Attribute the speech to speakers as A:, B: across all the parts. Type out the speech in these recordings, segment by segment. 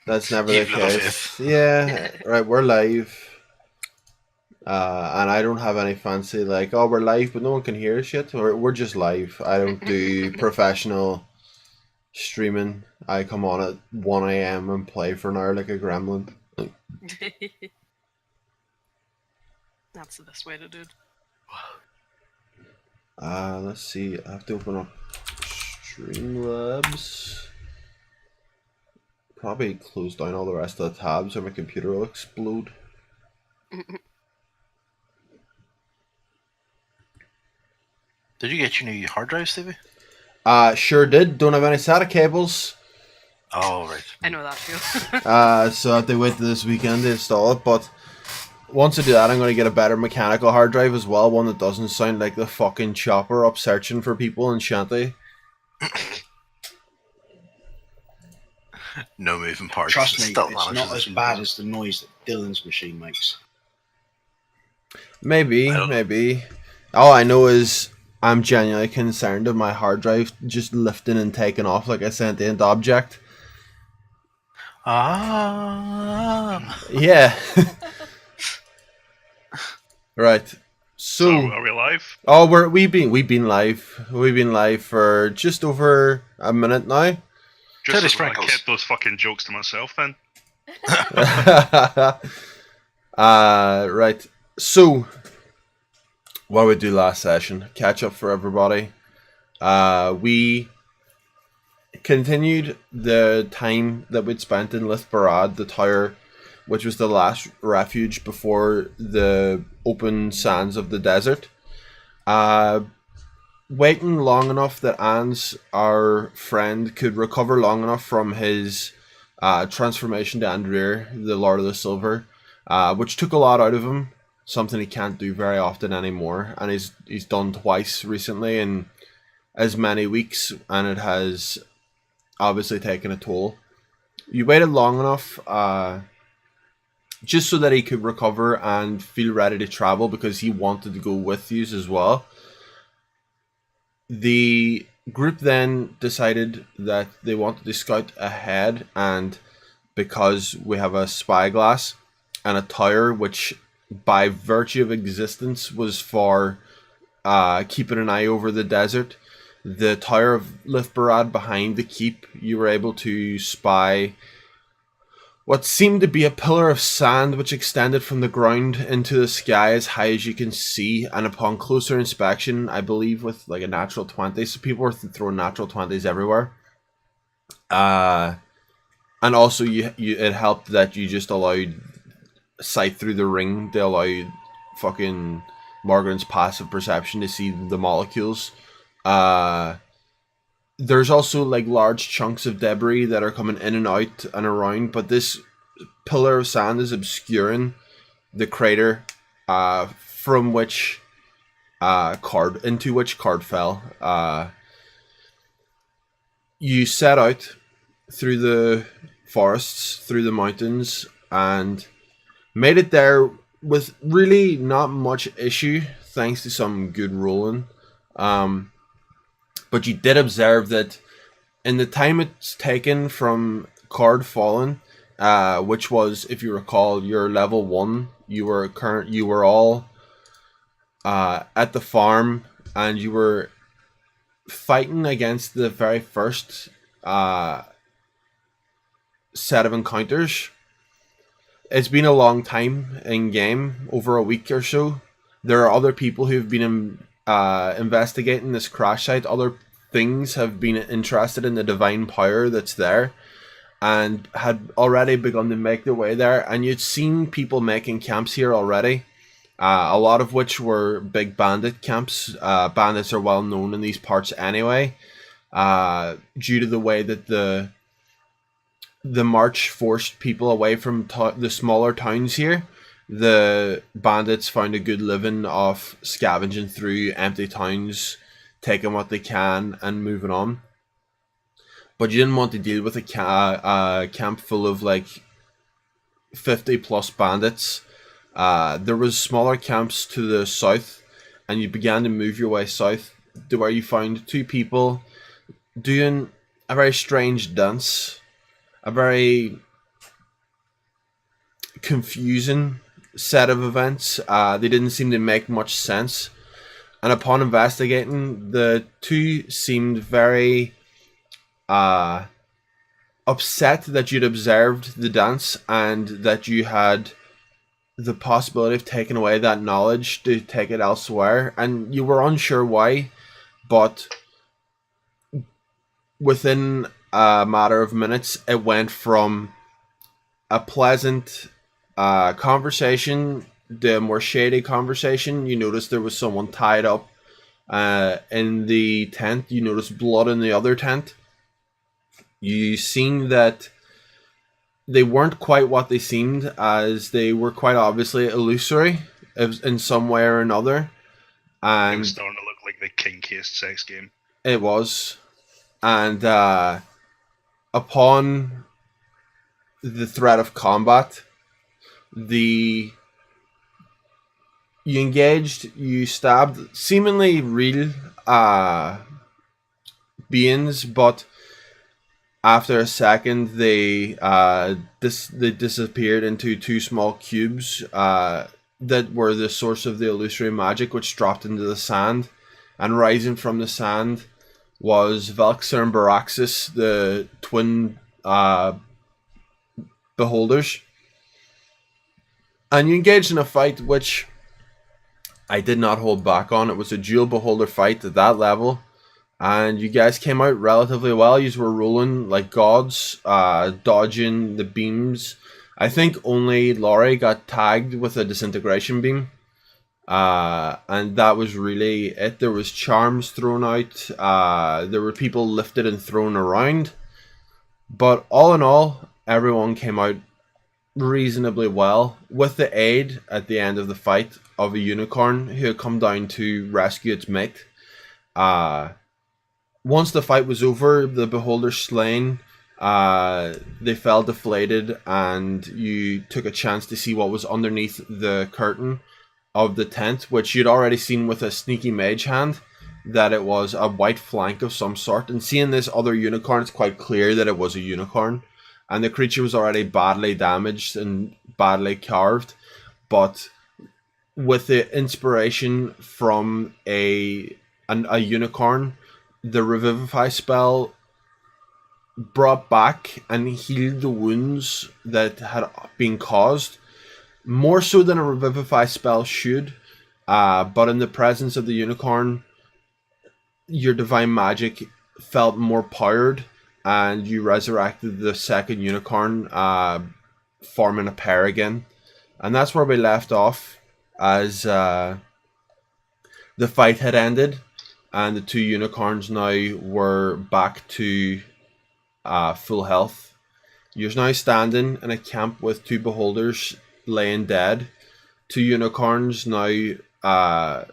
A: That's never the
B: You've little
A: case.
B: faith.
A: Yeah, right, we're live. And I don't have any fancy, like, oh, we're live, but no one can hear us yet. We're just live. I don't do professional streaming. I come on at 1 a.m. and play for an hour like a gremlin.
C: That's the best way to do it.
A: Let's see. I have to open up Streamlabs. Probably close down all the rest of the tabs or my computer will explode.
B: Did you get your new hard drive, Stevie?
A: Sure did. Don't have any SATA cables.
B: Oh, right.
C: I know that too.
A: So I have to wait till this weekend to install it, but once I do that, I'm going to get a better mechanical hard drive as well, one that doesn't sound like the fucking chopper up searching for people in Shanty.
B: No moving parts.
D: Trust me,
B: Still
D: it's not
B: manages
D: as
B: it.
D: bad as the noise that Dylan's machine makes.
A: Maybe,
B: I don't know.
A: maybe. All I know is I'm genuinely concerned of my hard drive just lifting and taking off like a sentient object. Yeah. Right.
E: So,
A: So,
E: are we live?
A: oh, we've been live. We've been live for just over a minute now.
E: Just
B: Teddy
E: so that I
B: Sprinkles.
E: kept those fucking jokes to myself then.
A: Right. So, what we do last session? Catch up for everybody. We continued the time that we'd spent in Lithbarad, the tower, which was the last refuge before the open sands of the desert. Waiting long enough that Ans, our friend, could recover long enough from his transformation to Andreer, the Lord of the Silver, which took a lot out of him, something he can't do very often anymore, and he's done twice recently in as many weeks, and it has obviously taken a toll. You waited long enough just so that he could recover and feel ready to travel because he wanted to go with you as well. The group then decided that they wanted to scout ahead, and because we have a spyglass and a tower which by virtue of existence was for keeping an eye over the desert, the tower of Lithbarad behind the keep, you were able to spy what seemed to be a pillar of sand which extended from the ground into the sky as high as you can see, and upon closer inspection, I believe with like a natural 20, so people were throwing natural 20s everywhere. And also you it helped that you just allowed sight through the ring to allow fucking Morgan's passive perception to see the molecules. There's also like large chunks of debris that are coming in and out and around, but this pillar of sand is obscuring the crater from which Card fell. You set out through the forests, through the mountains, and made it there with really not much issue, thanks to some good rolling. But you did observe that in the time it's taken from Card fallen, which was, if you recall, your level 1, you were all at the farm, and you were fighting against the very first set of encounters. It's been a long time in game, over a week or so. There are other people who've been investigating this crash site. Other things have been interested in the divine power that's there, and had already begun to make their way there. And you'd seen people making camps here already, a lot of which were big bandit camps. Bandits are well known in these parts anyway, due to the way that the march forced people away from the smaller towns here. The bandits found a good living off scavenging through empty towns, taking what they can and moving on. But you didn't want to deal with a camp full of like 50 plus bandits. There was smaller camps to the south, and you began to move your way south to where you found two people doing a very strange dance. A very confusing set of events. They didn't seem to make much sense. And upon investigating, the two seemed very upset that you'd observed the dance and that you had the possibility of taking away that knowledge to take it elsewhere. And you were unsure why, but within a matter of minutes, it went from a pleasant conversation to a more shady conversation. You noticed there was someone tied up in the tent. You noticed blood in the other tent. You seen that they weren't quite what they seemed, as they were quite obviously illusory in some way or another.
E: It
A: And
E: was starting to look like the kinkiest sex game.
A: it was. And upon the threat of combat, you engaged, you stabbed seemingly real beings, but after a second they disappeared into two small cubes that were the source of the illusory magic, which dropped into the sand. And rising from the sand was Velxer and Baraxis, the twin beholders. And you engaged in a fight which I did not hold back on. It was a dual beholder fight at that level. And you guys came out relatively well. You were rolling like gods, dodging the beams. I think only Laurie got tagged with a disintegration beam. And that was really it. There was charms thrown out. There were people lifted and thrown around. But all in all, everyone came out reasonably well, with the aid at the end of the fight of a unicorn who had come down to rescue its mate. Once the fight was over, the beholders slain, they fell deflated, and you took a chance to see what was underneath the curtain of the tent, which you'd already seen with a sneaky mage hand, that it was a white flank of some sort. And seeing this other unicorn, it's quite clear that it was a unicorn. And the creature was already badly damaged and badly carved. But with the inspiration from a unicorn, the Revivify spell brought back and healed the wounds that had been caused. More so than a Revivify spell should. But in the presence of the unicorn, your divine magic felt more powered, and you resurrected the second unicorn, forming a pair again. And that's where we left off, as the fight had ended, and the two unicorns now were back to full health. You're now standing in a camp with two beholders laying dead. Two unicorns now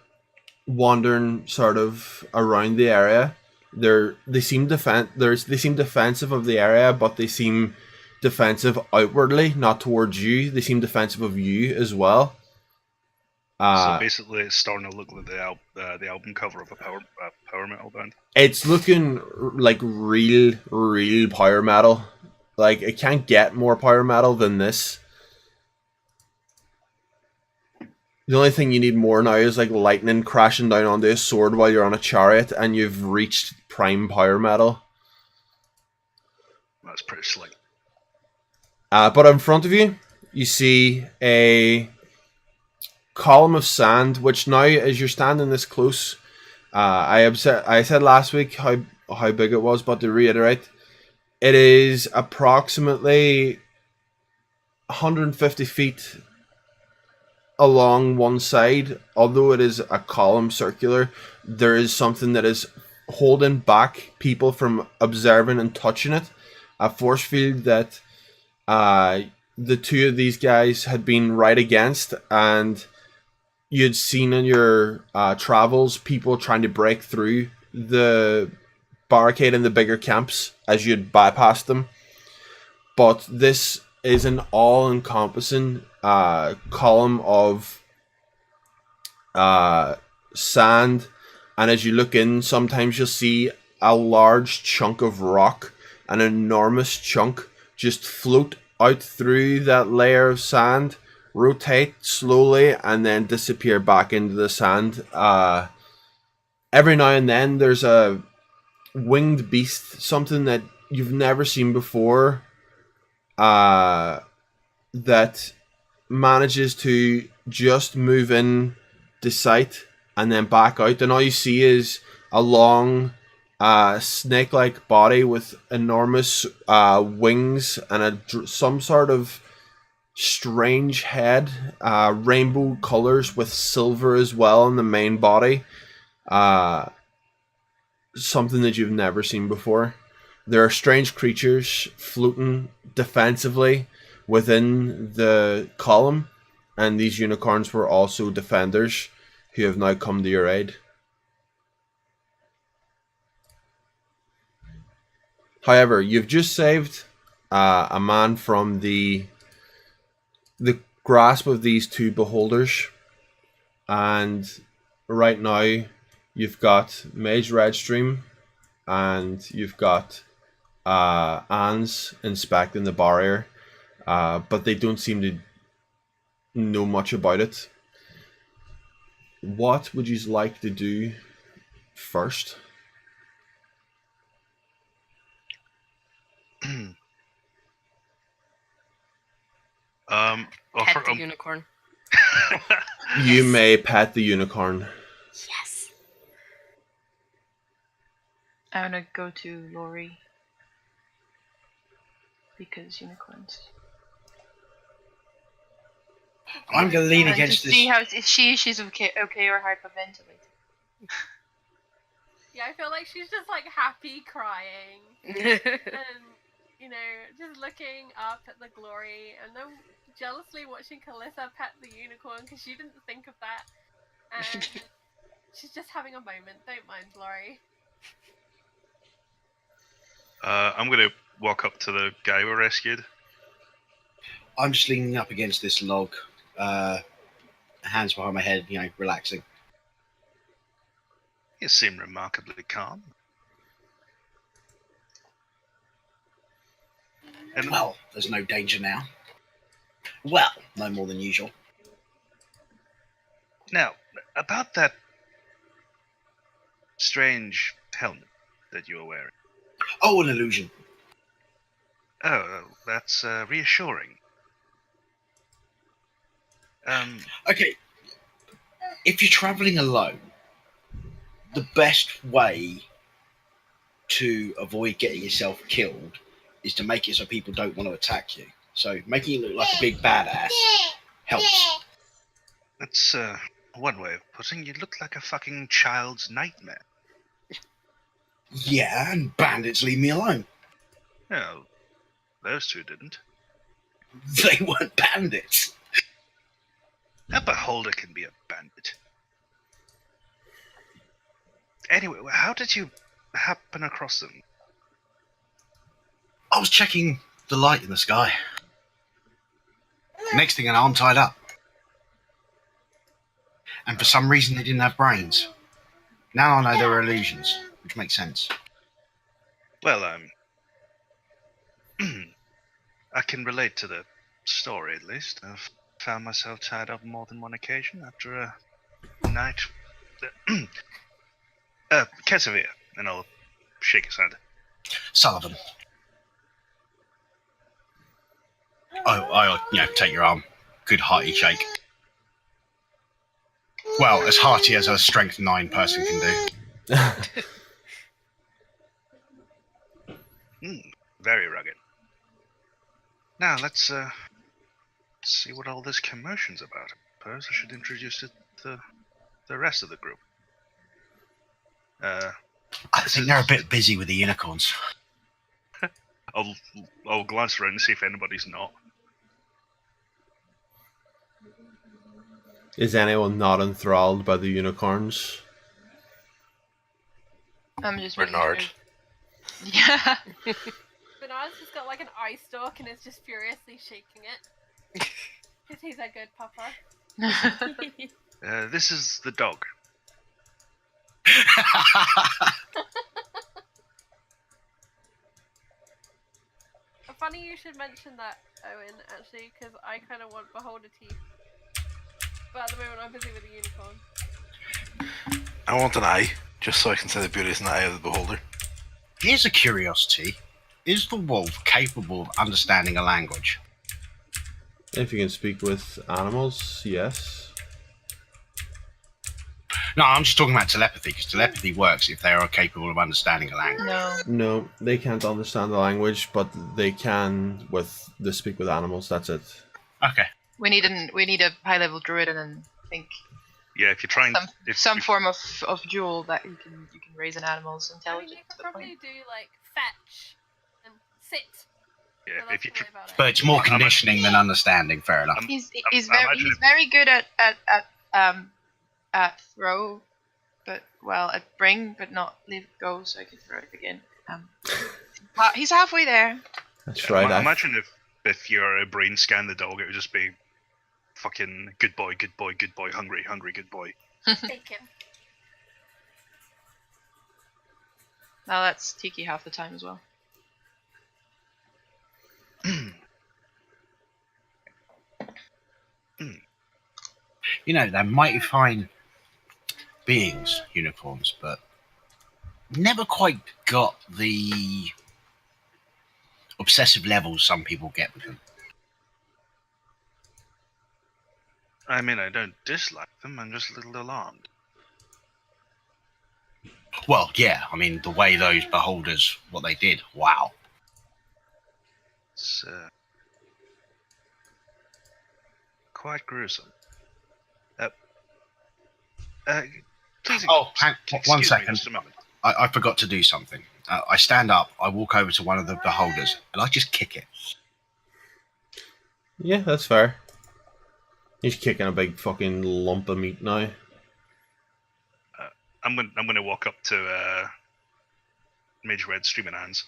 A: wandering sort of around the area. They seem defensive of the area, but they seem defensive outwardly, not towards you. They seem defensive of you as well.
E: So basically, it's starting to look like the album cover of a power metal band.
A: It's looking like real power metal. Like, it can't get more power metal than this. The only thing you need more now is like lightning crashing down onto a sword while you're on a chariot, and you've reached prime power metal.
E: That's pretty slick.
A: But in front of you, you see a column of sand, which now, as you're standing this close, I said last week how big it was, but to reiterate, it is approximately 150 feet along one side. Although it is a column circular, there is something that is holding back people from observing and touching it. A force field that the two of these guys had been right against, and you'd seen in your travels people trying to break through the barricade in the bigger camps as you'd bypassed them. But this is an all-encompassing column of sand, and as you look in, sometimes you'll see a large chunk of rock, an enormous chunk, just float out through that layer of sand, rotate slowly, and then disappear back into the sand. Every now and then, there's a winged beast, something that you've never seen before, that manages to just move in to sight and then back out. And all you see is a long, snake-like body with enormous wings and some sort of strange head, rainbow colors with silver as well in the main body. Something that you've never seen before. There are strange creatures floating defensively within the column, and these unicorns were also defenders who have now come to your aid. However, you've just saved a man from the grasp of these two beholders, and right now you've got Mage Redstream and you've got Ans inspecting the barrier, but they don't seem to know much about it. What would you like to do first?
C: Pet the unicorn.
A: You may pet the unicorn.
C: Yes.
F: I wanna go to Lori. Because unicorns.
D: I'm going to lean
F: And
D: against
F: just
D: this.
F: see how she's okay or hyperventilating.
G: Yeah, I feel like she's just like happy crying and just looking up at the glory and then jealously watching Calissa pet the unicorn because she didn't think of that. And she's just having a moment. Don't mind, Laurie.
E: I'm going to walk up to the guy we rescued.
D: I'm just leaning up against this log, hands behind my head, relaxing.
E: You seem remarkably calm. And
D: Well, there's no danger now. Well, no more than usual.
E: now, about that strange helmet that you were wearing.
D: Oh, an illusion.
E: Oh, that's reassuring.
D: Okay, if you're travelling alone, the best way to avoid getting yourself killed is to make it so people don't want to attack you. So making you look like a big badass helps.
E: That's one way of putting. You look like a fucking child's nightmare.
D: Yeah, and bandits leave me alone.
E: No, those two didn't.
D: They weren't bandits.
E: A beholder can be a bandit. Anyway, how did you happen across them?
D: I was checking the light in the sky. Next thing I know, I'm tied up. And for some reason, they didn't have brains. Now I know they were illusions, which makes sense.
E: Well, I can relate to the story at least. I've found myself tied up on more than one occasion after a night. Kesavir, and I'll shake his hand.
D: Sullivan. I'll take your arm. Good hearty shake. Well, as hearty as a strength 9 person can do.
E: Very rugged. Now, let's see what all this commotion's about. Suppose I should introduce it to the rest of the group.
D: I think they're a bit busy with the unicorns.
E: I'll glance around and see if anybody's not.
A: Is anyone not enthralled by the unicorns?
F: I'm just
B: Bernard.
F: Yeah.
G: Bernard's just got like an eye stalk and is just furiously shaking it. Because he's a good papa.
E: This is the dog.
G: funny you should mention that, Owen, actually, because I kind of want beholder teeth. But at the moment, I'm busy with the unicorn.
B: I want an eye, just so I can say the beauty is in the eye of the beholder.
D: Here's a curiosity. Is the wolf capable of understanding a language?
A: If you can speak with animals, yes.
D: No, I'm just talking about telepathy, because telepathy works if they are capable of understanding a language.
F: No.
A: No, they can't understand the language, but they can with the speak with animals. That's it.
D: Okay.
F: We need a high level druid and then I think
E: Yeah, if you're trying,
F: some form of jewel that you can raise an animal's
G: I mean,
F: intelligence.
G: you
F: to
G: could
F: the
G: probably
F: point.
G: do like fetch and sit.
E: yeah,
G: So
E: if
G: that's
E: you
G: the way about it.
D: But it's more conditioning than understanding, fair enough.
F: He's
E: I imagine
F: he's
E: if-
F: very good at throw, but at bring, but not leave go, so I can throw it again. He's halfway there.
A: That's
E: yeah,
A: right.
E: imagine if your brain scanned the dog, it would just be fucking good boy, good boy, good boy, hungry, hungry, good boy.
G: Bacon.
F: Now that's Tiki half the time as well.
D: You know, they're mighty fine beings, unicorns, but never quite got the obsessive levels some people get with them.
E: I mean, I don't dislike them. I'm just a little alarmed.
D: Well, yeah, I mean, the way those beholders, what they did, wow.
E: It's quite gruesome. Please.
D: Oh,
E: excuse
D: one
E: me
D: second.
E: just a moment.
D: I forgot to do something. I stand up, I walk over to one of the beholders, and I just kick it.
A: Yeah, that's fair. He's kicking a big fucking lump of meat now.
E: I'm gonna walk up to Mage Red streaming hands.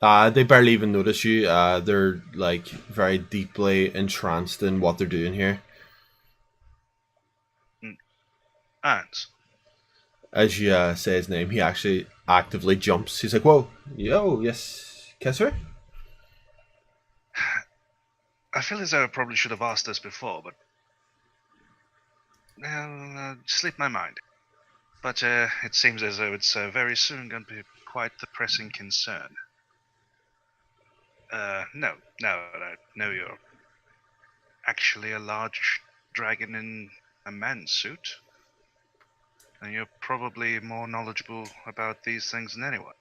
A: They barely even notice you. They're like very deeply entranced in what they're doing here.
E: Hands.
A: As you say his name, he actually actively jumps. He's like, "Whoa, yo, yes, Kisser."
E: I feel as though I probably should have asked this before, but slipped my mind. But it seems as though it's very soon going to be quite the pressing concern. No, I know you're actually a large dragon in a man's suit, and you're probably more knowledgeable about these things than anyone.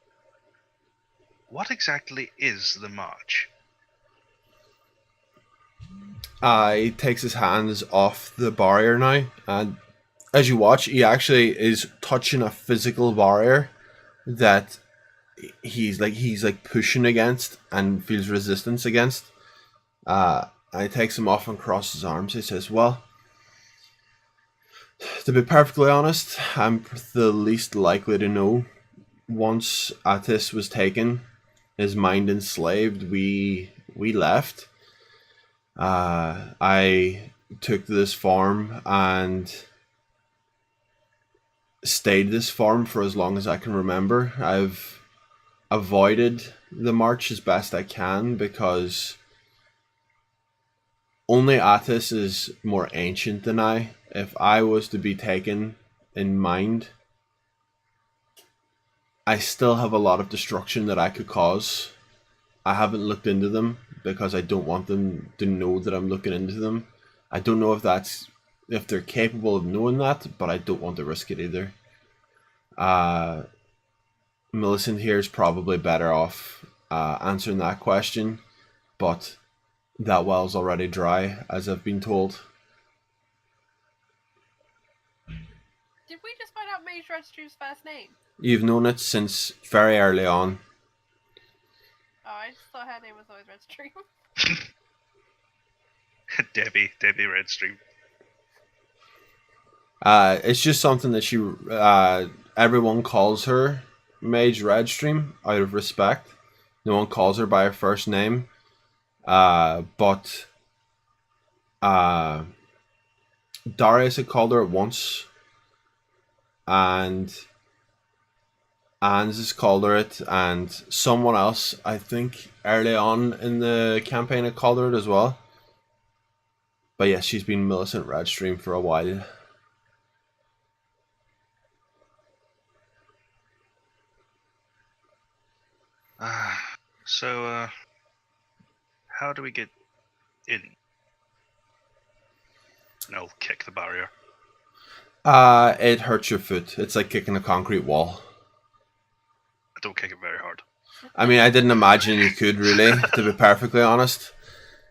E: What exactly is the march?
A: He takes his hands off the barrier now, and as you watch, he actually is touching a physical barrier that he's like pushing against and feels resistance against. And he takes them off and crosses his arms. He says, "Well, to be perfectly honest, I'm the least likely to know. Once Attis was taken, his mind enslaved, we left. I took this farm and stayed this farm for as long as I can remember. I've avoided the march as best I can because only Attis is more ancient than I. If I was to be taken in mind, I still have a lot of destruction that I could cause. I haven't looked into them because I don't want them to know that I'm looking into them. I don't know if they're capable of knowing that, but I don't want to risk it either. Millicent here is probably better off answering that question, but that well's already dry, as I've been told.
G: Did we just find out Mage Redstream's first name?
A: You've known it since very early on.
G: Oh, I just thought her name was always Redstream.
E: Debbie Redstream.
A: It's just something that she everyone calls her Mage Redstream out of respect. No one calls her by her first name. But Darius had called her once, and Anne's has called her it, and someone else, I think, early on in the campaign had called her it as well. But yes, she's been Millicent Redstream for a while.
E: So, how do we get in? No, kick the barrier.
A: It hurts your foot. It's like kicking a concrete wall.
E: I don't kick it very hard.
A: I mean, I didn't imagine you could really, to be perfectly honest.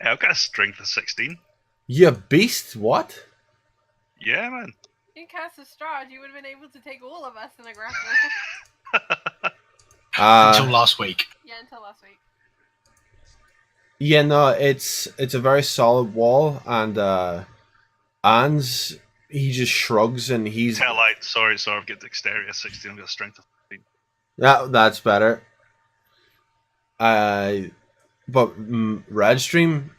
E: Hey, I've got a strength of 16.
A: You beast? What?
E: Yeah, man.
G: In cast of Strahd, you would have been able to take all of us in a grapple.
D: Until last week.
G: Yeah, until last week.
A: Yeah, no, it's a very solid wall, and Anne's, he just shrugs and he's...
E: Tell light. Sorry, I've got dexterity of 16. I've got a strength of 15.
A: That's better. But Redstream,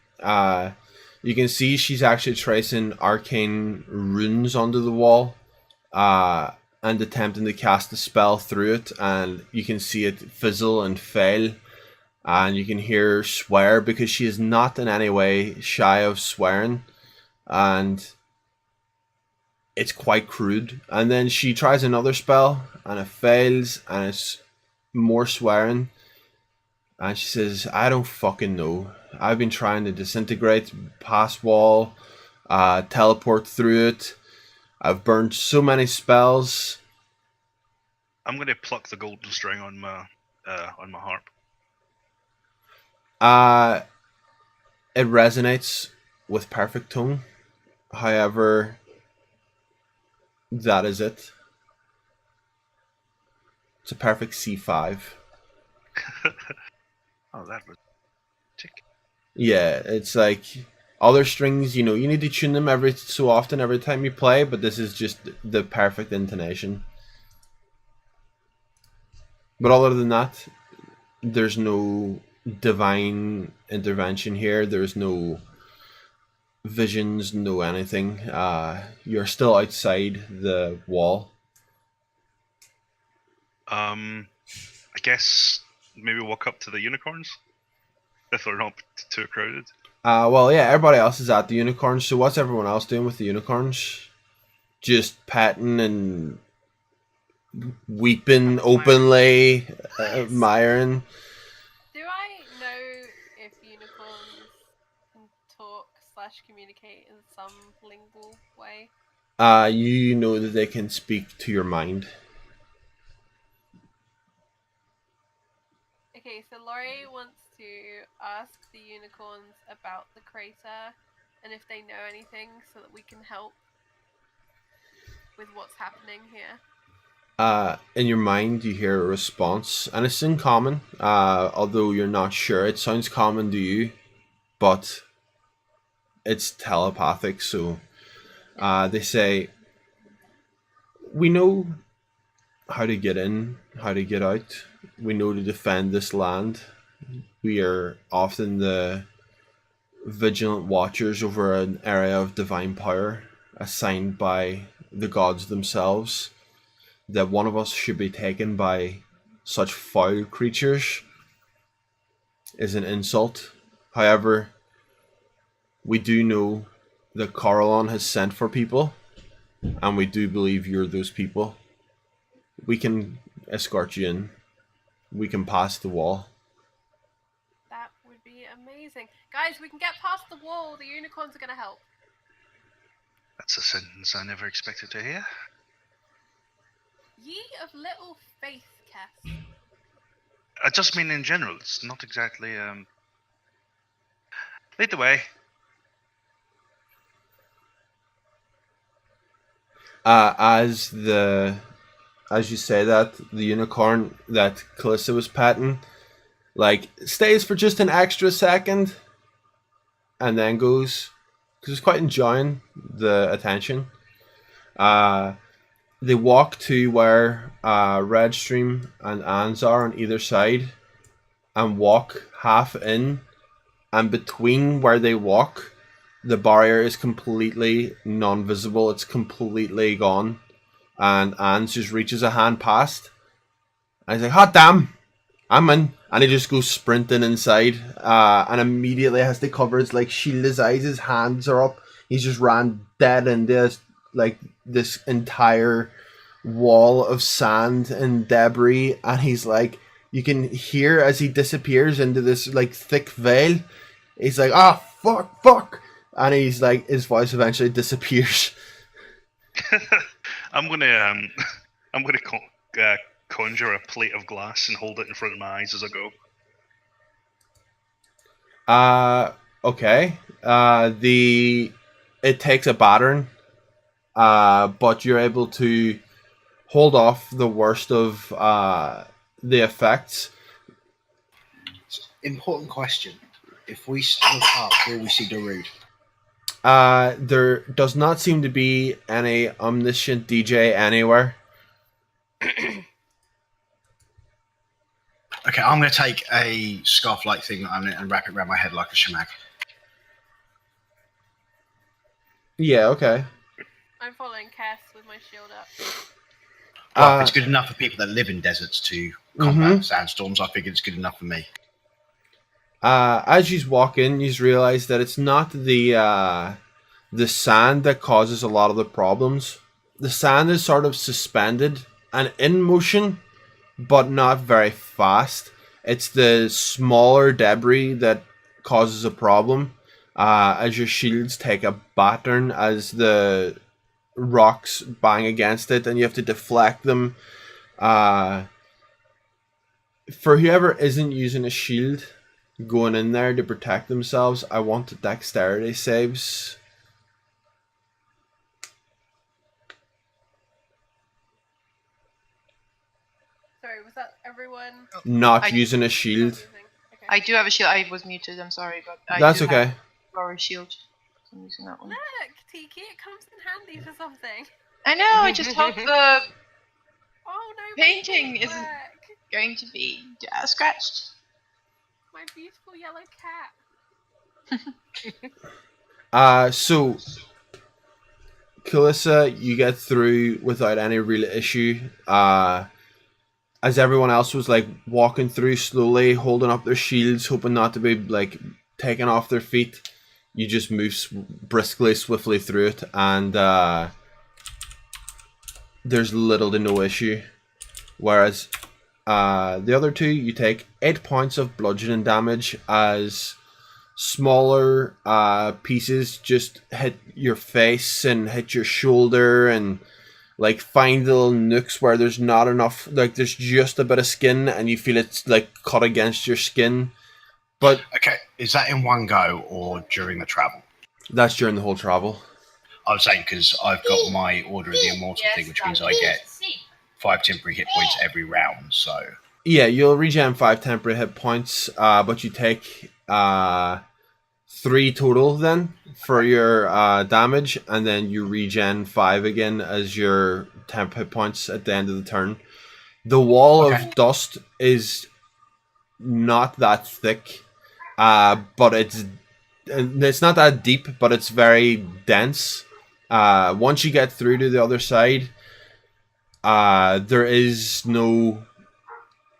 A: you can see she's actually tracing arcane runes onto the wall, and attempting to cast a spell through it, and you can see it fizzle and fail, and you can hear her swear because she is not in any way shy of swearing, and it's quite crude. And then she tries another spell, and it fails, and it's more swearing. And she says, I don't fucking know. I've been trying to disintegrate past wall, teleport through it. I've burned so many spells.
E: I'm going to pluck the golden string on my harp.
A: It resonates with perfect tone. However, that is it. It's a perfect C5.
E: Oh, that was tick.
A: Yeah, it's like other strings, you need to tune them every so often, every time you play, but this is just the perfect intonation. But other than that, there's no divine intervention here. There's no visions, no anything. You're still outside the wall.
E: I guess maybe walk up to the unicorns if they're not too crowded.
A: Well, yeah, everybody else is at the unicorns. So what's everyone else doing with the unicorns? Just petting and weeping openly, admiring.
G: Do I know if unicorns can talk / communicate in some lingual way?
A: You know that they can speak to your mind.
G: Okay, so Laurie wants to ask the unicorns about the crater and if they know anything so that we can help with what's happening here.
A: In your mind, you hear a response, and it's in common. Although you're not sure, it sounds common to you, but it's telepathic. So, they say, "We know how to get in, how to get out. We know to defend this land. We are often the vigilant watchers over an area of divine power assigned by the gods themselves. That one of us should be taken by such foul creatures is an insult. However, we do know that Coralon has sent for people, and we do believe you're those people. We can escort you in. We can pass the wall."
G: That would be amazing. Guys, we can get past the wall. The unicorns are going to help.
E: That's a sentence I never expected to hear.
G: Ye of little faith, Cass.
E: I just mean in general. It's not exactly. Lead the way.
A: As you say that, the unicorn that Calissa was petting, stays for just an extra second, and then goes, because it's quite enjoying the attention. They walk to where Redstream and Anne's are on either side, and walk half in, and between where they walk, the barrier is completely non-visible. It's completely gone. And Anne's just reaches a hand past, And he's like, hot damn, I'm in. And he just goes sprinting inside, and immediately has to cover his like shield his eyes, his hands are up. He's just ran dead into this, like this entire wall of sand and debris, and he's like, you can hear as he disappears into this like thick veil. He's like, ah, fuck, and he's like, his voice eventually disappears.
E: I'm gonna conjure a plate of glass and hold it in front of my eyes as I go.
A: Okay. It takes a battering, but you're able to hold off the worst of the effects.
D: Important question. If we look up, will we see Darude?
A: There does not seem to be any omniscient DJ anywhere.
D: Okay, I'm going to take a scarf-like thing and wrap it around my head like a shamak.
A: Yeah, okay.
G: I'm following Cass with my shield up.
D: Well, if it's good enough for people that live in deserts to combat sandstorms, I figured it's good enough for me.
A: As you walk in, you realize that it's not the sand that causes a lot of the problems. The sand is sort of suspended and in motion, but not very fast. It's the smaller debris that causes a problem. As your shields take a battering as the rocks bang against it, and you have to deflect them. For whoever isn't using a shield going in there to protect themselves, I want the dexterity saves.
G: Sorry, was that everyone?
A: Not using a shield.
G: Okay.
F: I do have a shield. I was muted. I'm sorry, but
A: That's okay.
F: Glory shield. I'm using that one.
G: Look, Tiki, it comes in handy for something.
F: I know. I just hope the
G: Oh no, my
F: painting
G: paintwork.
F: isn't going to be scratched.
G: My beautiful yellow cat.
A: So Kalissa, you get through without any real issue. As everyone else was like walking through slowly, holding up their shields, hoping not to be like taken off their feet, you just move briskly, swiftly through it, and there's little to no issue. Whereas the other two, you take 8 points of bludgeoning damage as smaller pieces just hit your face and hit your shoulder and like find little nooks where there's not enough, like there's just a bit of skin and you feel it's like cut against your skin. But
D: Okay, is that in one go or during the travel?
A: that's during the whole travel.
D: I was saying because I've got my Order of the Immortal thing, which means I get 5 temporary hit points every round, so...
A: Yeah, you'll regen 5 temporary hit points, but you take 3 total then for your damage, and then you regen 5 again as your temp hit points at the end of the turn. The wall of dust is not that thick, but it's not that deep, but it's very dense. Once you get through to the other side, there is no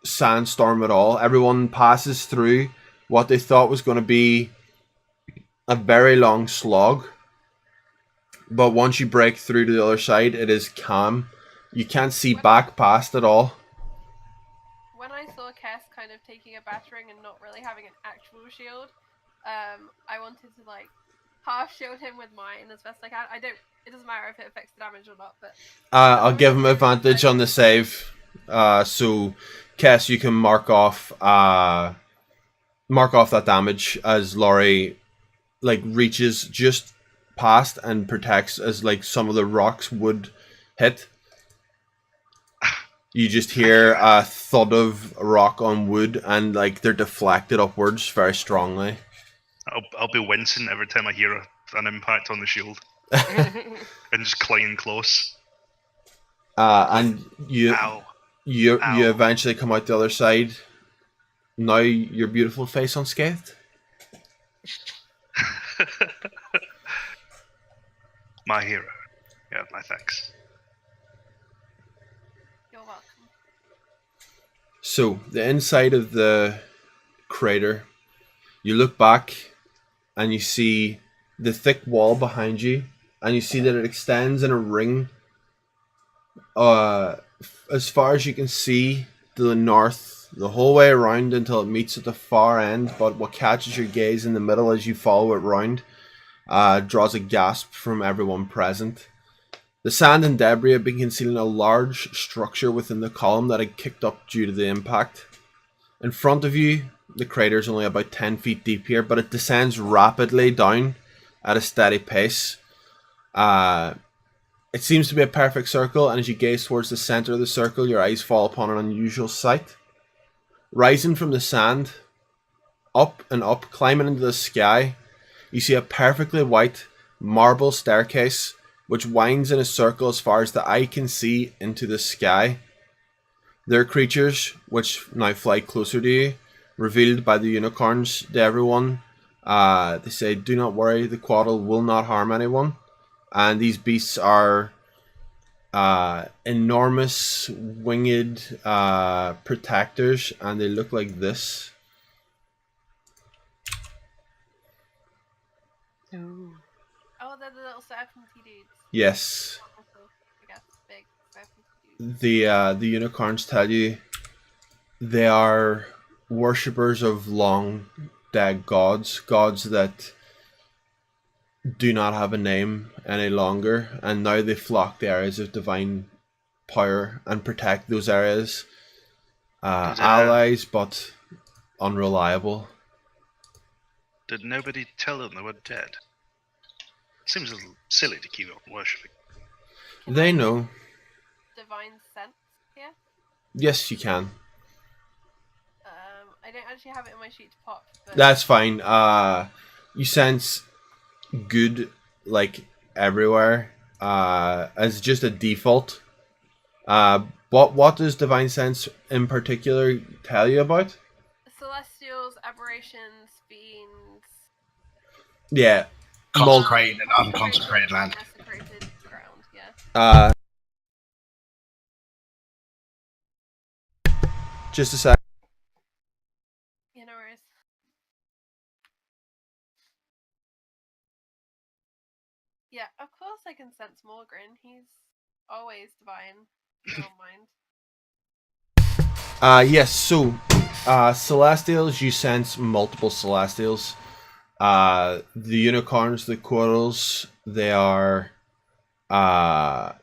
A: sandstorm at all. Everyone passes through what they thought was going to be a very long slog, but once you break through to the other side, it is calm. You can't see back past at all.
G: When I saw Cass kind of taking a battering and not really having an actual shield, I wanted to like half shield him with mine as best I can. It doesn't matter if it affects the damage or not, but
A: I'll give him advantage on the save. So Cass, you can mark off that damage as Laurie like reaches just past and protects as like some of the rocks would hit. You just hear a thud of rock on wood and like they're deflected upwards very strongly.
E: I'll be wincing every time I hear an impact on the shield. And just clinging close.
A: And you
E: Ow.
A: you
E: Ow.
A: eventually come out the other side. Now your beautiful face unscathed.
E: My hero. Yeah, my thanks.
G: you're welcome.
A: So, the inside of the crater, you look back and you see the thick wall behind you, and you see that it extends in a ring as far as you can see to the north, the whole way around until it meets at the far end. But what catches your gaze in the middle as you follow it round draws a gasp from everyone present. The sand and debris have been concealing a large structure within the column that had kicked up due to the impact. In front of you, the crater is only about 10 feet deep here, but it descends rapidly down at a steady pace. It seems to be a perfect circle, and as you gaze towards the center of the circle, your eyes fall upon an unusual sight. Rising from the sand, up and up, climbing into the sky, you see a perfectly white marble staircase which winds in a circle as far as the eye can see into the sky. There are creatures which now fly closer to you, revealed by the unicorns to everyone. They say, "Do not worry, the quaddle will not harm anyone." And these beasts are enormous winged protectors, and they look like this.
F: Ooh.
G: Oh, they're the little serpenty dudes.
A: Yes.
G: I guess big serpenty dudes.
A: The unicorns tell you they are worshippers of long dead gods, gods that do not have a name any longer, and now they flock the areas of divine power and protect those areas. Allies, but unreliable.
E: Did nobody tell them they were dead? Seems a little silly to keep on worshipping.
A: They know.
G: Divine sense here.
A: Yes, you can.
G: I don't actually have it in my sheet to pop. But
A: That's fine. You sense good, like, everywhere. As just a default. What does divine sense in particular tell you about?
G: celestials, aberrations, fiends.
A: Yeah.
D: Consecrated and unconsecrated land.
G: Desecrated ground. Yeah.
A: Just a sec.
G: Yeah, no worries. Yeah, of course I can sense Morgren. He's always divine. I don't mind.
A: Yes, so Celestials, you sense multiple Celestials. The unicorns, the quaddles, they are all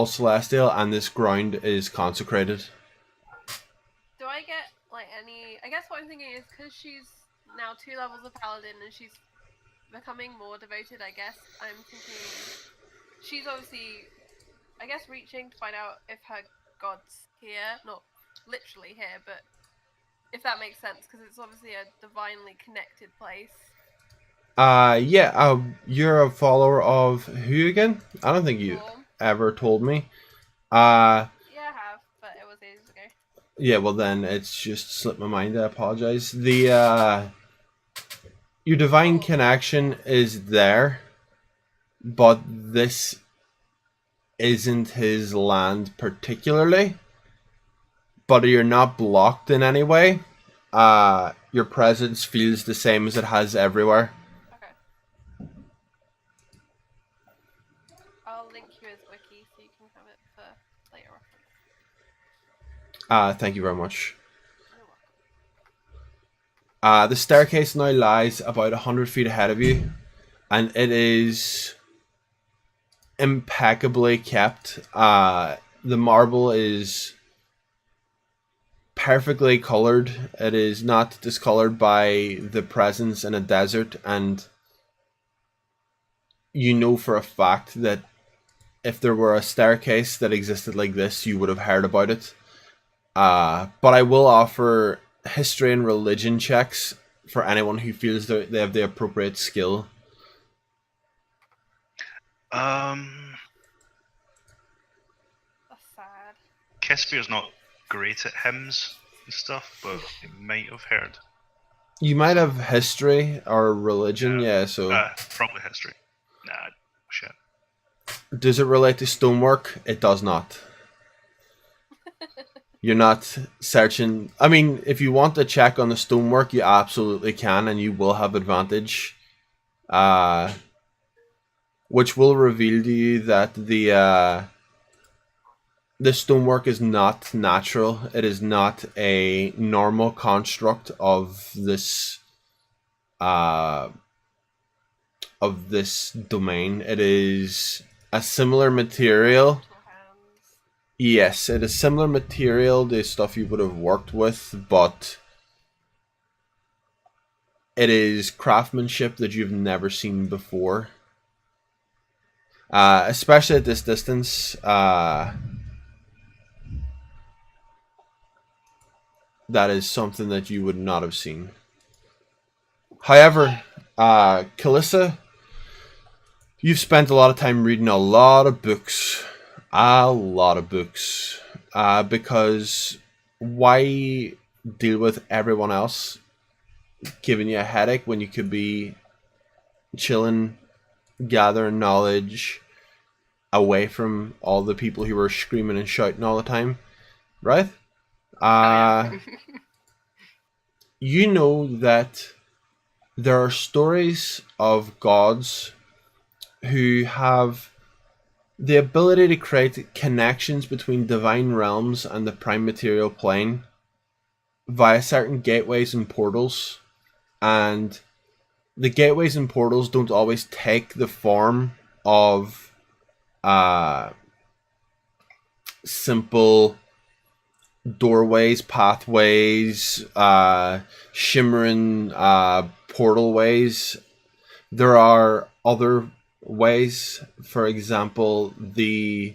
A: celestial, and this ground is consecrated.
G: Do I get like any? I guess what I'm thinking is because she's now 2 levels of paladin and she's becoming more devoted. I guess I'm thinking she's obviously, I guess, reaching to find out if her god's here, not literally here, but if that makes sense, because it's obviously a divinely connected place.
A: Yeah. You're a follower of who again? I don't think you
G: Storm.
A: ever told me.
G: Yeah, I have, but it was ages ago.
A: Yeah, well then it's just slipped my mind. I apologize. The your divine connection is there, but this isn't his land particularly. But you're not blocked in any way. Your presence feels the same as it has everywhere.
G: Okay. I'll link you his wiki so you can have it for later reference.
A: Thank you very much.
G: You're welcome.
A: The staircase now lies about 100 feet ahead of you, and it is impeccably kept. The marble is perfectly colored. It is not discolored by the presence in a desert, and you know for a fact that if there were a staircase that existed like this, you would have heard about it. But I will offer history and religion checks for anyone who feels that they have the appropriate skill.
G: That's sad.
E: Kespier's not great at hymns and stuff, but he might have heard.
A: You might have history or religion, yeah, so...
E: Probably history. Nah, shit.
A: Does it relate to stonework? It does not. You're not searching. I mean, if you want to check on the stonework, you absolutely can, and you will have advantage. Which will reveal to you that the stonework is not natural. It is not a normal construct of this domain. It is a similar material. Yes, it is similar material to stuff you would have worked with, but it is craftsmanship that you've never seen before. Especially at this distance, that is something that you would not have seen. However, Calissa, you've spent a lot of time reading a lot of books. Because why deal with everyone else giving you a headache when you could be chilling, gathering knowledge away from all the people who were screaming and shouting all the time, right? You know that there are stories of gods who have the ability to create connections between divine realms and the prime material plane via certain gateways and portals. And the gateways and portals don't always take the form of simple doorways, pathways, shimmering portal ways. There are other ways, for example, the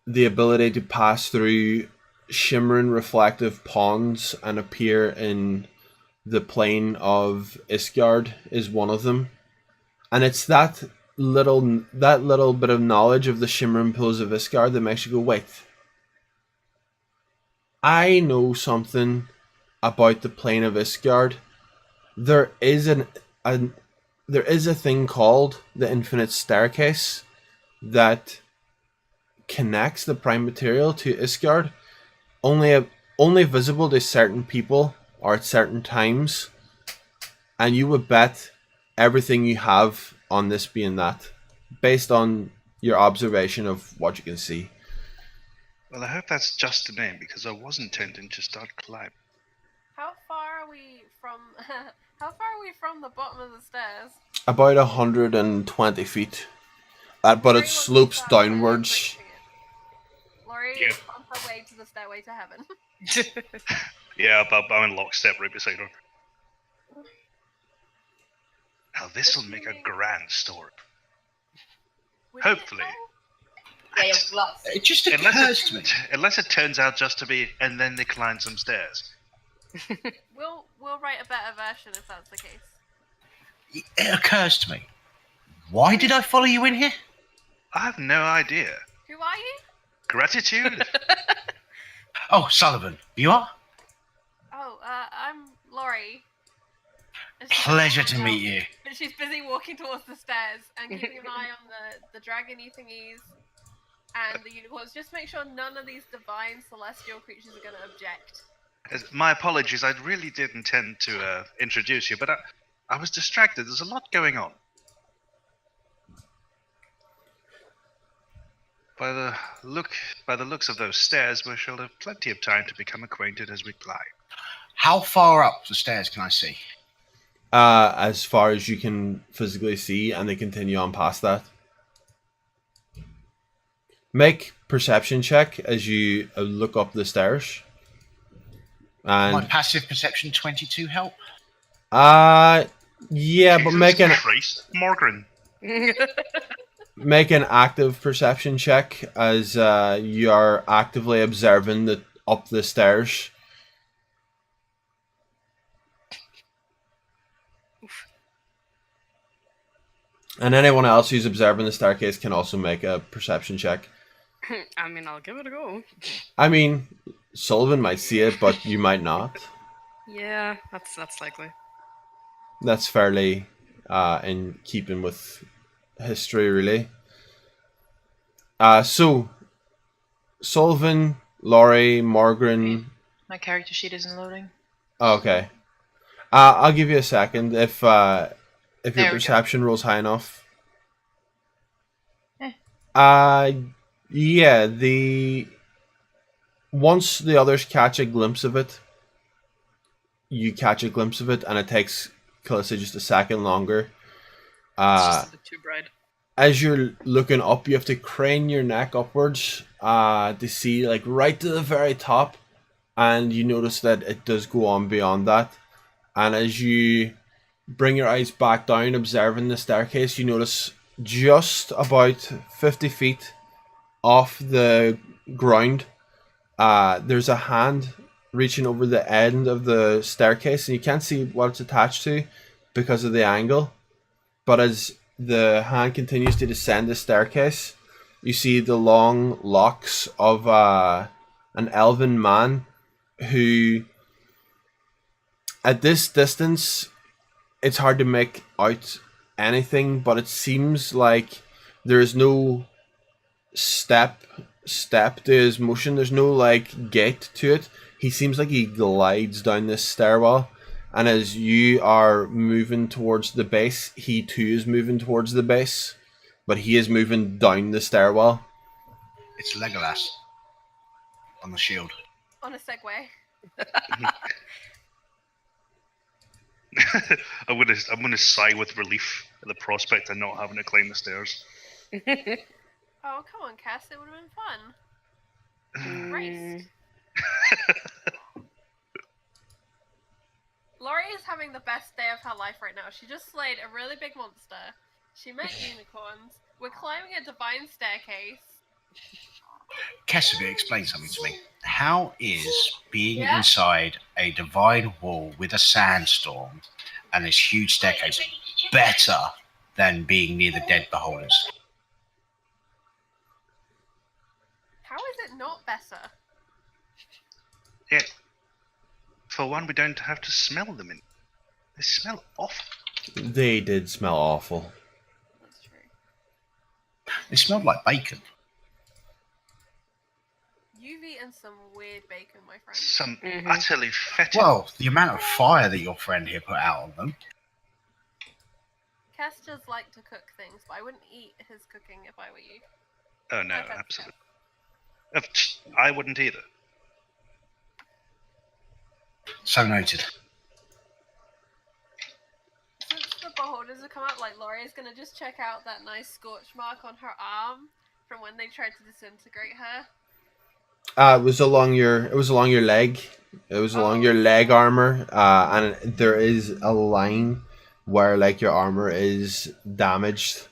A: ability to pass through shimmering reflective ponds and appear in the plane of Ysgard is one of them. And it's that little bit of knowledge of the shimmering pools of Ysgard that makes you go, wait, I know something about the plane of Ysgard. There is a thing called the Infinite Staircase that connects the prime material to Ysgard, only visible to certain people or at certain times, and you would bet everything you have on this being that, based on your observation of what you can see.
E: Well, I hope that's just a name, because I was intending to start climbing.
G: How far are we from? How far are we from the bottom of the stairs?
A: About 120 feet, but it slopes downwards.
G: Laurie is on her way to the stairway to heaven.
E: Yeah, but I'm in lockstep right beside her. Now this will make a grand story. Hopefully.
C: Way of bluff.
D: It just occurs to me.
E: Unless it turns out just to be, and then they climb some stairs.
G: We'll write a better version if that's the case.
D: It occurs to me. Why did I follow you in here?
E: I have no idea.
G: Who are you?
E: Gratitude?
D: Oh, Sullivan, you are?
G: Oh, I'm Laurie.
D: Pleasure to meet you.
G: But she's busy walking towards the stairs and keeping an eye on the dragony thingies and the unicorns. Just make sure none of these divine celestial creatures are going to object.
E: My apologies, I really did intend to introduce you, but I was distracted. There's a lot going on. By the looks of those stairs, we shall have plenty of time to become acquainted as we climb.
D: How far up the stairs can I see?
A: As far as you can physically see, and they continue on past that. Make perception check as you look up the stairs. And
D: My passive perception 22 help?
A: yeah,
E: Jesus
A: but make an
E: Christ, Morgan.
A: make an active perception check as you are actively observing up the stairs. And anyone else who's observing the staircase can also make a perception check.
C: I mean, I'll give it a go.
A: I mean, Sullivan might see it, but you might not.
C: Yeah, that's likely.
A: That's fairly in keeping with history, really. So, Sullivan, Laurie, Morgan.
F: My character sheet isn't loading.
A: Okay. I'll give you a second if your
F: There we go.
A: perception rolls high enough.
F: Eh.
A: Yeah. Once the others catch a glimpse of it, you catch a glimpse of it, and it takes Calissa just a second longer.
C: It's just a bit too bright.
A: As you're looking up, you have to crane your neck upwards to see like right to the very top, and you notice that it does go on beyond that. And as you bring your eyes back down, observing the staircase, you notice just about 50 feet off the ground, there's a hand reaching over the end of the staircase, and you can't see what it's attached to because of the angle. But as the hand continues to descend the staircase, you see the long locks of an elven man who, at this distance, it's hard to make out anything, but it seems like there is no step to his motion. There's no like gate to it. He seems like he glides down this stairwell, and as you are moving towards the base, he too is moving towards the base, but he is moving down the stairwell.
D: It's Legolas on the shield.
G: On a Segway.
E: I'm gonna sigh with relief at the prospect of not having to climb the stairs.
G: Oh, come on, Cass. It would have been fun. Raced. Laurie is having the best day of her life right now. She just slayed a really big monster. She met unicorns. We're climbing a divine staircase.
D: Cassidy, explain something to me. How is being inside a divine wall with a sandstorm and this huge staircase better than being near the dead beholders?
G: How is it not better?
E: Yeah. For one, we don't have to smell them. They smell awful.
A: They did smell awful.
G: That's true.
D: They smelled like bacon.
G: You've eaten some weird bacon, my friend.
E: Some utterly fetid.
D: Well, the amount of fire that your friend here put out on them.
G: Cass does like to cook things, but I wouldn't eat his cooking if I were you.
E: Oh no,
G: Okay.
E: absolutely. I wouldn't either.
D: So noted.
G: Since the beholders have come out, like Laurie's gonna just check out that nice scorch mark on her arm from when they tried to disintegrate her.
A: It was along your leg. It was along your leg armor, and there is a line where like your armor is damaged.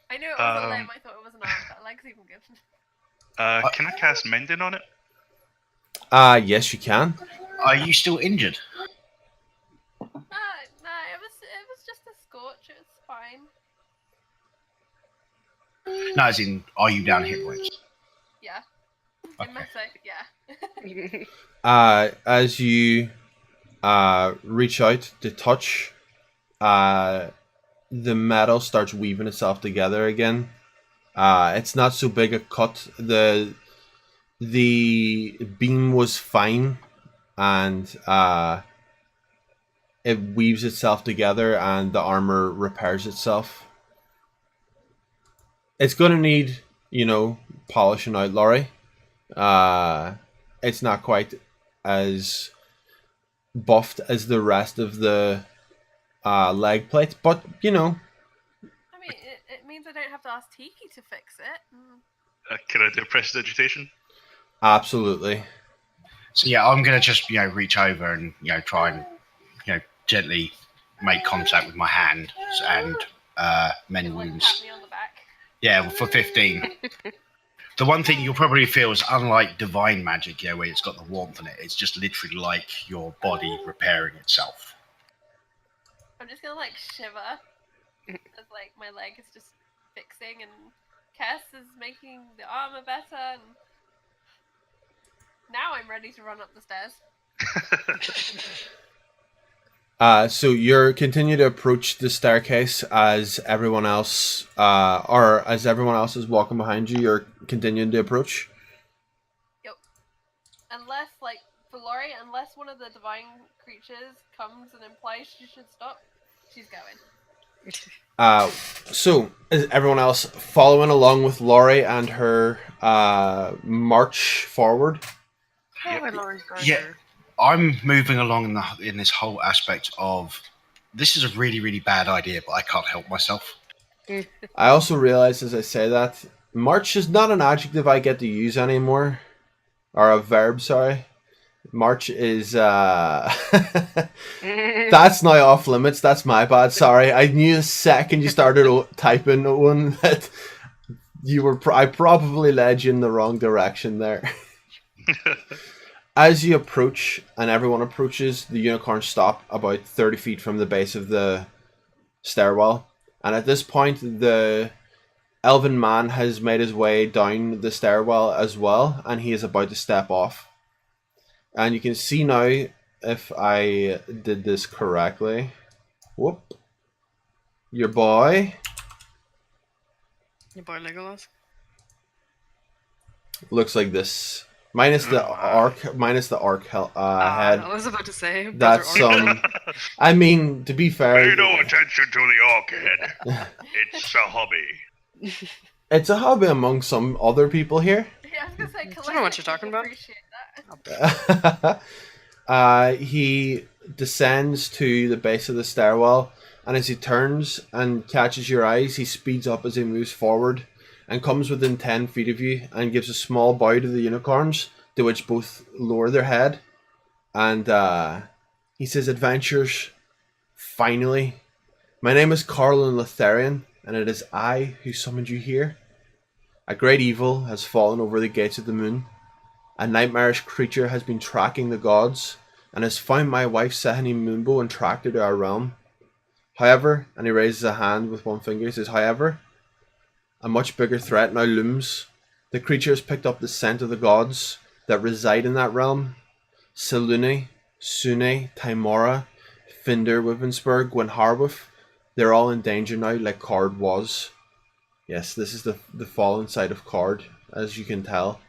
G: I knew it was a limb, I thought it was an arm, but leg's even good.
E: Can I cast Mending on it?
A: Yes, you can.
D: Are you still injured?
G: No, it was just a scorch, it's fine.
D: No, as in, are you down hit points?
G: Yeah.
D: Okay.
G: In my sight, yeah.
A: As you reach out to touch, the metal starts weaving itself together again. It's not so big a cut. The beam was fine, and it weaves itself together, and the armor repairs itself. It's gonna need, polishing out, Laurie. It's not quite as buffed as the rest of the leg plate, but
G: I mean, it means I don't have to ask Tiki to fix it.
E: Can I do a prestidigitation?
A: absolutely.
D: So yeah, I'm gonna just reach over and try and gently make contact with my hand and mend
G: Like,
D: wounds.
G: pat me on the back.
D: Yeah, for 15. The one thing you'll probably feel is, unlike divine magic, where it's got the warmth in it, it's just literally like your body repairing itself.
G: I'm just gonna shiver as my leg is just fixing, and Cass is making the armor better, and now I'm ready to run up the stairs.
A: So you're continue to approach the staircase as everyone else, is walking behind you. You're continuing to approach.
G: Yep. Laurie, unless one of the divine creatures comes and implies she should stop, she's going.
A: So is everyone else following along with Laurie and her march forward?
F: How are Laurie's going
D: Yeah.
F: there?
D: I'm moving along in this whole aspect of this is a really, really bad idea, but I can't help myself.
A: I also realize as I say that march is not an adjective I get to use anymore, or a verb. Sorry, march is that's now off limits. That's my bad. Sorry, I knew the second you started typing one that you were. I probably led you in the wrong direction there. As you approach, and everyone approaches, the unicorns stop about 30 feet from the base of the stairwell. And at this point, the elven man has made his way down the stairwell as well, and he is about to step off. And you can see now, if I did this correctly, whoop, your boy
C: Your boy Legolas.
A: looks like this. Minus the arc head.
C: I was about to say.
A: That's I mean, to be fair,
E: Pay no attention to the orchid. It's a hobby.
A: it's a hobby among some other people here.
G: Yeah, I was gonna say,
C: I don't know what you're talking about.
G: Appreciate that.
A: He descends to the base of the stairwell, and as he turns and catches your eyes, he speeds up as he moves forward and comes within 10 feet of you and gives a small bow to the unicorns, to which both lower their head. And he says, "Adventurers, finally, my name is Carlin Lotharian, and it is I who summoned you here. A great evil has fallen over the gates of the moon. A nightmarish creature has been tracking the gods, and has found my wife Sehani Moonbow and tracked her to our realm. However," and he raises a hand with one finger, he says, "however, a much bigger threat now looms. The creature has picked up the scent of the gods that reside in that realm. Selune, Sune, Timora, Finder, Wivensburg, Gwenharwith, they're all in danger now, like Card was." Yes, this is the fallen side of Card, as you can tell.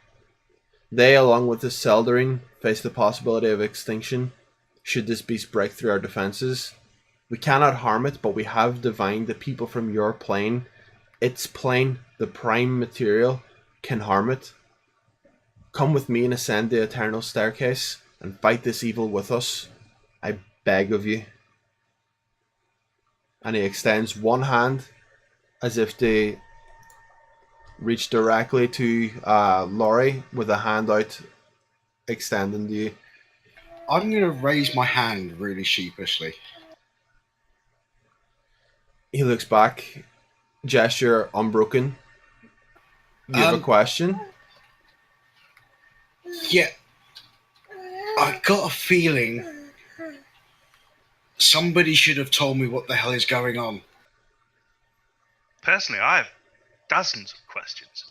A: "They, along with the Seldering, face the possibility of extinction should this beast break through our defenses. We cannot harm it, but we have divined the people from your plane. Its plane, the prime material, can harm it. Come with me and ascend the eternal staircase and fight this evil with us. I beg of you." And he extends one hand as if to reach directly to Laurie, with a hand out extending to you.
D: I'm going to raise my hand really sheepishly.
A: He looks back, gesture unbroken. You have a question?
D: Yeah. I got a feeling somebody should have told me what the hell is going on.
E: Personally, I have dozens of questions.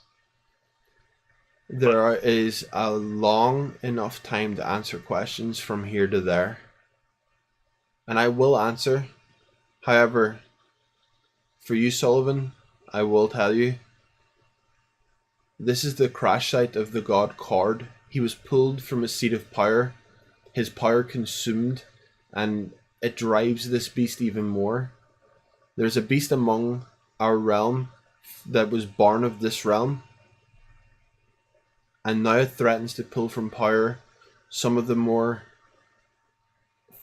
A: There is a long enough time to answer questions from here to there. And I will answer. However, for you, Sullivan, I will tell you, this is the crash site of the god Cord. He was pulled from a seat of power, his power consumed, and it drives this beast even more. There's a beast among our realm that was born of this realm, and now it threatens to pull from power some of the more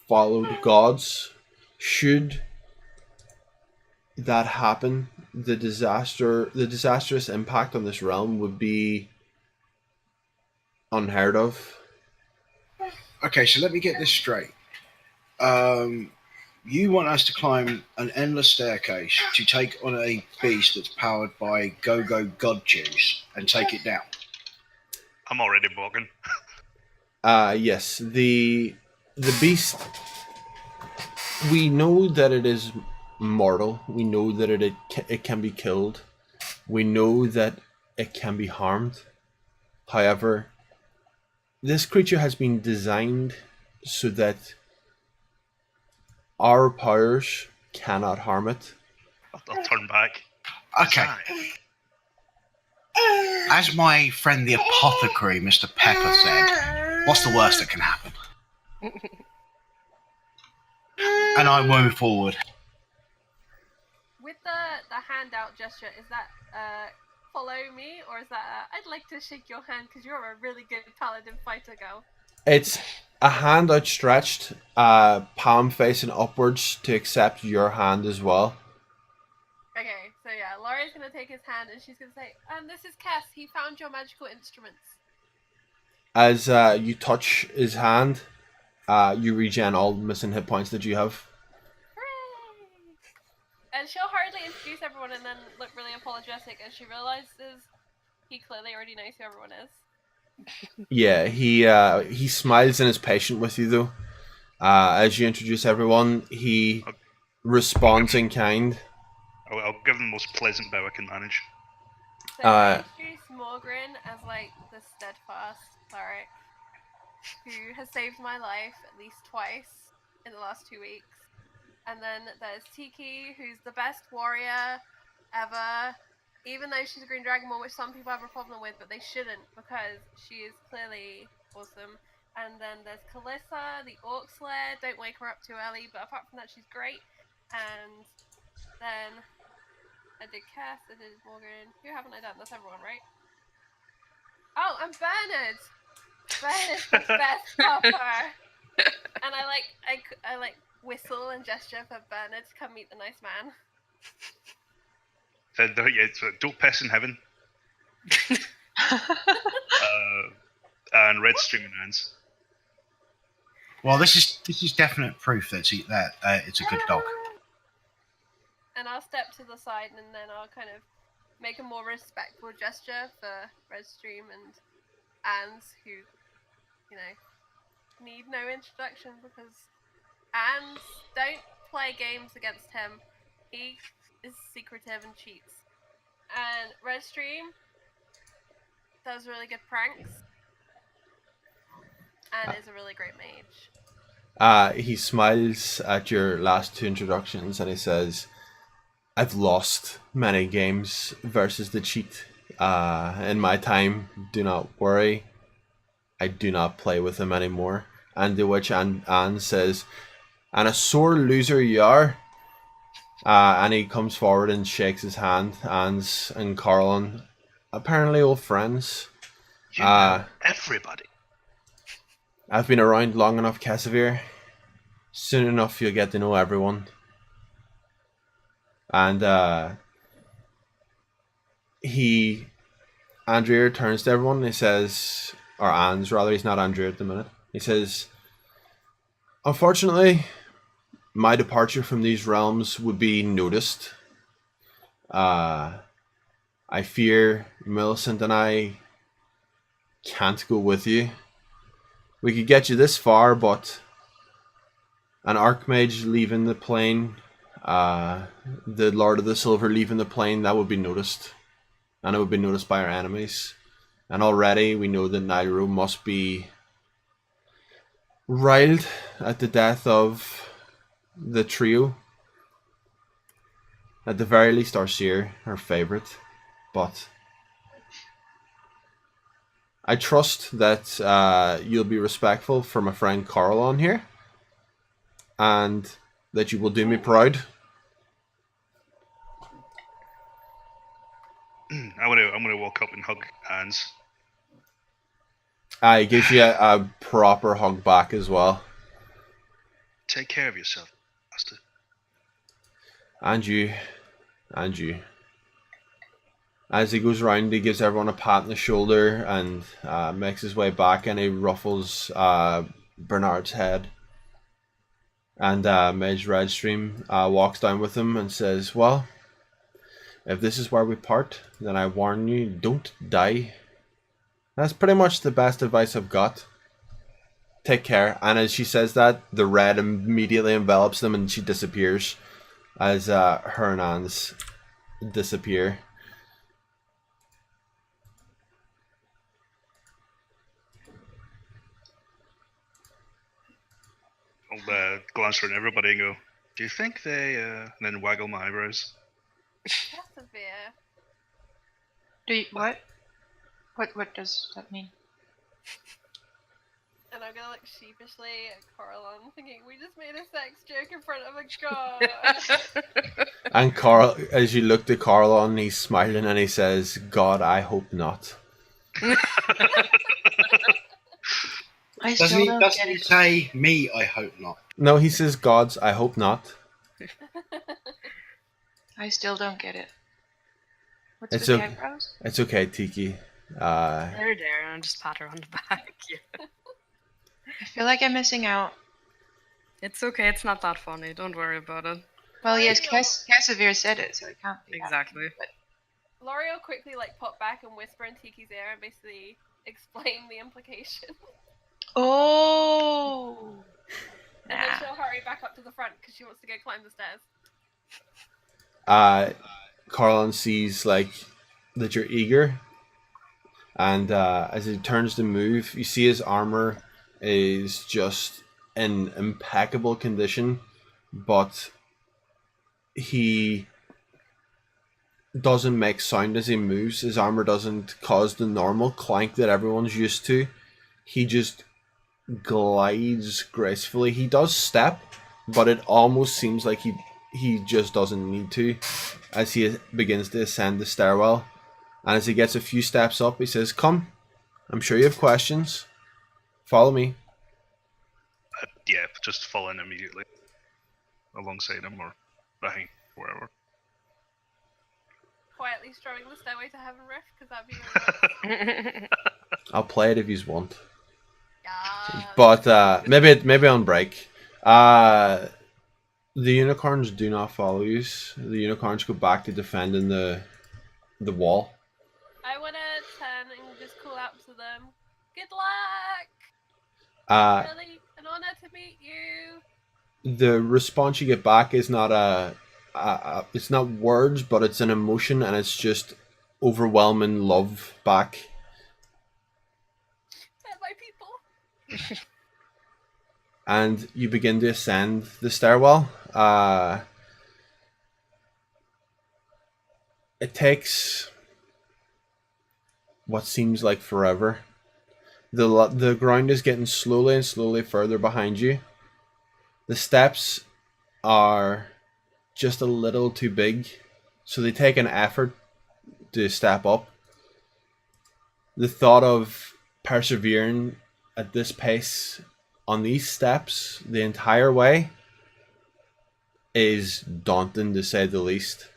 A: followed gods. Should that happen, the disastrous impact on this realm would be unheard of.
D: Okay, so let me get this straight. You want us to climb an endless staircase to take on a beast that's powered by go-go god juice and take it down.
E: I'm already bugging.
A: Yes, the beast. We know that it is mortal. We know that it can be killed. We know that it can be harmed. However, this creature has been designed so that our powers cannot harm it.
E: I'll turn back.
D: Okay. As my friend the apothecary, Mr. Pepper, said, What's the worst that can happen? And I move forward.
G: With the handout gesture, is that follow me, or is that I'd like to shake your hand because you're a really good paladin fighter girl?
A: It's a hand outstretched, palm facing upwards to accept your hand as well.
G: Okay, so yeah, Laurie's gonna take his hand and she's gonna say, this is Kess, he found your magical instruments.
A: As you touch his hand, you regen all missing hit points that you have.
G: Hooray! And she'll hurriedly introduce everyone and then look really apologetic as she realizes he clearly already knows who everyone is.
A: Yeah, he smiles and is patient with you though. As you introduce everyone, he responds in kind.
E: I'll give them the most pleasant bow I can manage.
G: So I introduce Morgrin as like the steadfast cleric who has saved my life at least twice in the last 2 weeks. And then there's Tiki, who's the best warrior ever, even though she's a green dragonborn, which some people have a problem with, but they shouldn't because she is clearly awesome. And then there's Calissa, the orc slayer. Don't wake her up too early, but apart from that, she's great. And then I did Cass, I did Morgan. Who haven't I done? That's everyone, right? Oh, and Bernard! Bernard's the best copper! And I like whistle and gesture for Bernard to come meet the nice man.
E: Don't piss in heaven. And red streaming hands.
D: Well, this is definite proof that it's a good dog.
G: And I'll step to the side and then I'll kind of make a more respectful gesture for Redstream and Anne's, who, you know, need no introduction because Anne's don't play games against him. He is secretive and cheats. And Redstream does really good pranks and is a really great mage.
A: He smiles at your last two introductions and he says, I've lost many games versus the cheat in my time. Do not worry. I do not play with him anymore. And to which Anne says, and a sore loser you are. And he comes forward and shakes his hand. Anne's and Carlin, apparently old friends.
E: You know everybody.
A: I've been around long enough, Casimir. Soon enough you'll get to know everyone. And Andrea turns to everyone and he says, or Anne's rather, he's not Andrea at the minute. He says, unfortunately, my departure from these realms would be noticed. I fear Millicent and I can't go with you. We could get you this far, but an Archmage leaving the plane, the Lord of the Silver leaving the plane, that would be noticed. And it would be noticed by our enemies. And already we know that Nairo must be riled at the death of the trio. At the very least, Arceer, her favourite. But I trust that you'll be respectful for my friend Carl on here. And that you will do me proud.
E: I'm gonna walk up and hug Anne's.
A: He gives you a proper hug back as well.
E: Take care of yourself, Master.
A: And you. As he goes around, he gives everyone a pat on the shoulder and makes his way back, and he ruffles Bernard's head. And Mage Redstream walks down with him and says, well, if this is where we part, then I warn you, don't die. That's pretty much the best advice I've got. Take care. And as she says that, the red immediately envelops them and she disappears as her and Anne's disappear.
E: I'll glance around everybody and go, do you think they... and then waggle my eyebrows.
G: Severe.
F: Do you, what? What does that mean?
G: And I'm gonna look sheepishly at Coralon, thinking we just made a sex joke in front of a god.
A: And Carl, as you look to Carlon, he's smiling and he says, "God, I hope not."
F: I
D: Doesn't
F: still
D: he?
F: don't
D: Doesn't
F: get
D: he
F: it.
D: say me? I hope not.
A: No, he says, "Gods, I hope not."
F: I still don't get it. What's
A: It's
F: with the
A: okay.
F: eyebrows?
A: It's okay, Tiki.
C: There, and just pat her on the back. Yeah.
F: I feel like I'm missing out.
C: It's okay, it's not that funny. Don't worry about it.
F: Well, yes,
G: L'Oreal-
F: Casimir said it, so it can't be that
C: Exactly.
F: funny, but
G: L'Oreal quickly like pop back and whisper in Tiki's ear and basically explain the implication.
F: oh,
G: And then
F: nah.
G: she'll hurry back up to the front because she wants to go climb the stairs.
A: Carlon sees like that you're eager, and as he turns to move, you see his armor is just in impeccable condition, but he doesn't make sound as he moves. His armor doesn't cause the normal clank that everyone's used to. He just glides gracefully. He does step, but it almost seems like he just doesn't need to as he begins to ascend the stairwell. And as he gets a few steps up, he says, "Come, I'm sure you have questions. Follow me."
E: Yeah, just fall in immediately. Alongside him or behind, wherever.
G: Quietly strumming the Stairway to Heaven riff because that'd be really nice.
A: I'll play it if you want.
G: Yeah.
A: But maybe on break. The unicorns do not follow you. The unicorns go back to defending the wall.
G: I want to turn and just call out to them. Good luck! Really an honor to meet you.
A: The response you get back is not it's not words, but it's an emotion, and it's just overwhelming love back.
G: They're my people.
A: And you begin to ascend the stairwell. It takes what seems like forever. The ground is getting slowly and slowly further behind you. The steps are just a little too big, so they take an effort to step up. The thought of persevering at this pace on these steps the entire way is daunting, to say the least.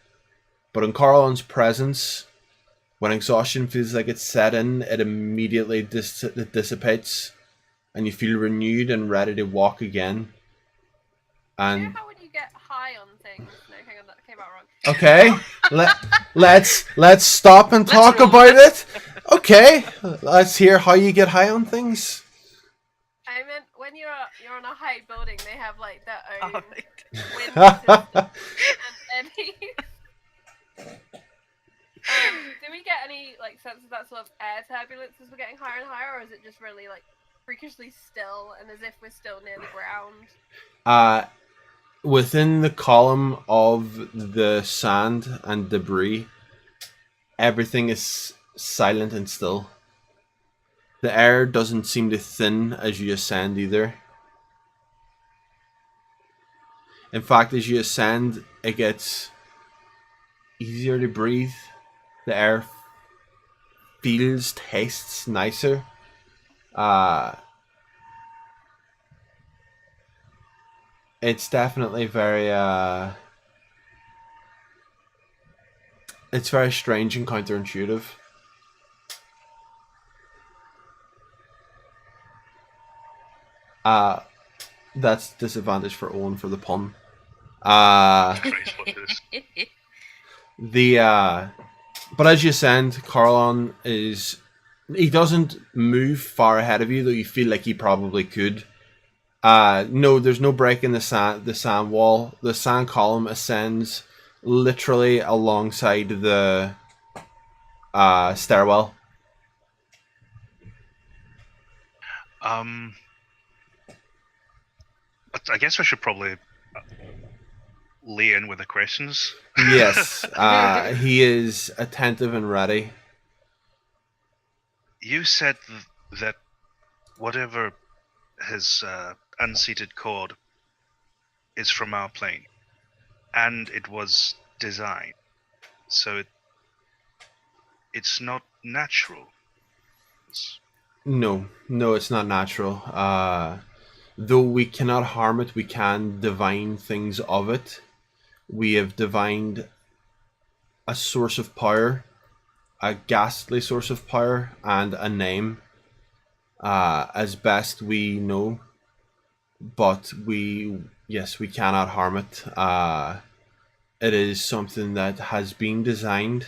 A: But in Carlon's presence, when exhaustion feels like it's set in, it immediately dissipates, and you feel renewed and ready to walk again.
G: You know
A: And
G: how when you get high on things? No, hang on, that came out wrong.
A: okay, let's stop and talk about it. Okay, let's hear how you get high on things.
G: I meant when you're on a high building, they have like their own
C: Oh,
G: wind system and eddies. Do we get any like sense of that sort of air turbulence as we're getting higher and higher, or is it just really like freakishly still and as if we're still near the ground?
A: Within the column of the sand and debris, everything is silent and still. The air doesn't seem to thin as you ascend either. In fact, as you ascend, it gets easier to breathe. The air tastes nicer. It's definitely very it's very strange and counterintuitive. That's disadvantage for Owen for the pun.
E: Christ, what is?
A: But as you ascend, Carlon he doesn't move far ahead of you, though you feel like he probably could. No, there's no break in the sand wall. The sand column ascends literally alongside the stairwell.
E: But I guess I should probably lay in with the questions.
A: Yes, he is attentive and ready.
E: You said that whatever his unseated cord is from our plane, and it was designed, so it's not natural.
A: No, it's not natural. Though we cannot harm it, we can divine things of it. We have divined a source of power, a ghastly source of power, and a name, as best we know. But yes, we cannot harm it. It is something that has been designed.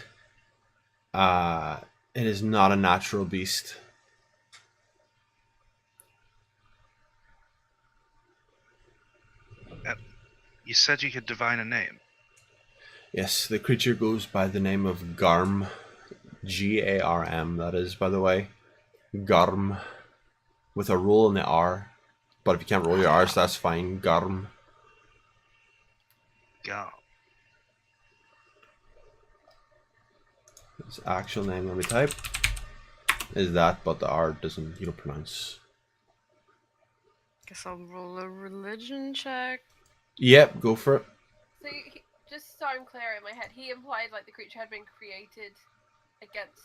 A: It is not a natural beast.
E: You said you could divine a name.
A: Yes, the creature goes by the name of Garm. Garm, that is, by the way. Garm. With a roll in the R. But if you can't roll your R's, that's fine. Garm.
E: God.
A: His actual name, let me type, is that, but the R doesn't, you don't pronounce.
C: Guess I'll roll a religion check.
A: Yep, go for it.
G: So, just so I'm clear in my head, he implied like the creature had been created against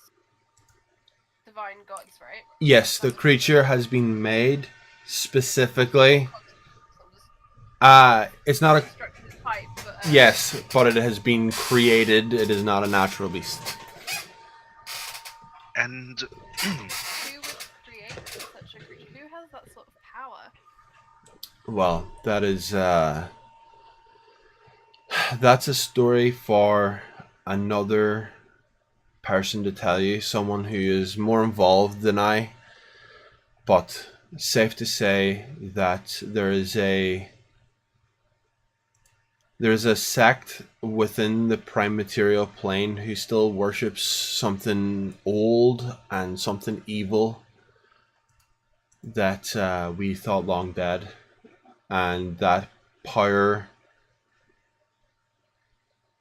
G: divine gods, right?
A: Yes, the creature has been made specifically. It's not a.
G: Type, but,
A: Yes, but it has been created. It is not a natural beast.
E: And
G: who would create such a creature? Who has that sort of power?
A: Well, that is. That's a story for another person to tell you. Someone who is more involved than I. But safe to say that there is a sect within the prime material plane who still worships something old and something evil that we thought long dead, and that power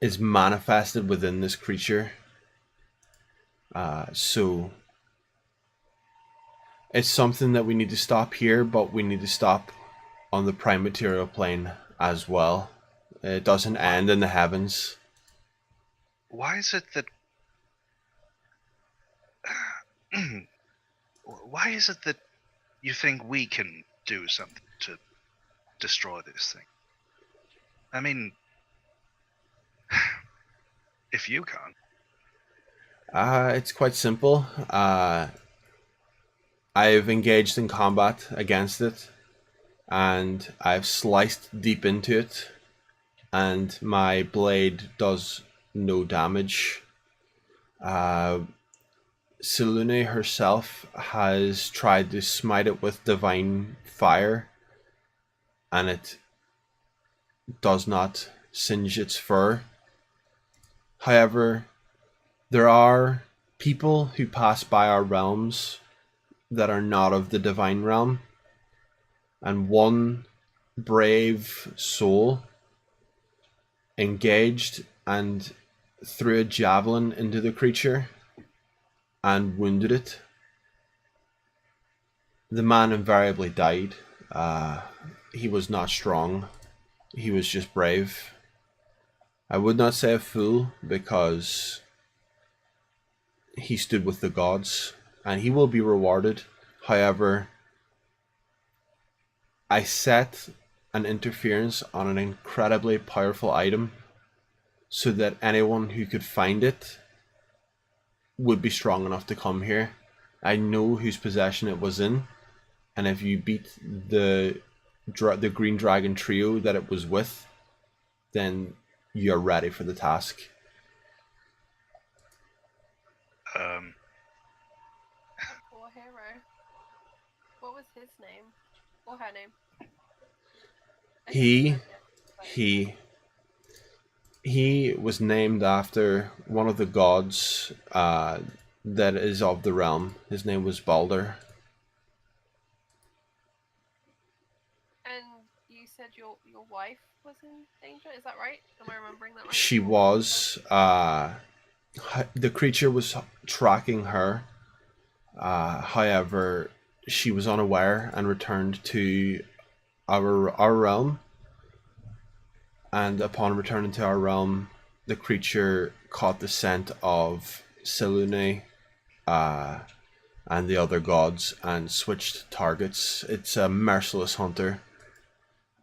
A: is manifested within this creature. So it's something that we need to stop here, but we need to stop on the prime material plane as well. It doesn't end in the heavens.
E: why is it that why is it that you think we can do something to destroy this thing? I mean, if you can't.
A: It's quite simple. I've engaged in combat against it, and I've sliced deep into it, and my blade does no damage. Selune herself has tried to smite it with divine fire, and it does not singe its fur. However, there are people who pass by our realms that are not of the divine realm, and one brave soul engaged and threw a javelin into the creature and wounded it. The man invariably died. He was not strong. He was just brave. I would not say a fool, because he stood with the gods, and he will be rewarded. However, I set an interference on an incredibly powerful item so that anyone who could find it would be strong enough to come here. I know whose possession it was in, and if you beat the green dragon trio that it was with, then you're ready for the task.
G: Poor hero. What was his name? Or her name?
A: He was named after one of the gods that is of the realm. His name was Balder.
G: And you said your wife was in danger? Is that right? Am I remembering that right?
A: She was. The creature was tracking her. However, she was unaware and returned to our realm. And upon returning to our realm, the creature caught the scent of Selune and the other gods and switched targets. It's a merciless hunter.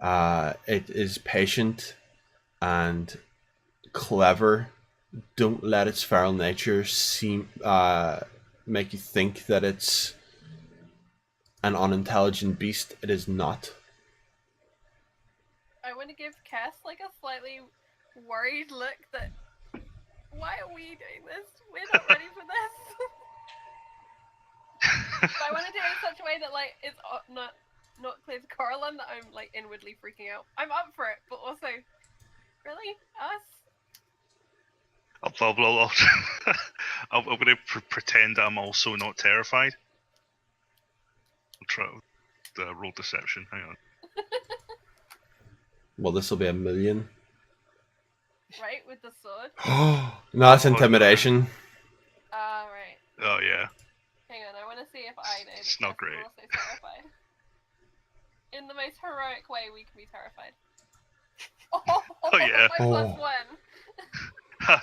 A: It is patient and clever. Don't let its feral nature make you think that it's an unintelligent beast. It is not.
G: I want to give Cass like a slightly worried look that, why are we doing this? We're not ready for this. But I want to do it in such a way that like it's not clear to Coraline that I'm like inwardly freaking out. I'm up for it, but also, really? Us?
E: I'm going to pretend I'm also not terrified. I'll try to roll deception. Hang on.
A: Well, this will be 1,000,000.
G: Right, with the sword?
A: No, that's intimidation.
G: Right.
E: Oh yeah.
G: Hang on, I want to see if I know.
E: It's not great.
G: I'm also terrified. In the most heroic way we can be terrified.
E: Oh, yeah.
G: My plus one.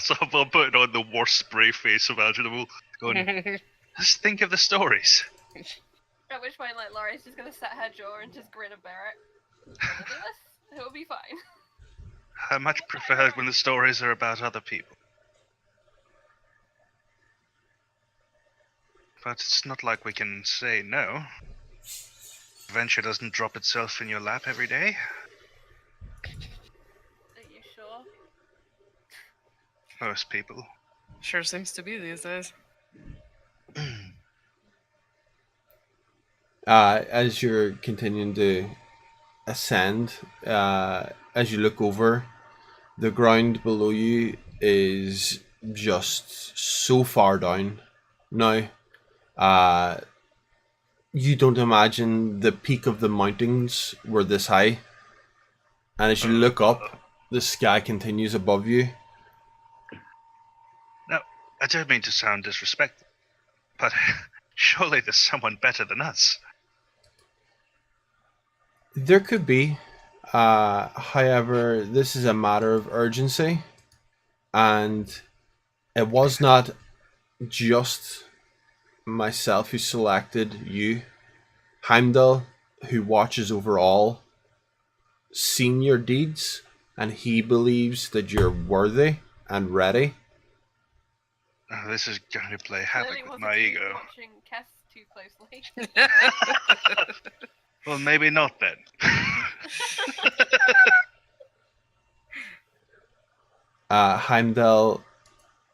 E: So I'm putting on the worst brave face imaginable. Going, let's think of the stories.
G: At which point, like, Laurie's just gonna set her jaw and just grin and bear it. Gonna do this. It'll be fine.
E: I much prefer when the stories are about other people. But it's not like we can say no. Adventure doesn't drop itself in your lap every day.
G: Are you sure?
E: Most people.
C: Sure seems to be these days.
A: As you're continuing to ascend, as you look over, the ground below you is just so far down now. You don't imagine the peak of the mountains were this high. And as you look up, the sky continues above you.
E: Now, I don't mean to sound disrespectful, but surely there's someone better than us.
A: There could be. However, this is a matter of urgency. And it was not just myself who selected you. Heimdall, who watches over all, seen your deeds, and he believes that you're worthy and ready.
E: This is going to play
G: Clearly
E: havoc with
G: wasn't
E: my
G: you
E: ego.
G: watching Cass too closely.
E: Well, maybe not then.
A: Heimdall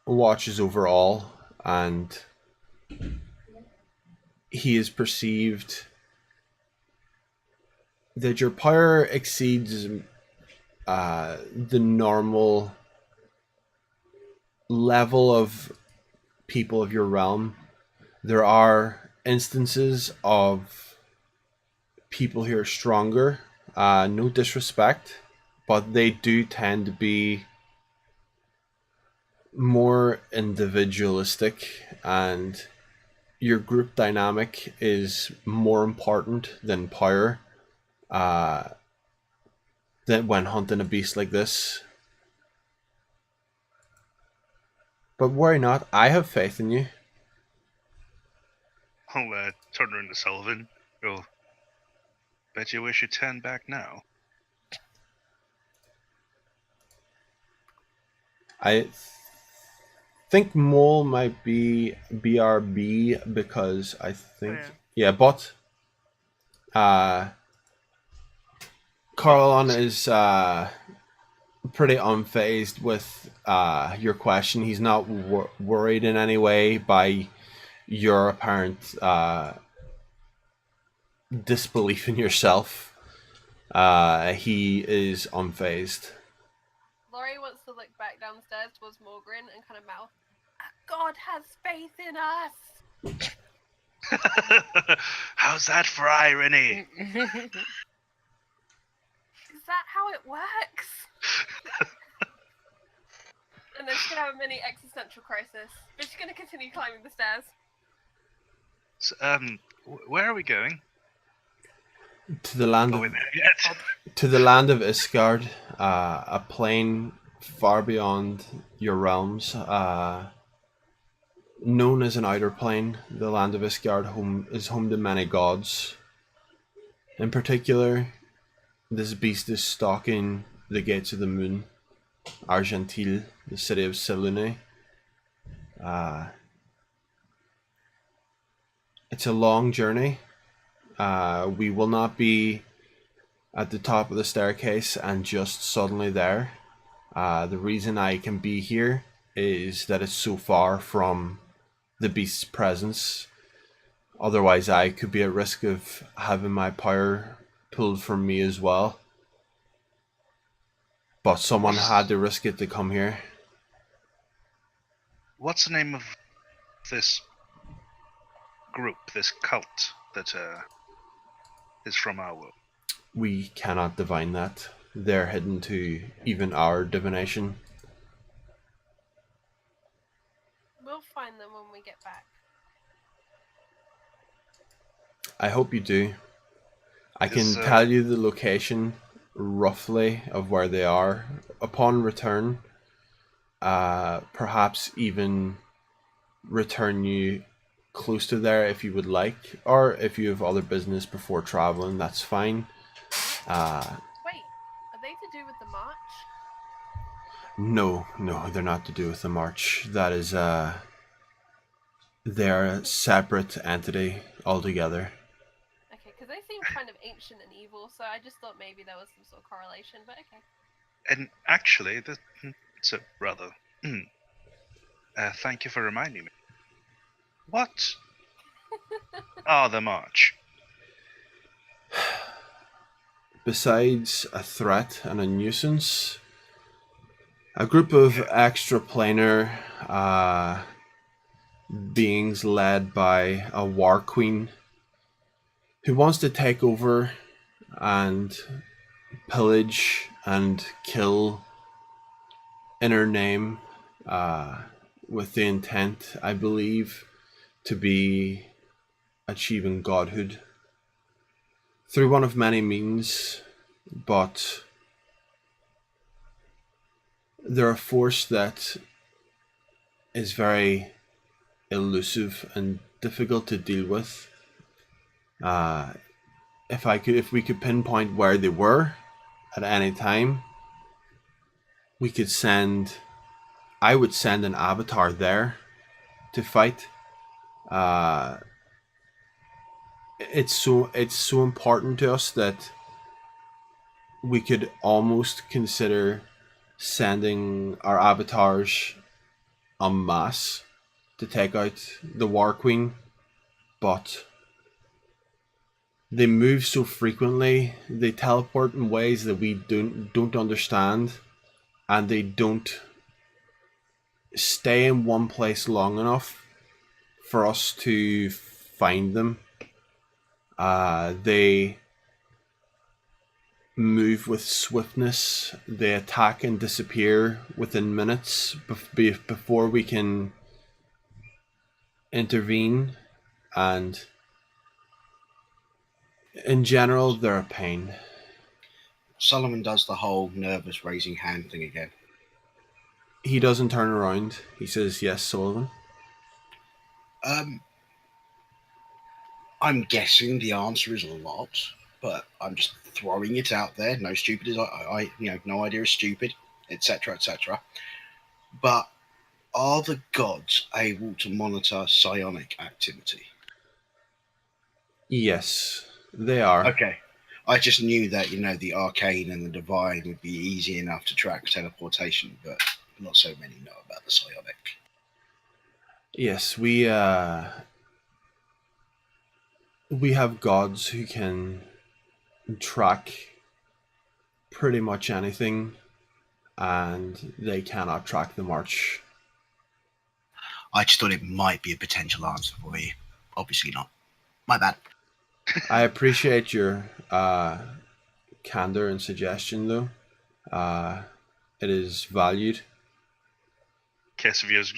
A: watches over all, and he is perceived that your power exceeds the normal level of people of your realm. There are instances of people who are stronger, no disrespect, but they do tend to be more individualistic, and your group dynamic is more important than power. That when hunting a beast like this. But worry not, I have faith in you.
E: I'll turn around to Sullivan. Go, bet you wish you turned back now.
A: I think Mole might be BRB because I think... yeah, but... Carlon is pretty unfazed with your question. He's not worried in any way by your apparent disbelief in yourself. He is unfazed.
G: Laurie wants to look back downstairs towards Morgren and kind of mouth, God has faith in us!
E: How's that for irony?
G: Is that how it works? And then she's gonna have a mini existential crisis, but she's gonna continue climbing the stairs.
E: Where are we going?
A: To the land
E: Are
A: of
E: we there yet?
A: to the land of Ysgard, a plane far beyond your realms, known as an outer plane. The land of Ysgard is home to many gods. In particular, this beast is stalking the gates of the moon, Argentil, the city of Selune. It's a long journey. We will not be at the top of the staircase and just suddenly there. The reason I can be here is that it's so far from the beast's presence. Otherwise, I could be at risk of having my power pulled from me as well. But someone had to risk it to come here.
E: What's the name of this group, this cult that is from our world?
A: We cannot divine that. They're hidden to even our divination.
G: We'll find them when we get back.
A: I hope you do. I can
E: Is,
A: tell you the location roughly of where they are upon return. Perhaps even return you close to there if you would like, or if you have other business before traveling, that's fine.
G: Wait, are they to do with the march?
A: No, they're not to do with the march. That is, they're a separate entity altogether.
G: Okay, because they seem kind of ancient and evil, so I just thought maybe there was some sort of correlation, but okay.
E: And actually, it's a rather. Thank you for reminding me. What are the march?
A: Besides a threat and a nuisance, a group of extraplanar beings led by a war queen who wants to take over and pillage and kill in her name, with the intent, I believe, to be achieving godhood through one of many means, but they're a force that is very elusive and difficult to deal with. If we could pinpoint where they were at any time, I would send an avatar there to fight. It's so important to us that we could almost consider sending our avatars en masse to take out the War Queen, but they move so frequently, they teleport in ways that we don't understand, and they don't stay in one place long enough for us to find them. They move with swiftness. They attack and disappear within minutes before we can intervene, and in general, they're a pain.
D: Solomon does the whole nervous raising hand thing again.
A: He doesn't turn around. He says, "Yes, Sullivan."
D: I'm guessing the answer is a lot, but I'm just throwing it out there. No stupid is no idea is stupid, etc., etc. But are the gods able to monitor psionic activity?
A: Yes, they are.
D: Okay. I just knew that, the arcane and the divine would be easy enough to track teleportation, but not so many know about the psionic.
A: Yes, we have gods who can track pretty much anything, and they cannot track the march.
D: I just thought it might be a potential answer for you. Obviously not. My bad.
A: I appreciate your candor and suggestion, though. It is valued.
E: Casavier's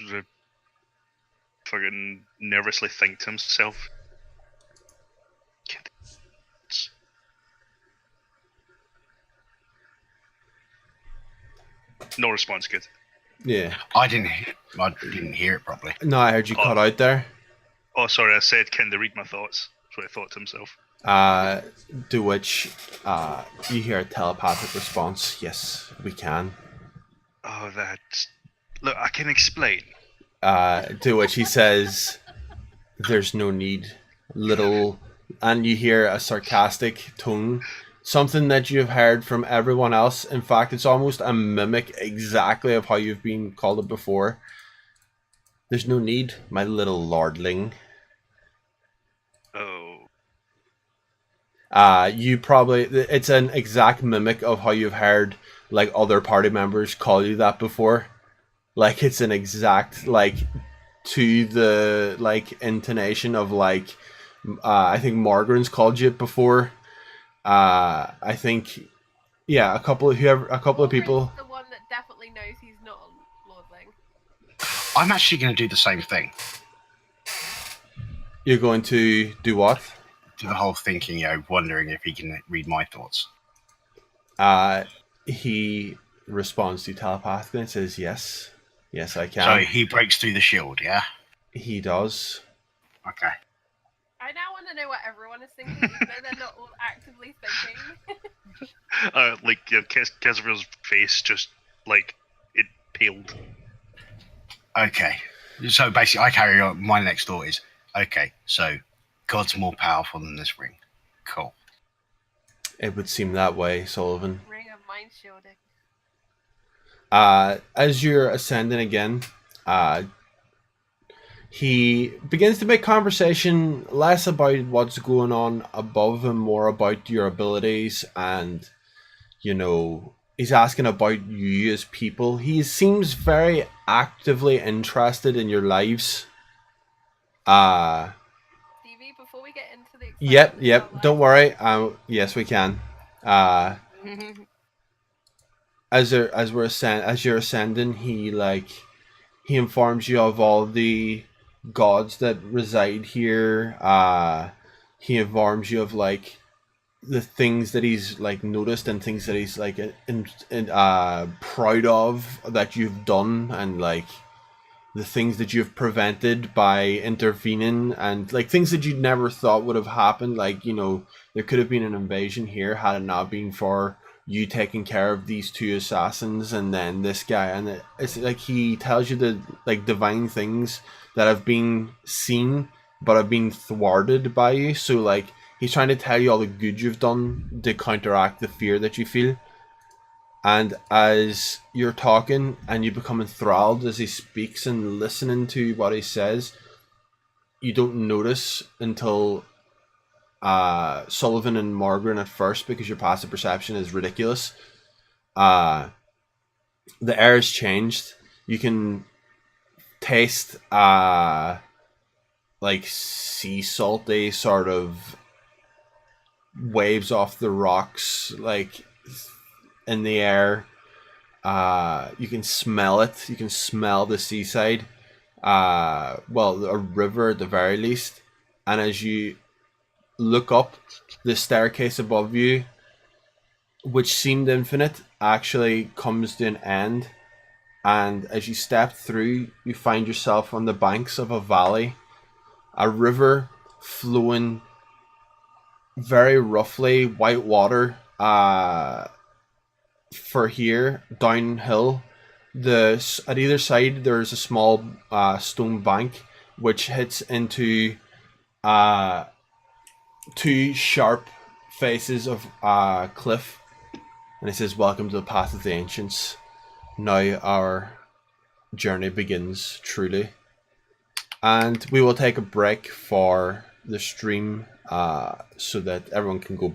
E: fucking nervously think to himself. No response. Good.
A: Yeah.
D: I didn't hear it properly.
A: No, I heard you cut out there.
E: Oh, sorry. I said, "Can they read my thoughts?" That's what he thought to himself.
A: To which you hear a telepathic response. Yes, we can.
E: Oh, that's. Look, I can explain.
A: To which he says, "There's no need, little," and you hear a sarcastic tone, something that you've heard from everyone else. In fact, it's almost a mimic exactly of how you've been called it before. There's no need, my little lordling.
E: Oh.
A: You probably, it's an exact mimic of how you've heard like other party members call you that before. Like it's an exact like to the like intonation of like I think Margaret's called you it before. I think yeah, a couple of people.
G: The one that definitely knows he's not a lordling.
D: I'm actually going to do the same thing.
A: You're going to do what?
D: Do the whole thinking, wondering if he can read my thoughts.
A: He responds to you telepathically and says, "Yes, yes, I can."
D: So he breaks through the shield, yeah?
A: He does.
D: Okay.
G: I now want to know what everyone is thinking, even though they're not all actively thinking.
E: Like Kezaril's face just like it paled.
D: Okay. So basically, I carry on. My next thought is, okay, so God's more powerful than this ring. Cool.
A: It would seem that way, Sullivan.
G: Ring of mind shielding.
A: As you're ascending again, he begins to make conversation less about what's going on above and more about your abilities, and he's asking about you as people. He seems very actively interested in your lives.
G: Stevie, before we get into the
A: Yep. Don't worry. Yes, we can. As you're ascending, he informs you of all the gods that reside here. He informs you of like the things that he's like noticed and things that he's like proud of that you've done, and like the things that you've prevented by intervening, and like things that you never thought would have happened. Like there could have been an invasion here had it not been for you taking care of these two assassins and then this guy. And it's like he tells you the like divine things that have been seen but have been thwarted by you. So like he's trying to tell you all the good you've done to counteract the fear that you feel. And as you're talking and you become enthralled as he speaks and listening to what he says, you don't notice until Sullivan and Margaret at first, because your passive perception is ridiculous. The air has changed. You can taste like sea salty sort of waves off the rocks, like in the air. You can smell it. You can smell the seaside. Well, a river at the very least. And as you look up, the staircase above you, which seemed infinite, actually comes to an end. And as you step through, you find yourself on the banks of a valley, a river flowing very roughly, white water. For here, downhill, at either side there's a small stone bank which hits into two sharp faces of cliff, and it says, "Welcome to the path of the ancients. Now our journey begins truly." And we will take a break for the stream so that everyone can go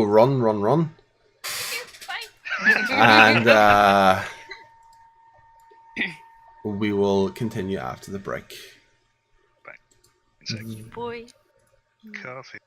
A: run. And we will continue after the break.
C: Boy.
E: Coffee.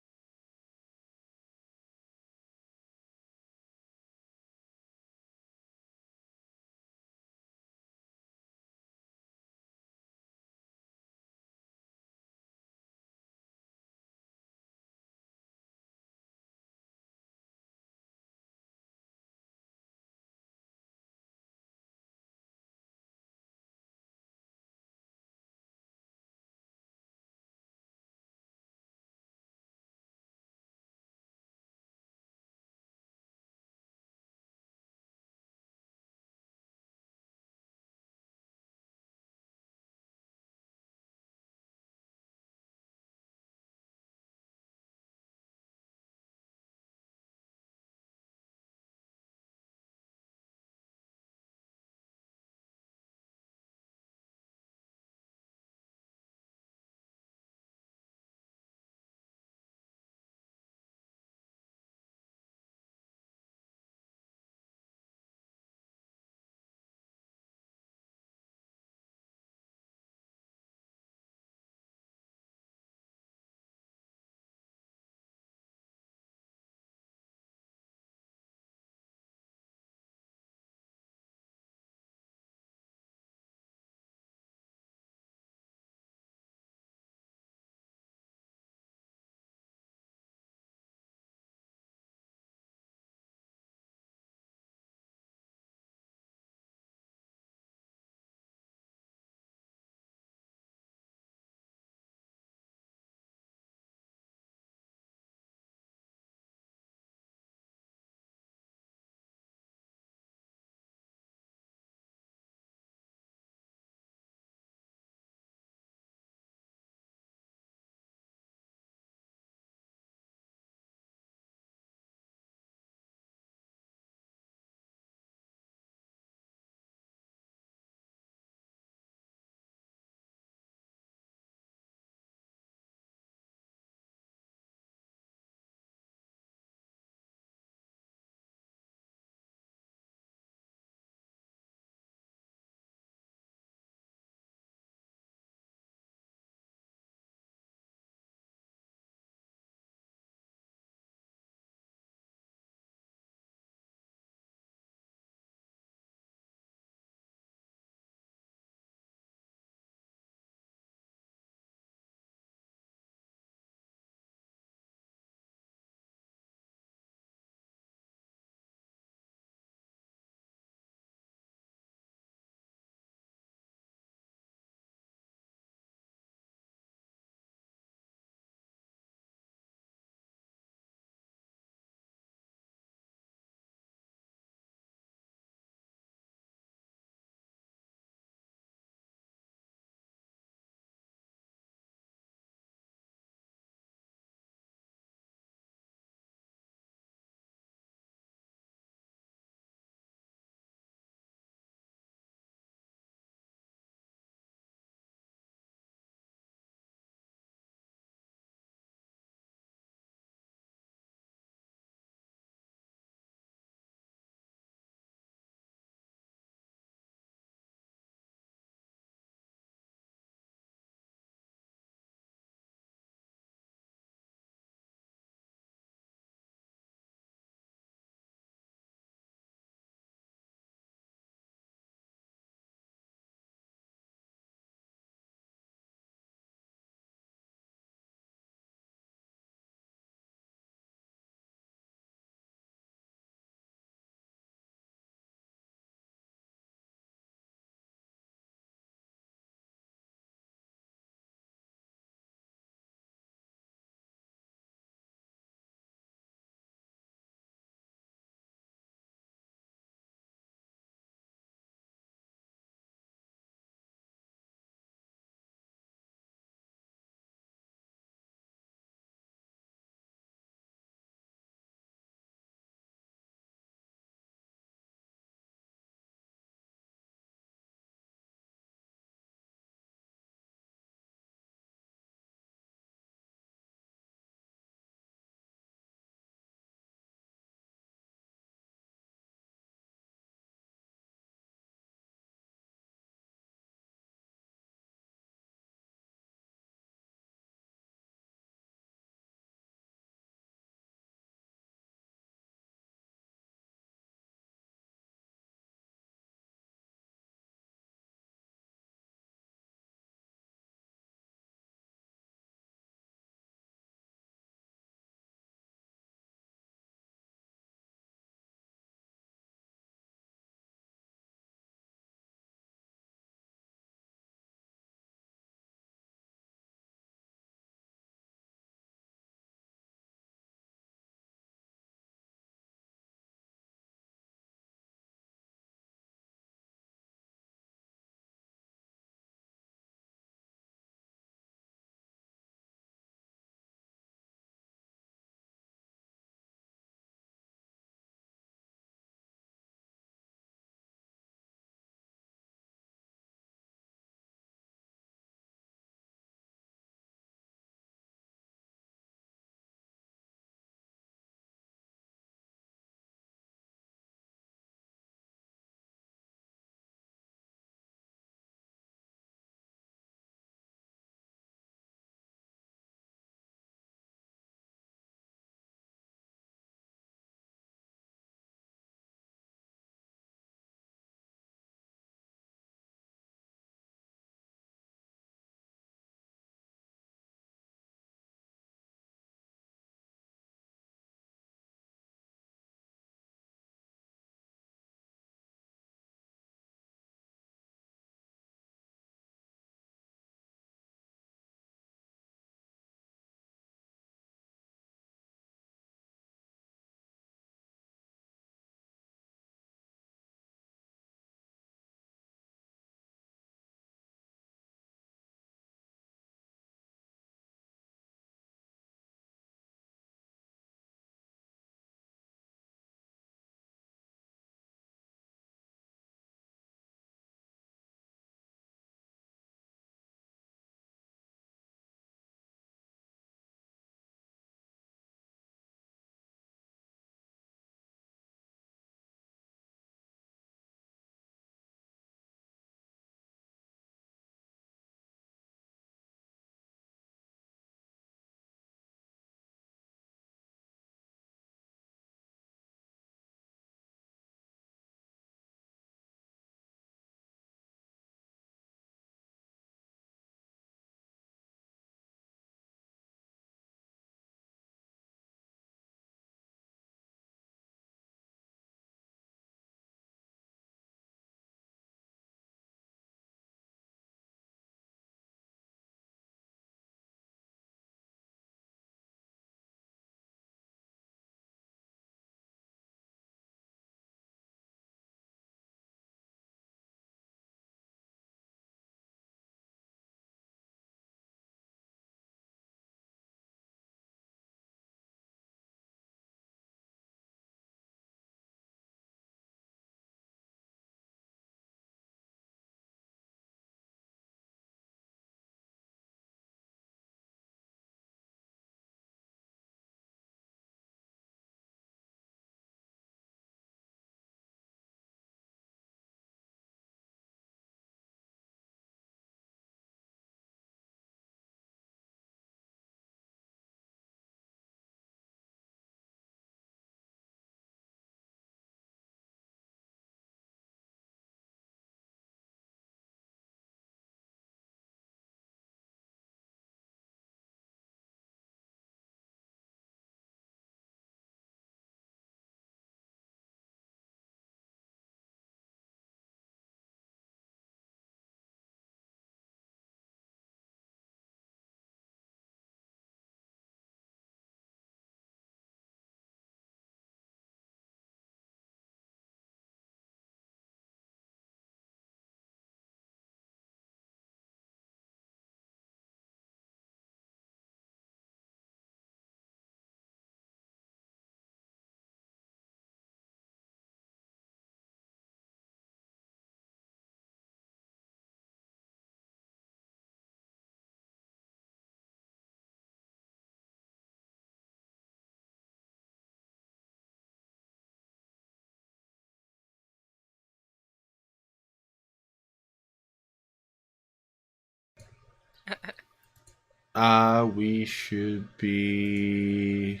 A: We should be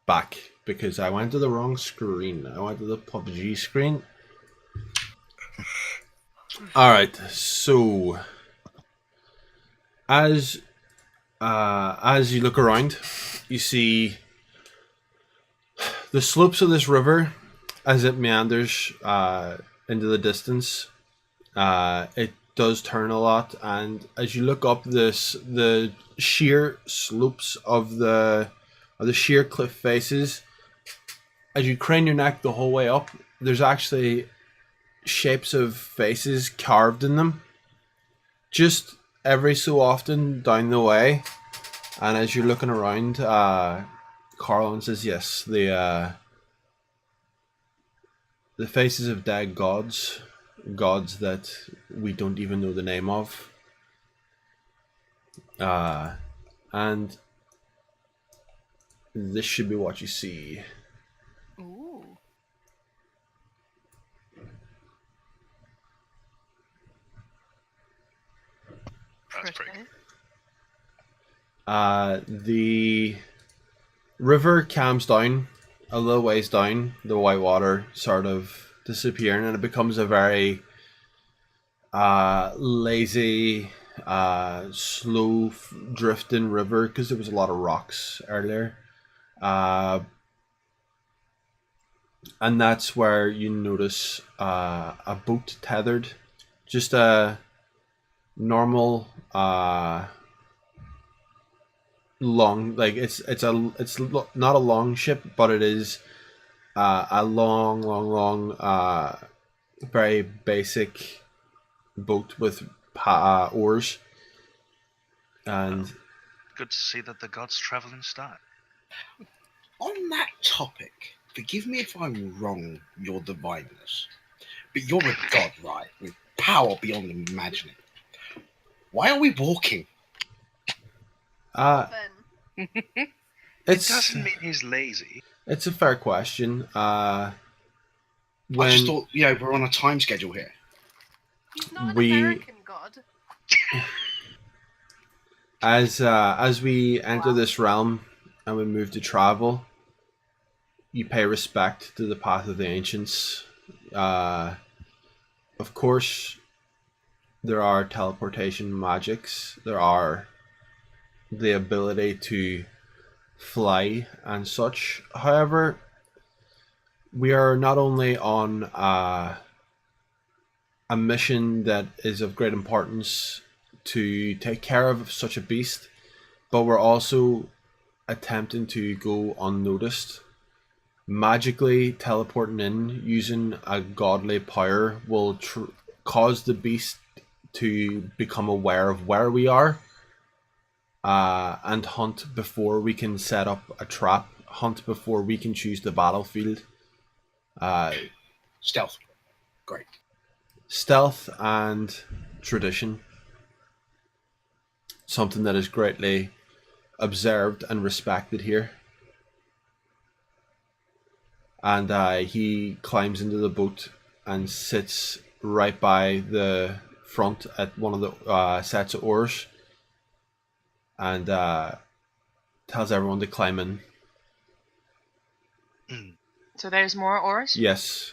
A: back because I went to the wrong screen. I went to the PUBG screen. Alright, so as you look around, you see the slopes of this river as it meanders into the distance. It does turn a lot, and as you look up the sheer slopes of the sheer cliff faces, as you crane your neck the whole way up, there's actually shapes of faces carved in them. Just every so often down the way, and as you're looking around, Carlin says, "Yes, the faces of dead gods that we don't even know the name of, and this should be what you see."
C: Ooh.
E: That's pretty
C: Pretty.
A: The river calms down a little ways down, the white water sort of disappearing, and it becomes a very lazy, slow drifting river because there was a lot of rocks earlier. And that's where you notice a boat tethered, just a normal long, like it's not a long ship, but it is a long very basic boat with oars, and
E: good to see that the gods travel in style.
D: On that topic, forgive me if I'm wrong, your divineness, but you're a god, right? With power beyond imagining. Why are we walking?
G: Then
E: It
A: it's
E: doesn't mean he's lazy.
A: it's a fair question.
D: I
A: When
D: just thought, we're on a time schedule here.
G: he's not an
A: We-
G: American god.
A: as we enter this realm and we move to travel, you pay respect to the path of the ancients. Of course, there are teleportation magics. There are the ability to fly and such. However, we are not only on a mission that is of great importance to take care of such a beast, but we're also attempting to go unnoticed. Magically teleporting in using a godly power will cause the beast to become aware of where we are, and hunt before we can set up a trap, hunt before we can choose the battlefield.
D: Stealth. Great.
A: Stealth and tradition. Something that is greatly observed and respected here. And he climbs into the boat and sits right by the front at one of the sets of oars, and tells everyone to climb in.
F: So there's more oars?
A: Yes.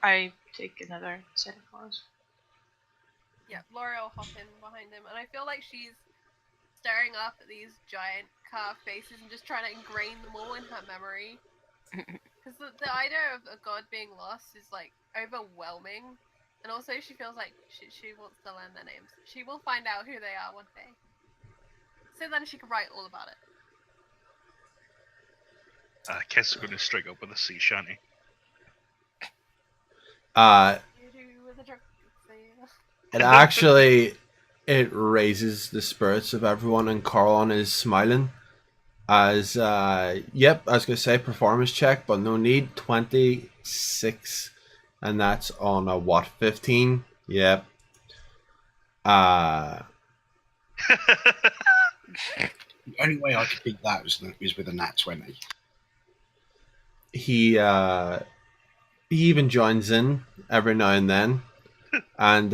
F: I take another set of oars.
G: Yeah, Laura will hop in behind him, and I feel like she's staring up at these giant carved faces and just trying to ingrain them all in her memory. Because the idea of a god being lost is like overwhelming, and also she feels like she wants to learn their names. She will find out who they are one day, so then she can write all about it.
E: Kess is going to strike up with a sea shanty.
A: It actually, it raises the spirits of everyone, and Carlon is smiling. As yep, I was gonna say performance check, but no need. 26, and that's on a what, 15? Yep.
D: The only way I could beat that was with a nat 20.
A: He even joins in every now and then, and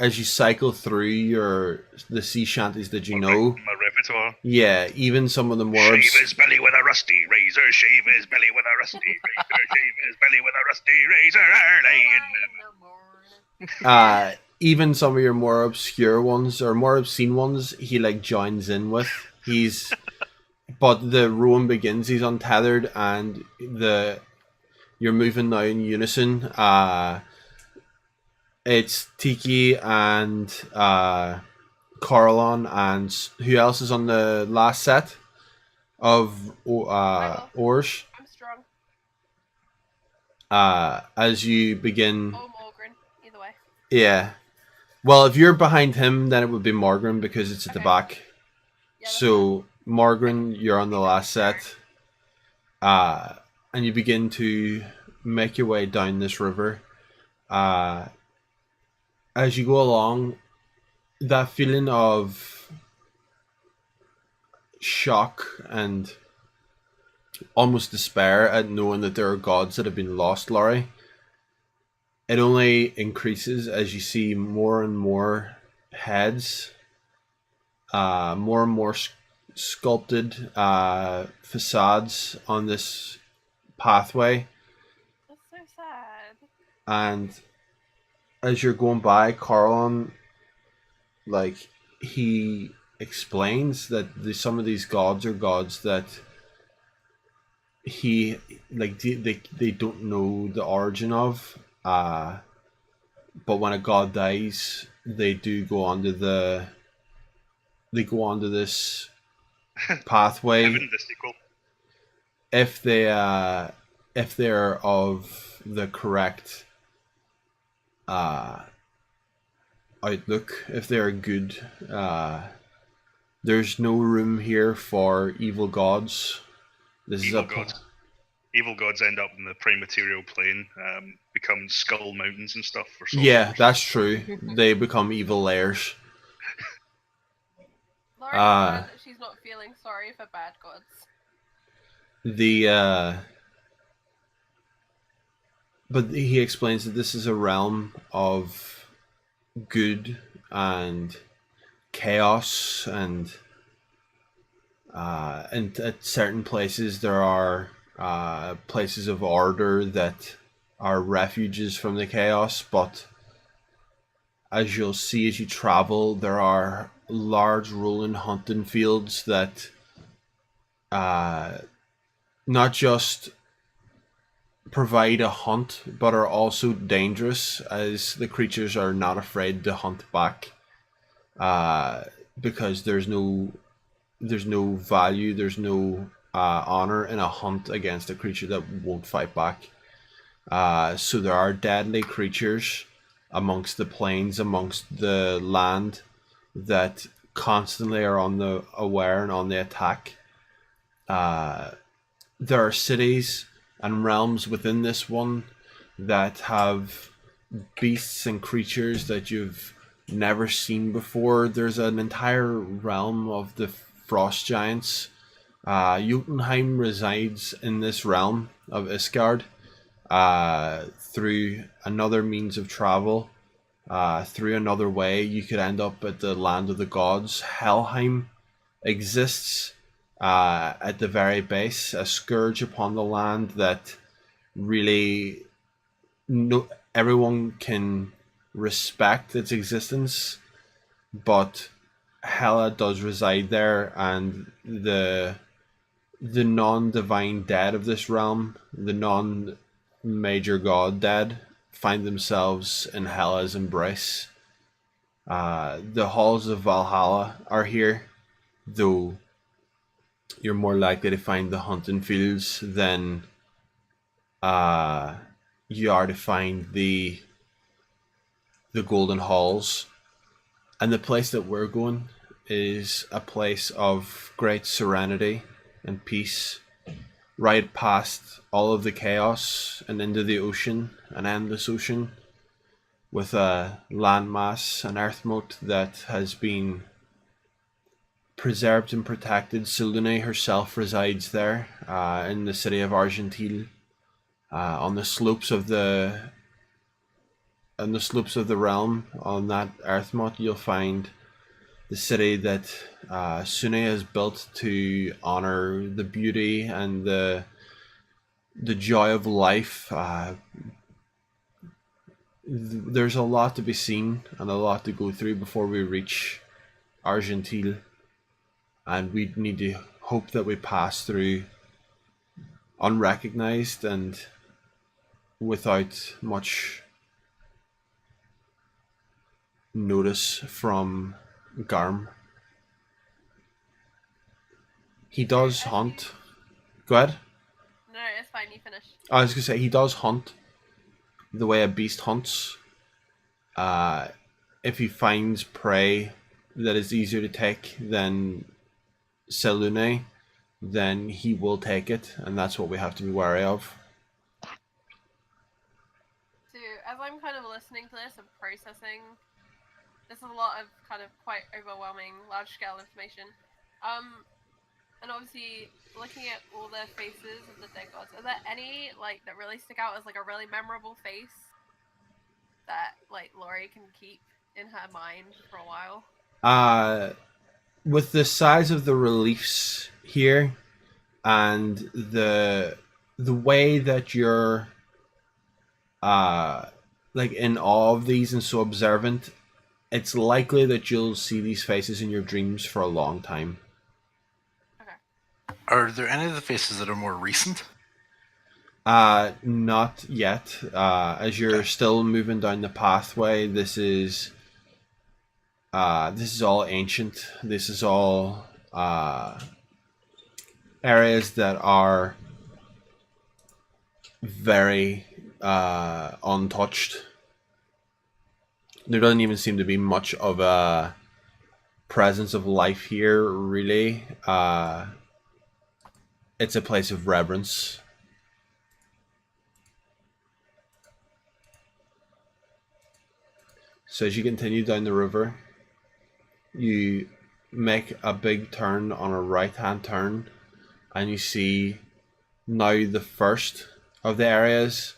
A: as you cycle through the sea shanties that you know,
E: My repertoire.
A: yeah, even some of the more
E: Shave his belly with a rusty razor. Shave his belly with a rusty razor. Shave his belly with a rusty razor. Early in the
A: even some of your more obscure ones or more obscene ones, he like joins in with. But the roam begins. He's untethered, and you're moving now in unison. It's Tiki and Coralon, and who else is on the last set of oars?
G: I'm strong.
A: As you begin,
G: Oh, Morgan. Either way.
A: yeah. Well, if you're behind him, then it would be Morgan because it's at the
G: Okay.
A: back.
G: Yeah, that's
A: So Morgan, you're on the last set, and you begin to make your way down this river. As you go along, that feeling of shock and almost despair at knowing that there are gods that have been lost, Laurie, it only increases as you see more and more heads, more and more sculpted facades on this pathway.
G: That's so sad.
A: And as you're going by, Carlon, like, he explains that some of these gods are gods that he, like, they don't know the origin of. But when a god dies, they go onto this pathway
E: Heaven, the sequel.
A: if they're of the correct outlook, if they're good. There's no room here for evil gods. This
E: Evil
A: is
E: gods. Evil gods end up in the prime-material plane, become skull mountains and stuff for sorcerers.
A: Yeah, that's true. They become evil layers.
G: Lauren said that she's not feeling sorry for bad gods.
A: But he explains that this is a realm of good and chaos, and at certain places there are places of order that are refuges from the chaos. But as you'll see as you travel, there are large rolling hunting fields that not just provide a hunt, but are also dangerous, as the creatures are not afraid to hunt back, because there's no value, there's no honor in a hunt against a creature that won't fight back. So there are deadly creatures amongst the plains, amongst the land, that constantly are on the aware and on the attack. There are cities and realms within this one that have beasts and creatures that you've never seen before. There's an entire realm of the frost giants. Jotunheim resides in this realm of Ysgard. Through another means of travel, through another way, you could end up at the land of the gods. Helheim exists at the very base, a scourge upon the land that really everyone can respect its existence, but Hela does reside there, and the non-divine dead of this realm, the non-major god dead, find themselves in Hela's embrace. The halls of Valhalla are here, though you're more likely to find the hunting fields than you are to find the golden halls. And the place that we're going is a place of great serenity and peace, right past all of the chaos and into the ocean, an endless ocean, with a landmass, an earth moat that has been preserved and protected. Silune herself resides there, in the city of Argentil, on the slopes of the on the slopes of the realm on that Earthmot, you'll find the city that Sune has built to honor the beauty and the joy of life. There's a lot to be seen and a lot to go through before we reach Argentile, and we need to hope that we pass through unrecognized and without much notice from Garm. He does hunt. Go ahead.
G: No, it's fine. You finish.
A: I was gonna say he does hunt the way a beast hunts. If he finds prey that is easier to take than Selune, then he will take it, and that's what we have to be wary of.
G: So as I'm kind of listening to this and processing, this is a lot of kind of quite overwhelming, large-scale information. And obviously, looking at all the faces of the dead gods, are there any like that really stick out as like a really memorable face that like Laurie can keep in her mind for a while?
A: With the size of the reliefs here, and the way that you're like in awe of these and so observant, it's likely that you'll see these faces in your dreams for a long time.
B: Are there any of the faces that are more recent?
A: Not yet. As you're still moving down the pathway, this is all ancient. This is all areas that are very untouched. There doesn't even seem to be much of a presence of life here, really. It's a place of reverence. So as you continue down the river, you make a big turn on a right-hand turn, and you see now the first of the areas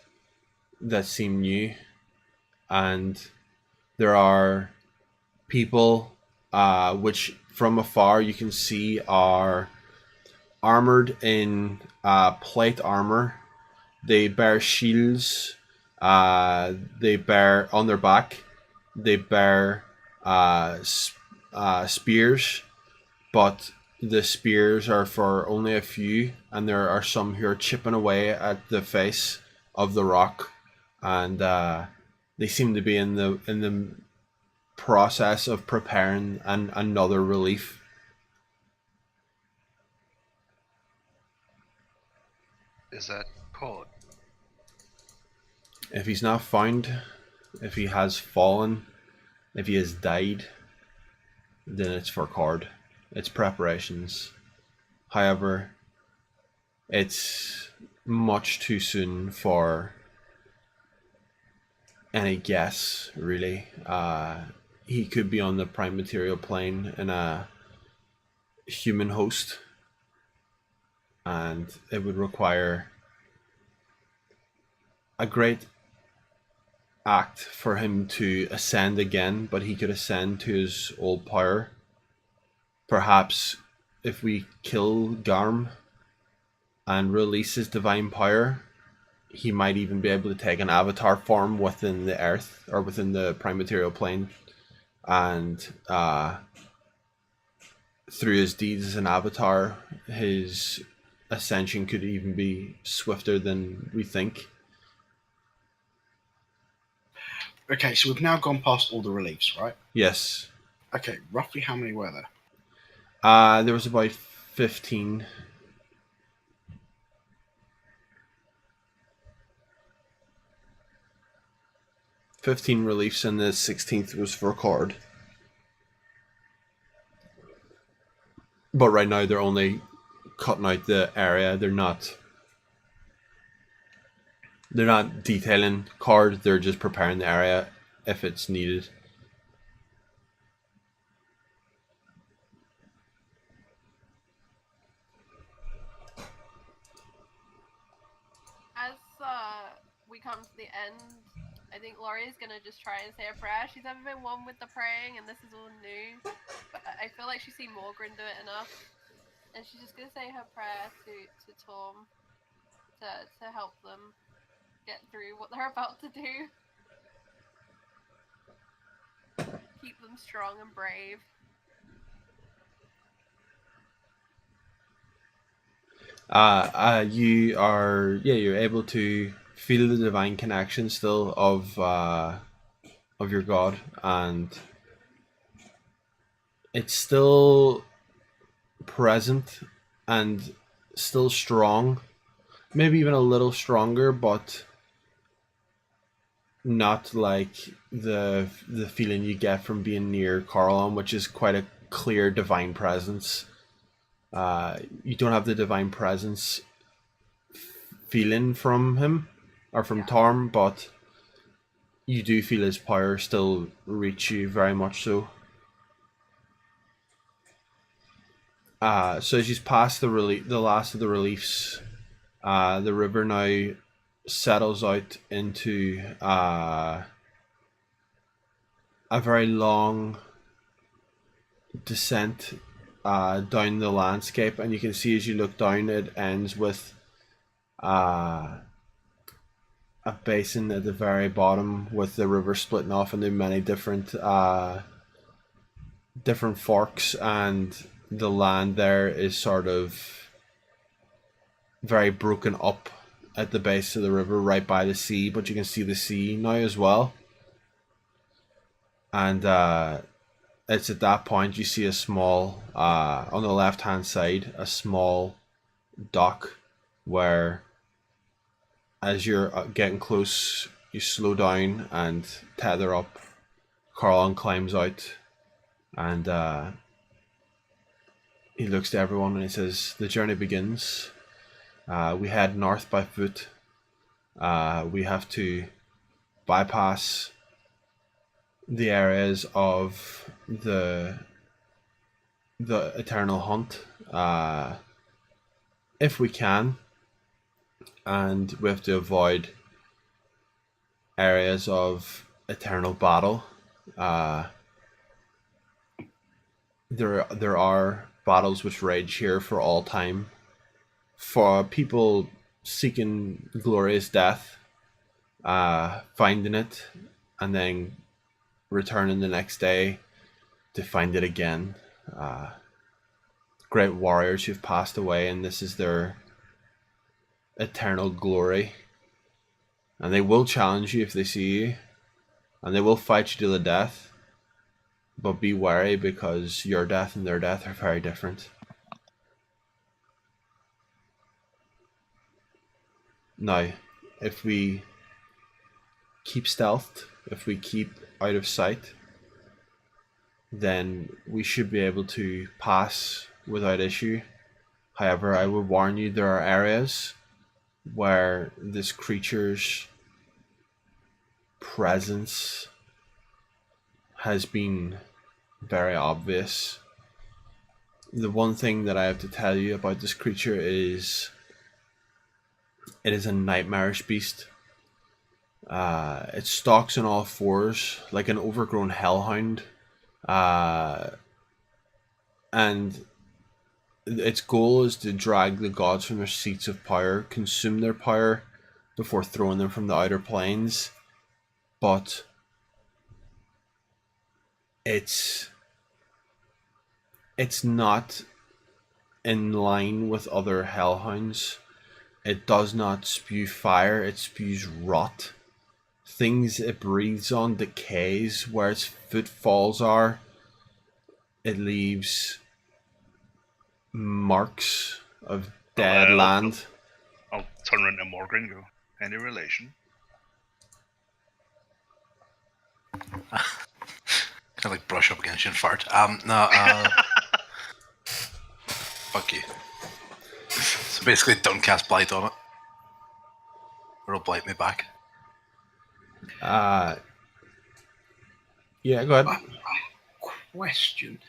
A: that seem new, and there are people which from afar you can see are armored in plate armor. They bear shields. They bear on their back. They bear spears, but the spears are for only a few, and there are some who are chipping away at the face of the rock, and they seem to be in the process of preparing another relief.
E: Is that Cord?
A: If he's not found, if he has fallen, if he has died, then it's for Cord. It's preparations. However, it's much too soon for any guess, really. He could be on the prime material plane in a human host, and it would require a great act for him to ascend again, but he could ascend to his old power. Perhaps if we kill Garm and release his divine power, he might even be able to take an avatar form within the earth or within the prime material plane, and through his deeds as an avatar, his ascension could even be swifter than we think.
D: Okay, so we've now gone past all the reliefs, right?
A: Yes.
D: Okay, roughly how many were there?
A: There was about 15. Reliefs, and the 16th was for Cord. But right now they're only cutting out the area. They're not detailing Cord, they're just preparing the area if it's needed.
G: As we come to the end I think Laurie's gonna just try and say a prayer. She's never been one with the praying, and this is all new. But I feel like she's seen Morgan do it enough, and she's just gonna say her prayer to Tom to help them get through what they're about to do. Keep them strong and brave.
A: You're able to feel the divine connection still of your god, and it's still present and still strong, maybe even a little stronger, but not like the feeling you get from being near Carlon, which is quite a clear divine presence. You don't have the divine presence feeling from him or from Torm, but you do feel his power still reach you very much so. So as you pass the last of the reliefs, the river now settles out into a very long descent down the landscape, and you can see as you look down, it ends with a basin at the very bottom, with the river splitting off into many different forks, and the land there is sort of very broken up at the base of the river, right by the sea, but you can see the sea now as well. And it's at that point you see a small, on the left hand side, a small dock where, as you're getting close, you slow down and tether up. Carlon climbs out, and he looks to everyone and he says, "The journey begins. We head north by foot. We have to bypass the areas of the Eternal Hunt, if we can, and we have to avoid areas of eternal battle. There are battles which rage here for all time, for people seeking glorious death, finding it, and then returning the next day to find it again. Great warriors who've passed away, and this is their eternal glory. And they will challenge you if they see you, and they will fight you to the death. But be wary, because your death and their death are very different. Now, if we keep stealthed, if we keep out of sight, then we should be able to pass without issue. However, I would warn you, there are areas where this creature's presence has been very obvious. The one thing that I have to tell you about this creature is it is a nightmarish beast. It stalks on all fours like an overgrown hellhound, and its goal is to drag the gods from their seats of power, consume their power before throwing them from the outer planes. But it's not in line with other hellhounds. It does not spew fire, it spews rot. Things it breathes on decays. Where its footfalls are, it leaves marks of dead land.
E: I'll turn around to Morgan and go, "Any relation?"
B: Kind of like brush up against you and fart. No, fuck you. So basically, don't cast Blight on it, or it'll blight me back.
A: Yeah, go ahead.
D: Question.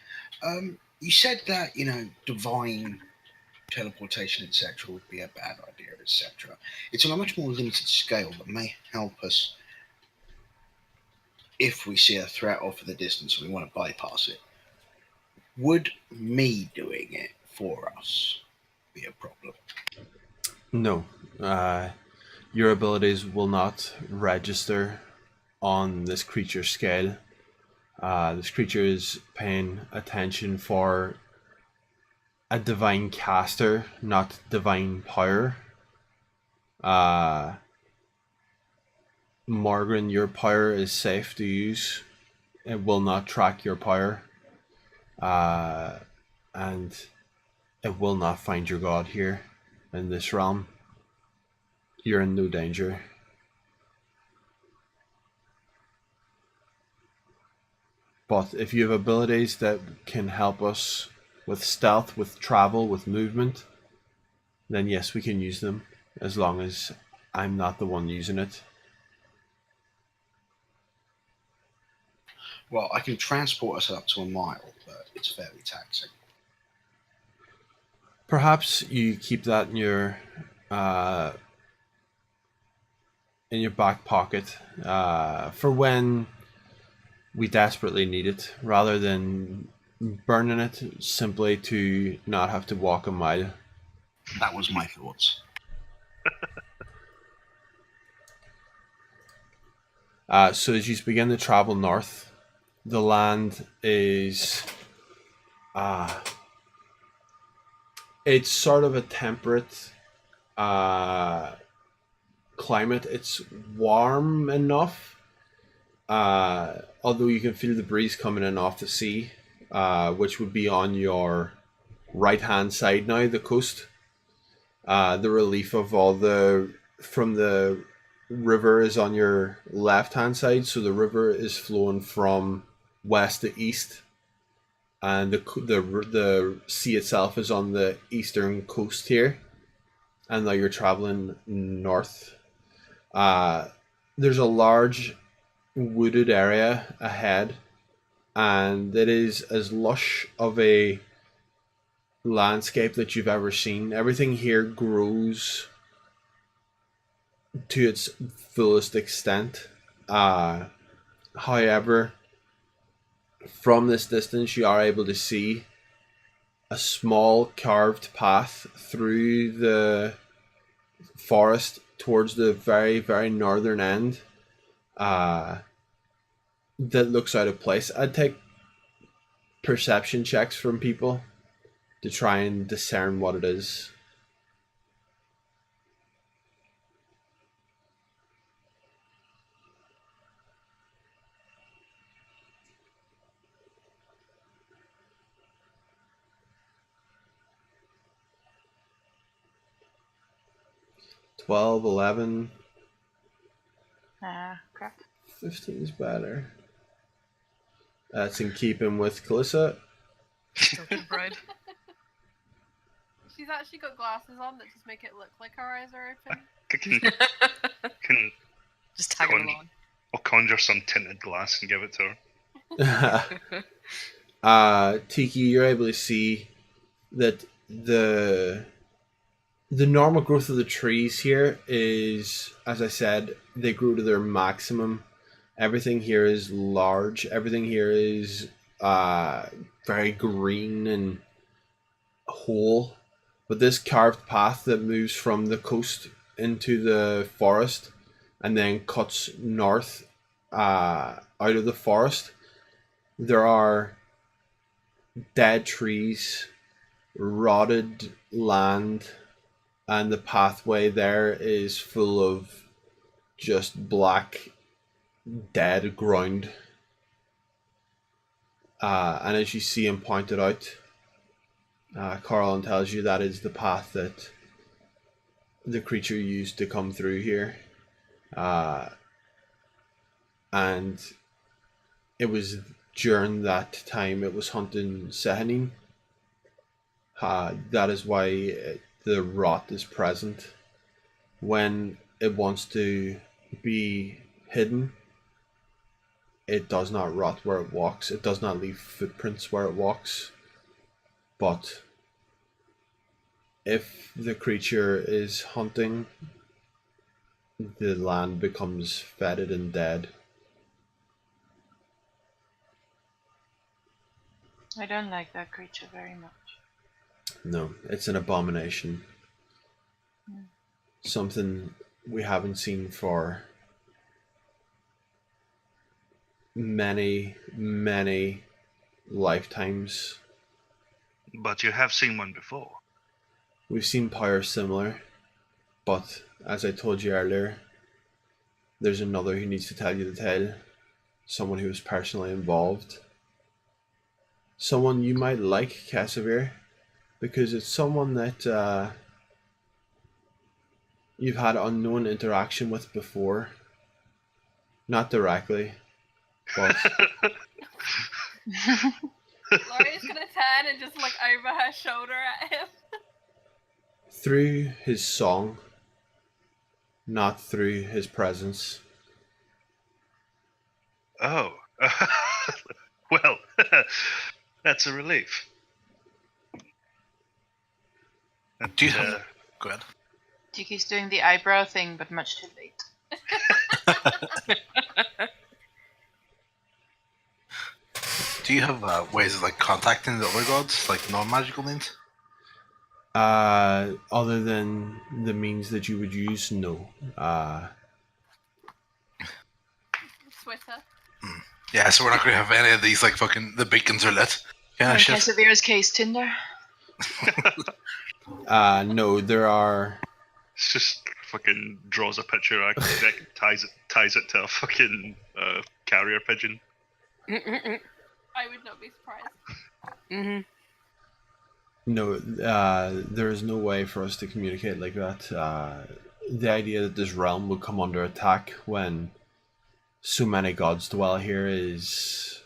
D: You said that, divine teleportation, etc., would be a bad idea, etc. It's on a much more limited scale that may help us if we see a threat off in the distance and we want to bypass it. Would me doing it for us be a problem?
A: No. Your abilities will not register on this creature's scale. This creature is paying attention for a divine caster, not divine power. Morgan, your power is safe to use. It will not track your power. And it will not find your god here in this realm. You're in no danger. But if you have abilities that can help us with stealth, with travel, with movement, then yes, we can use them, as long as I'm not the one using it.
D: Well, I can transport us up to a mile, but it's fairly taxing.
A: Perhaps you keep that in your back pocket for when we desperately need it, rather than burning it simply to not have to walk a mile.
D: That was my thoughts.
A: So as you begin to travel north, the land is it's sort of a temperate climate. It's warm enough, although you can feel the breeze coming in off the sea, which would be on your right hand side now, the coast. The relief of from the river is on your left hand side, so the river is flowing from west to east, and the sea itself is on the eastern coast here, and now you're traveling north. There's a large wooded area ahead, and it is as lush of a landscape that you've ever seen. Everything here grows to its fullest extent. However, from this distance, you are able to see a small carved path through the forest towards the very, very northern end that looks out of place. I'd take perception checks from people to try and discern what it is. $12, $11,
F: Crap.
A: 15 is better. That's in keeping with Calissa.
C: Still good bread.
G: She's actually got glasses on that just make it look like her eyes are open.
E: Can
C: Just tag
E: Con-
C: along.
E: I'll conjure some tinted glass and give it to her.
A: Tiki, you're able to see that the normal growth of the trees here is, as I said, they grew to their maximum. Everything here is large. Everything here is very green and whole. But this carved path that moves from the coast into the forest and then cuts north out of the forest, there are dead trees, rotted land, and the pathway there is full of just black, dead ground. And as you see him pointed out, Carlin tells you that is the path that the creature used to come through here. And it was during that time it was hunting Sehanin. That is why the rot is present. When it wants to be hidden, it does not rot where it walks. It does not leave footprints where it walks. But if the creature is hunting, the land becomes fetid and dead.
F: I don't like that creature very much.
A: No, it's an abomination.
F: Hmm.
A: Something we haven't seen for many, many lifetimes.
E: But you have seen one before.
A: We've seen power similar, but as I told you earlier, there's another who needs to tell you the tale. Someone who was personally involved. Someone you might like, Casimir, because it's someone that you've had unknown interaction with before. Not directly, but
G: Laurie's gonna turn and just look over her shoulder at him.
A: through his song, not through his presence.
E: Oh. Well, that's a relief. And,
B: Do you have... Go ahead.
F: Tiki's doing the eyebrow thing, but much too late.
B: Do you have ways of like contacting the other gods, like non-magical means?
A: Other than the means that you would use, no.
G: Twitter.
B: Yeah, so we're not going to have any of these like fucking the beacons are lit.
F: In
B: Yeah, shit.
F: Casavir's case, Tinder.
A: No, there are.
E: It's just fucking draws a picture, ties it to a fucking carrier pigeon.
G: I would not be surprised.
A: No, there is no way for us to communicate like that. The idea that this realm would come under attack when so many gods dwell here is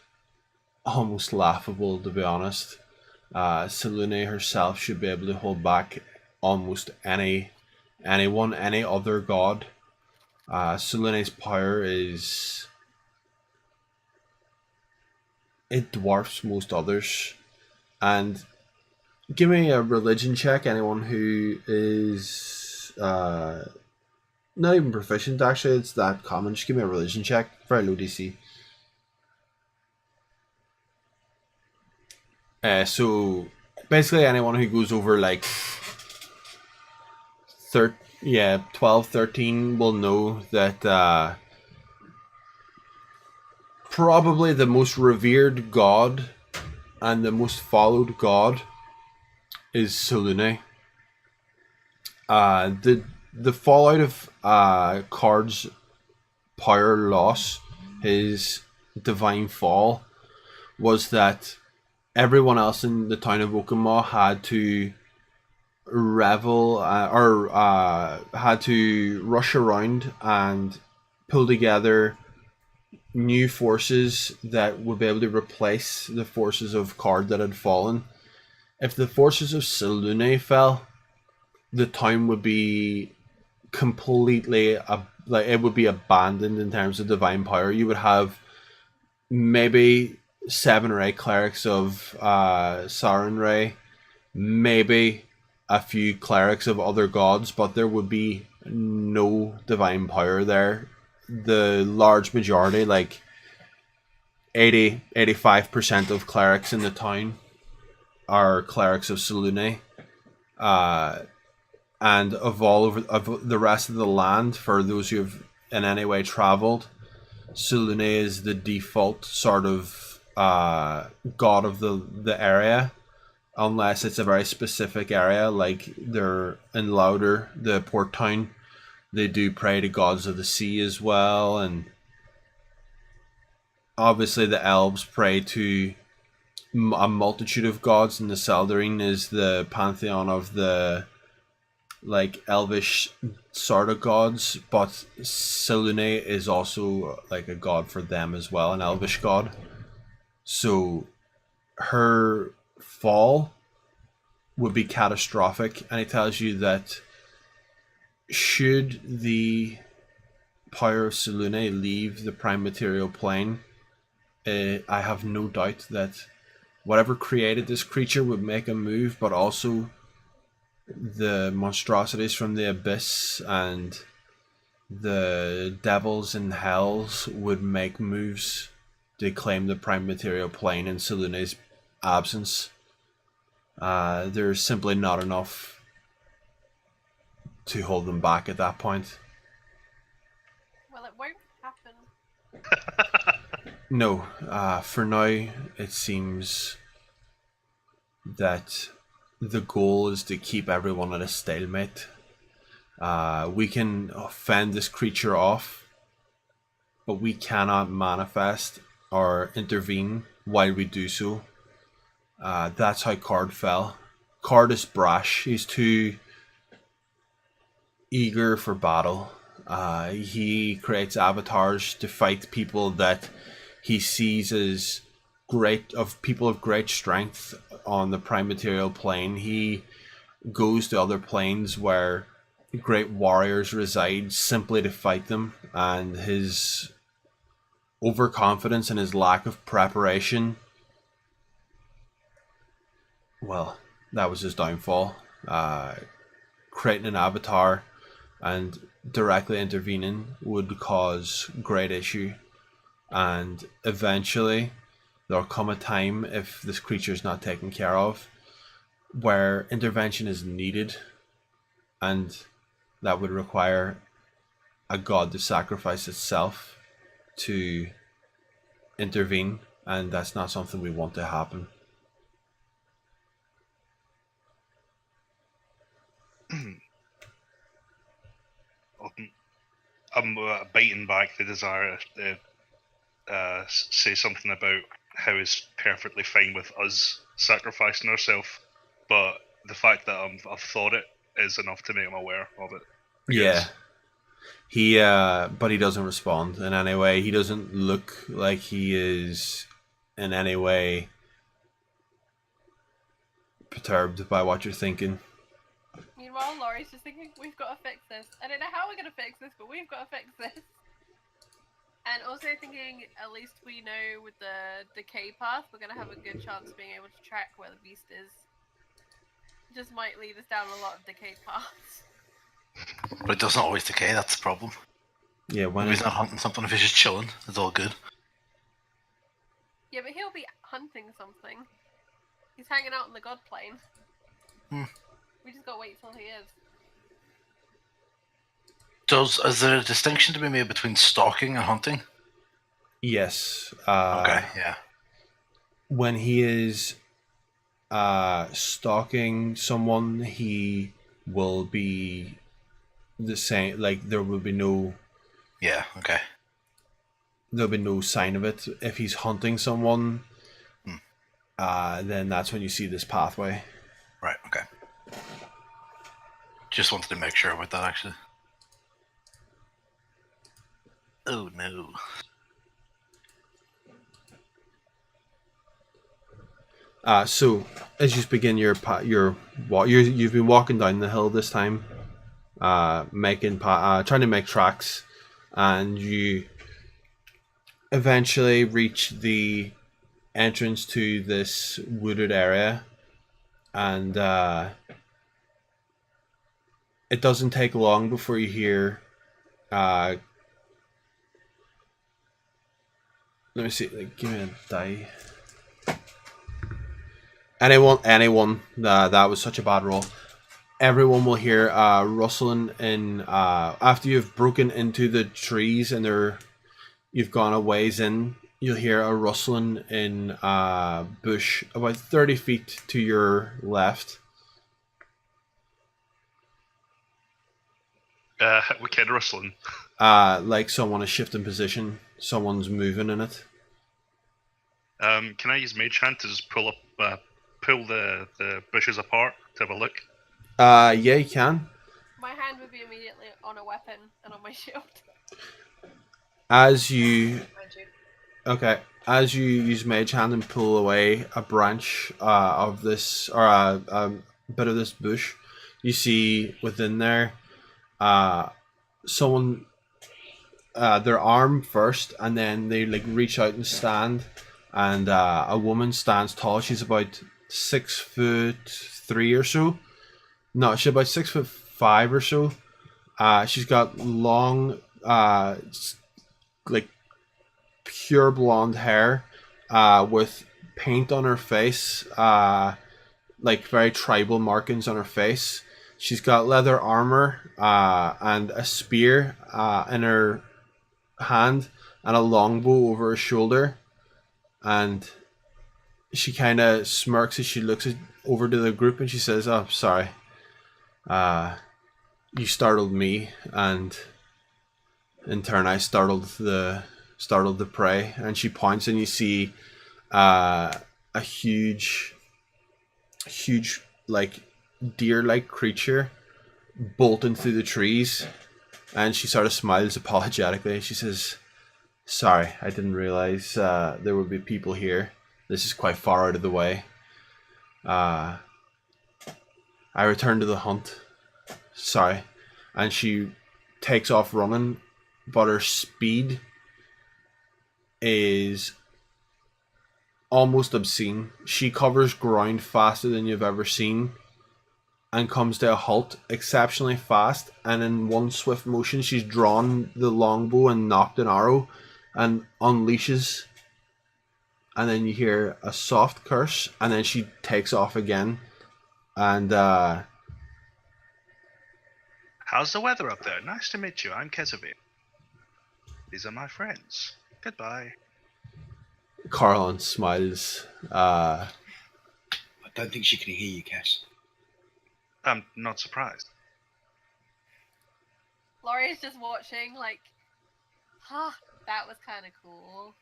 A: almost laughable, to be honest. Selune herself should be able to hold back almost any other god. Selune's power it dwarfs most others. And give me a religion check, anyone who is not even proficient, actually, it's that common. Just give me a religion check. Very low DC. So basically anyone who goes over like 12, 13 will know that probably the most revered god and the most followed god is Selune. The fallout of Card's power loss, his divine fall, was that everyone else in the town of Okama had to revel had to rush around and pull together new forces that would be able to replace the forces of Card that had fallen. If the forces of Selune fell, the town would be completely it would be abandoned in terms of divine power. You would have maybe 7 or 8 clerics of Sarenrae, maybe a few clerics of other gods, but there would be no divine power there. The large majority, like 85% of clerics in the town are clerics of Selune. And of the rest of the land, for those who have in any way travelled, Selune is the default sort of god of the area, unless it's a very specific area, like they're in Lauder, the port town. They do pray to gods of the sea as well, and obviously the elves pray to a multitude of gods, and the Saldarine is the pantheon of the like elvish sort of gods, but Selune is also like a god for them as well, an elvish god. So her fall would be catastrophic, and it tells you that should the power of Selune leave the prime material plane, I have no doubt that whatever created this creature would make a move, but also the monstrosities from the abyss and the devils and hells would make moves to claim the prime material plane, and Selune's absence. There's simply not enough to hold them back at that point.
G: Well, it won't happen.
A: No, for now, it seems that the goal is to keep everyone at a stalemate. We can fend this creature off, but we cannot manifest or intervene while we do so. That's how Card fell. Card is brash. He's too eager for battle. He creates avatars to fight people that he sees as people of great strength on the prime material plane. He goes to other planes where great warriors reside simply to fight them, and his overconfidence and his lack of preparation, well, that was his downfall. Creating an avatar and directly intervening would cause great issue, and eventually there'll come a time, if this creature is not taken care of, where intervention is needed, and that would require a god to sacrifice itself to intervene, and that's not something we want to happen.
E: I'm biting back the desire to say something about how he's perfectly fine with us sacrificing ourselves, but the fact that I've thought it is enough to make him aware of it.
A: Yeah. But he doesn't respond in any way. He doesn't look like he is in any way perturbed by what you're thinking.
G: Meanwhile, Laurie's just thinking, we've got to fix this. I don't know how we're going to fix this, but we've got to fix this. And also thinking, at least we know with the decay path, we're going to have a good chance of being able to track where the beast is. Just might lead us down a lot of decay paths.
B: But it doesn't always decay, that's the problem.
A: Yeah, when
B: If he's not hunting something, if he's just chilling, it's all good.
G: Yeah, but he'll be hunting something. He's hanging out on the god plane. We just gotta wait till he is.
B: Is there a distinction to be made between stalking and hunting?
A: Yes.
B: Okay, yeah.
A: When he is stalking someone, he will be the same. Like, there will be no.
B: Yeah, okay.
A: There'll be no sign of it. If he's hunting someone, then that's when you see this pathway.
B: Right, okay. Just wanted to make sure about that, actually. Oh no.
A: So as you begin you've been walking down the hill this time, trying to make tracks, and you eventually reach the entrance to this wooded area, and it doesn't take long before you hear let me see, like, give me a die. Anyone, that was such a bad roll. Everyone will hear rustling in after you've broken into the trees and you've gone a ways in. You'll hear a rustling in bush about 30 feet to your left.
E: What kind of rustling?
A: Like someone is shifting position. Someone's moving in it.
E: Can I use Mage Hand to just pull the bushes apart to have a look?
A: Yeah, you can.
G: My hand would be immediately on a weapon and on my shield.
A: As you
F: Mind you.
A: Okay, as you use Mage Hand and pull away a branch of this, or a bit of this bush, you see within there someone, their arm first, and then they like reach out and stand, and a woman stands tall. She's about 6'3" or so. No, she's about 6'5" or so. She's got long, like pure blonde hair, with paint on her face, like very tribal markings on her face. She's got leather armor and a spear in her hand and a longbow over her shoulder. And she kind of smirks as she looks over to the group and she says, "Oh, sorry. You startled me, and in turn I startled the prey." And she points, and you see a huge, like deer-like creature bolting through the trees. And she sort of smiles apologetically. She says, "Sorry, I didn't realize there would be people here. This is quite far out of the way. I returned to the hunt. Sorry." And she takes off running, but her speed is almost obscene. She covers ground faster than you've ever seen and comes to a halt exceptionally fast. And in one swift motion, she's drawn the longbow and knocked an arrow and unleashes. And then you hear a soft curse, and then she takes off again. And
E: How's the weather up there? Nice to meet you. I'm Kesavir. These are my friends. Goodbye.
A: Carlin smiles.
D: I don't think she can hear you, Cass.
E: I'm not surprised.
G: Laurie's just watching, like, that was kind of cool.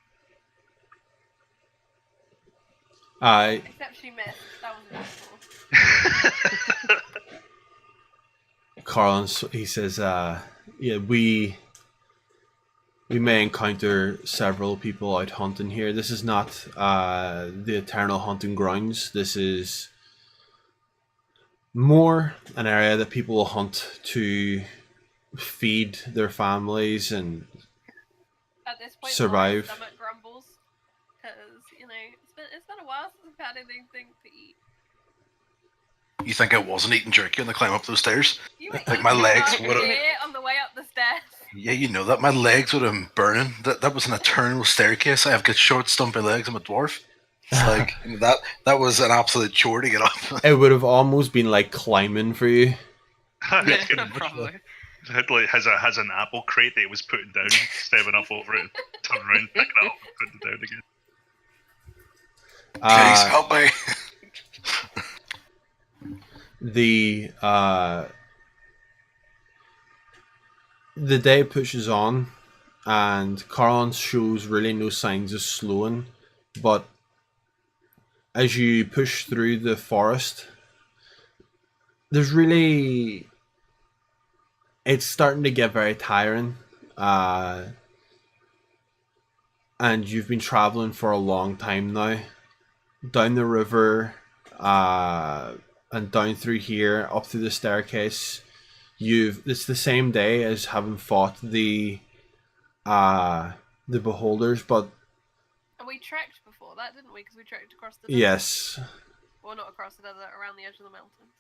G: Except she missed. That was really cool.
A: Carlin, he says, "Yeah, we may encounter several people out hunting here. This is not the eternal hunting grounds. This is more an area that people will hunt to feed their families and
G: At this point,
A: survive."
G: Laurie's stomach grumbles because it's been a while since we've had anything to eat.
B: You think I wasn't eating jerky on the climb up those stairs?
G: You were
B: Like my
G: eating
B: legs
G: jerky
B: would've-
G: on the way up the stairs.
B: Yeah, you know that. My legs would have been burning. That was an eternal staircase. I have got short, stumpy legs. I'm a dwarf. It's like that was an absolute chore to get up.
A: It would have almost been like climbing for you.
C: Probably.
E: It like has an apple crate that it was putting down, stepping up over it, turn around, pick it up, put it down again.
B: Please help me.
A: The day pushes on, and Carlin shows really no signs of slowing. But as you push through the forest, it's starting to get very tiring. And you've been traveling for a long time now, down the river, and down through here, up through the staircase. It's the same day as having fought the beholders, but
G: And we trekked before that, didn't we? Because we trekked across the desert.
A: yes,
G: Well, not across the desert, around the edge of the mountains.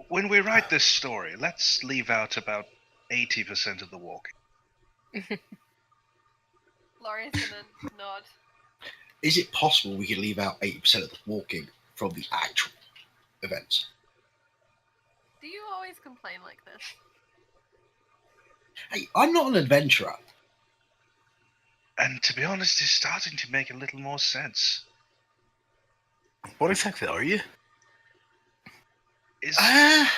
E: When we write this story, let's leave out about 80% of the walking.
G: Laurie's gonna nod.
D: Is it possible we could leave out 80% of the walking from the actual events?
G: Do you always complain like this?
D: Hey, I'm not an adventurer.
E: And to be honest, it's starting to make a little more sense.
B: What exactly are you?
E: Is
D: I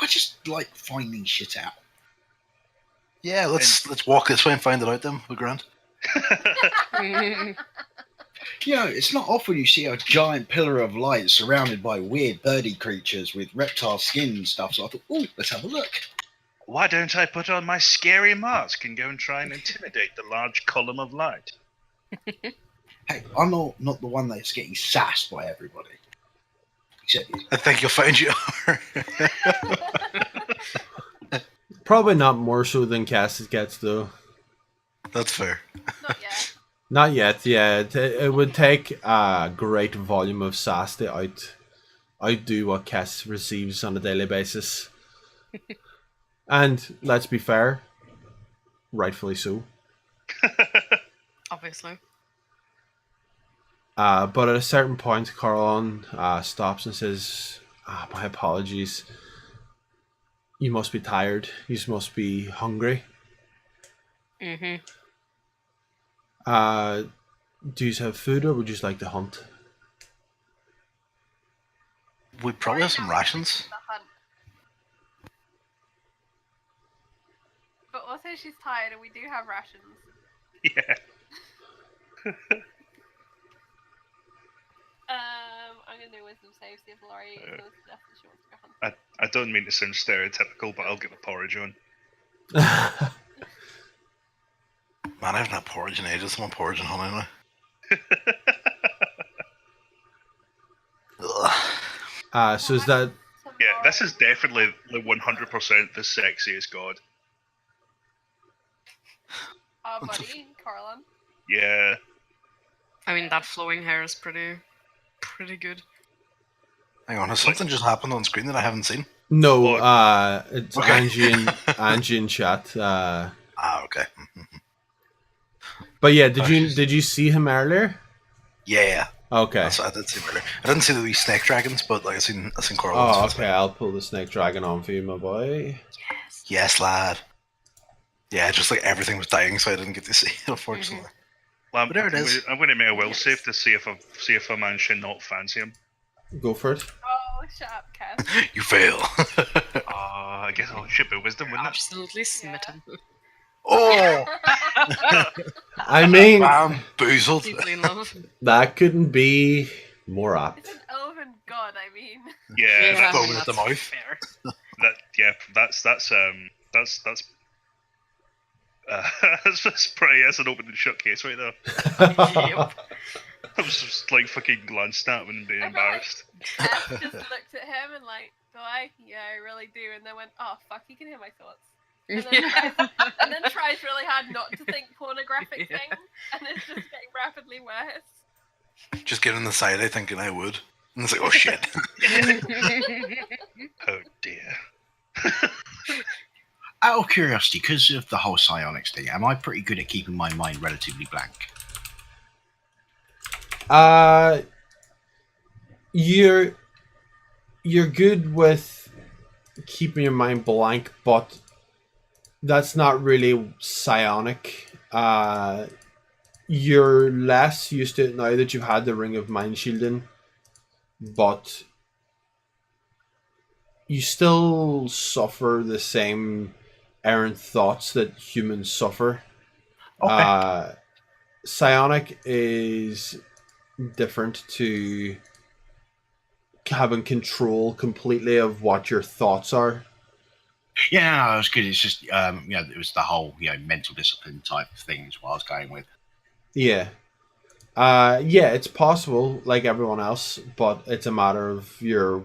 D: just like finding shit out.
B: Yeah, let's walk this way and find it out then. We're grand.
D: You know, it's not often you see a giant pillar of light surrounded by weird birdie creatures with reptile skin and stuff. So I thought, oh, let's have a look.
E: Why don't I put on my scary mask and go and try and intimidate the large column of light?
D: Hey, I'm not the one that's getting sassed by everybody. Except you.
B: I think you'll find you are.
A: probably not more so than Cassis gets though.
B: That's fair.
G: Not yet.
A: Not yet. Yeah, it would take a great volume of sass to outdo what Cass receives on a daily basis. And let's be fair, rightfully so.
C: Obviously.
A: But at a certain point, Corlon stops and says, "My apologies. You must be tired. You must be hungry.
C: Mm-hmm.
A: Do you have food, or would you just like to hunt?"
B: We probably have some rations.
G: The hunt. But also she's tired and we do have rations.
E: Yeah.
G: I'm gonna do wisdom save, see if Laurie is gonna suggest that she wants to go hunt.
E: I don't mean to sound stereotypical, but I'll get the porridge on.
B: Man, I haven't had porridge in ages. I want porridge and honey now. Ugh.
A: So is that...
E: Yeah, this is definitely 100% the sexiest god.
G: Our buddy, Carlin.
E: Yeah.
C: I mean, that flowing hair is pretty good.
B: Hang on, has something just happened on screen that I haven't seen?
A: No, it's
B: Okay.
A: Angie in chat.
B: Okay.
A: But yeah, did you see him earlier?
B: Yeah.
A: Okay.
B: I did see him earlier. I didn't see the wee snake dragons, but like I seen Coral.
A: Oh, okay. I'll pull the snake dragon on for you, my boy.
B: Yes, lad. Yeah, just like everything was dying, so I didn't get to see it, unfortunately.
E: Well,
B: But there it is.
E: I'm going to make a will save to see if I manage to not fancy him.
A: Go for it.
G: Oh, shut up, Cass.
B: You fail.
E: I guess I'll should be wisdom, wouldn't it?
C: Absolutely smitten.
B: Oh,
A: I mean,
B: bamboozled.
C: Deeply in love.
A: that couldn't be more apt.
G: It's an elven god, I mean.
E: Yeah,
C: Yeah,
B: Foam at the mouth.
C: fair.
E: that's that's pretty. That's an open and shut case right there.
C: Yep.
E: I was just like fucking glanced at him and being
G: I feel like
E: embarrassed.
G: Cass just looked at him and like, do I? Yeah, I really do. And then went, oh, fuck, he can hear my thoughts. And then tries really hard not to think pornographic
C: Yeah.
G: things, and it's just getting rapidly worse.
B: Just getting the side eye thinking I would. And it's like, oh shit.
E: Oh dear.
D: Out of curiosity, because of the whole psionics thing, am I pretty good at keeping my mind relatively blank?
A: You're good with keeping your mind blank, but that's not really psionic. You're less used to it now that you've had the ring of mind shielding, but you still suffer the same errant thoughts that humans suffer.
D: Okay.
A: Psionic is different to having control completely of what your thoughts are.
D: Yeah, no, it was good. It's just, it was the whole, mental discipline type of thing is what I was going with.
A: Yeah. Yeah, it's possible, like everyone else, but it's a matter of your...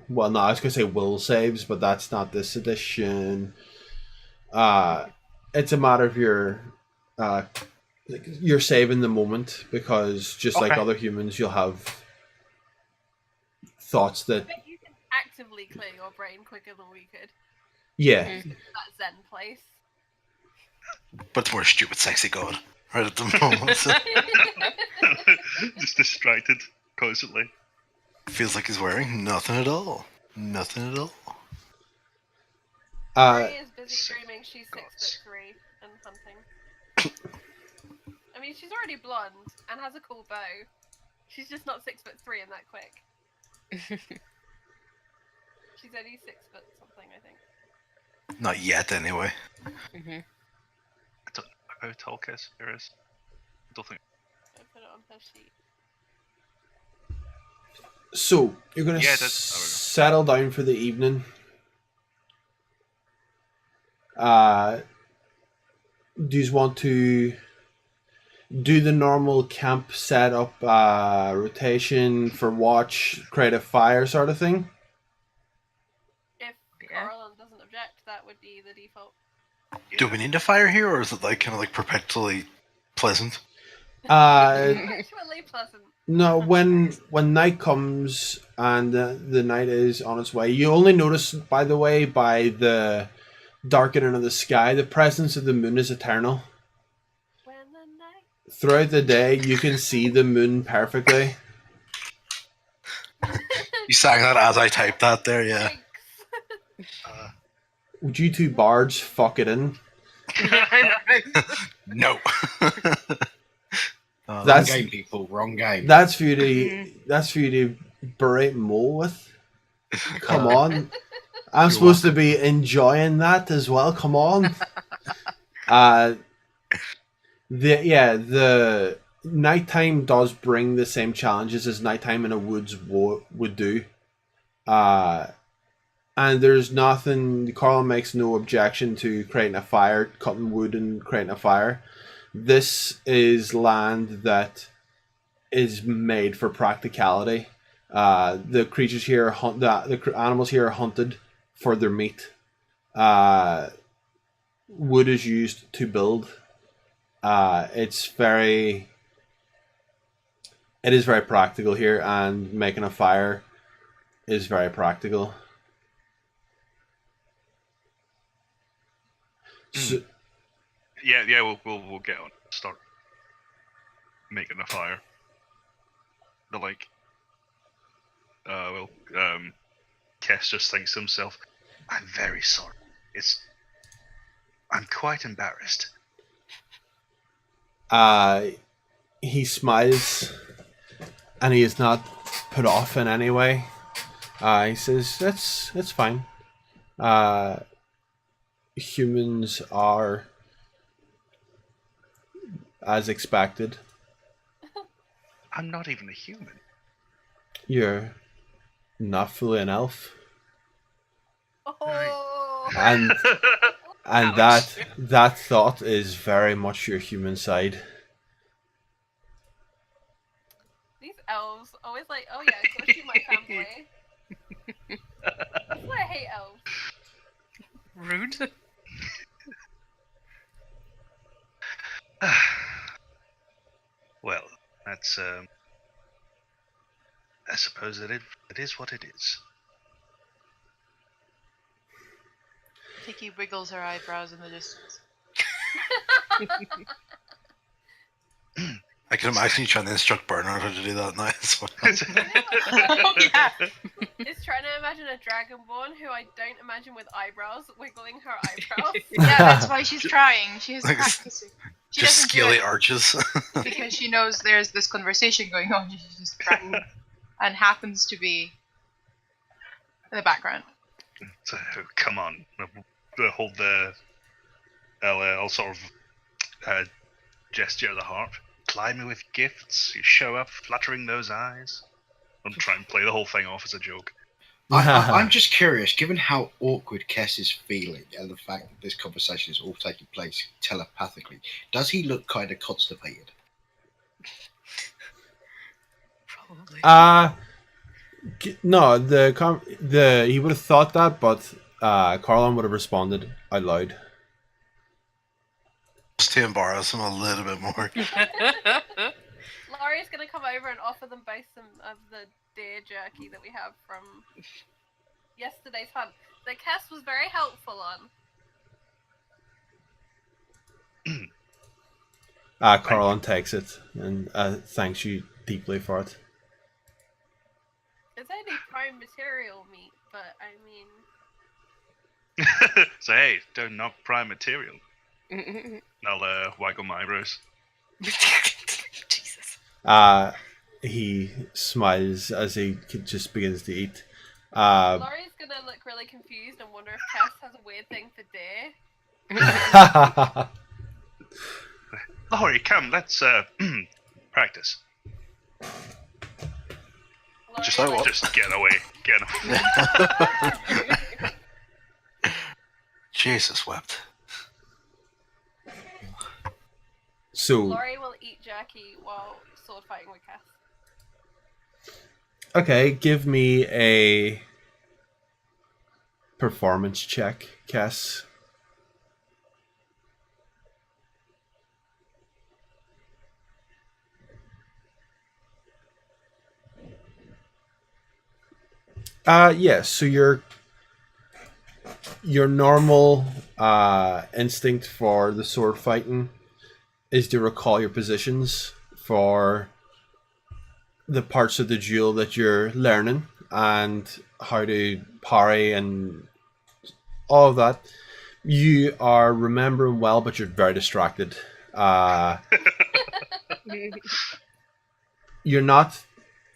A: Well, no, I was going to say will saves, but that's not this edition. It's a matter of your... you're saving the moment, because just like
D: Okay.
A: other humans, you'll have thoughts that...
G: But you can actively clear your brain quicker than we could.
A: Yeah.
G: That Zen place.
B: But it's more stupid, sexy god. Right at the moment. So
E: Just distracted constantly.
B: feels like he's wearing nothing at all. Nothing at all.
G: Laurie is busy dreaming she's 6'3" and hunting. I mean, she's already blonde and has a cool bow. She's just not 6'3" and that quick. She's only 6 foot something, I think.
B: Not yet, anyway.
C: Mhm.
E: I don't know how tall Casimir is. I don't think.
G: I put it on her sheet.
A: So, you're going to
E: Yeah, that's- there we go.
A: settle down for the evening. Do you want to do the normal camp setup, rotation for watch, create a fire sort of thing?
G: If
C: Yeah.
G: Carlin doesn't object, that would be the default.
B: Do we need a fire here, or is it like kind of like perpetually pleasant?
G: Actually pleasant.
A: No, when night comes and the night is on its way, you only notice, by the way, by the darkening of the sky, the presence of the moon is eternal.
G: When the night
A: throughout the day, you can see the moon perfectly.
B: You sang that as I typed that there, yeah.
G: Yikes.
A: Would you two bards fuck it in?
B: No.
D: Wrong
A: That's-
D: game, people. Wrong game.
A: That's for you to. That's for you to berate Mole with. Come on, I'm supposed to be enjoying that as well. Come on. The nighttime does bring the same challenges as nighttime in a woods would do. And there's nothing. Carl makes no objection to creating a fire, cutting wood, and creating a fire. This is land that is made for practicality. The creatures here hunt. The animals here are hunted for their meat. Wood is used to build. It is very practical here, and making a fire is very practical. So,
E: Yeah, we'll get on. Start making a fire. But like, Kess just thinks to himself, "I'm very sorry. I'm quite embarrassed."
A: he smiles, and he is not put off in any way. He says, "It's fine. Humans are as expected.
E: I'm not even a human.
A: You're not fully an elf,
G: Oh.
A: and
E: Alex.
A: that thought is very much your human side."
G: These elves always like, oh yeah, go shoot my family. That's why I hate elves.
C: Rude.
E: Well, that's I suppose it is what it is.
F: Tiki wiggles her eyebrows in the distance.
B: I can imagine you trying to instruct Bernard how to do that now as well.
F: Oh, yeah.
G: It's trying to imagine a dragonborn who I don't imagine with eyebrows wiggling her eyebrows.
F: Yeah, that's why she's trying. She's
B: Like,
F: practicing. She
B: Just
F: doesn't do
B: scaly
F: it
B: arches.
F: because she knows there's this conversation going on. She's just practicing and happens to be in the background.
E: So come on, hold the. I'll sort of gesture the harp. Ply me with gifts. You show up, fluttering those eyes. I'll try and play the whole thing off as a joke.
D: I'm just curious, given how awkward Kess is feeling and the fact that this conversation is all taking place telepathically, does he look kind of constipated?
C: Probably.
A: No, he would have thought that, but Carlin would have responded out loud.
B: Just to embarrass him a little bit more.
G: Laurie's gonna come over and offer them both some of the deer jerky that we have from yesterday's hunt that Cass was very helpful on.
A: Carlin takes it and thanks you deeply for it.
G: It's only prime material meat, but I mean,
E: So hey, don't knock prime material. I'll waggle my eyebrows.
C: Jesus.
A: He smiles as he just begins to eat.
G: Laurie's gonna look really confused and wonder if Cass has a weird thing for deer.
E: Laurie, come, let's practice.
G: Laurie,
B: Just like what?
E: Just get away. Get away.
B: Jesus wept.
A: So,
G: Laurie will eat jerky while sword fighting with Cass.
A: okay, give me a performance check, Cass. Yes, so your normal instinct for the sword fighting is to recall your positions for the parts of the duel that you're learning and how to parry and all of that. You are remembering well, but you're very distracted. You're not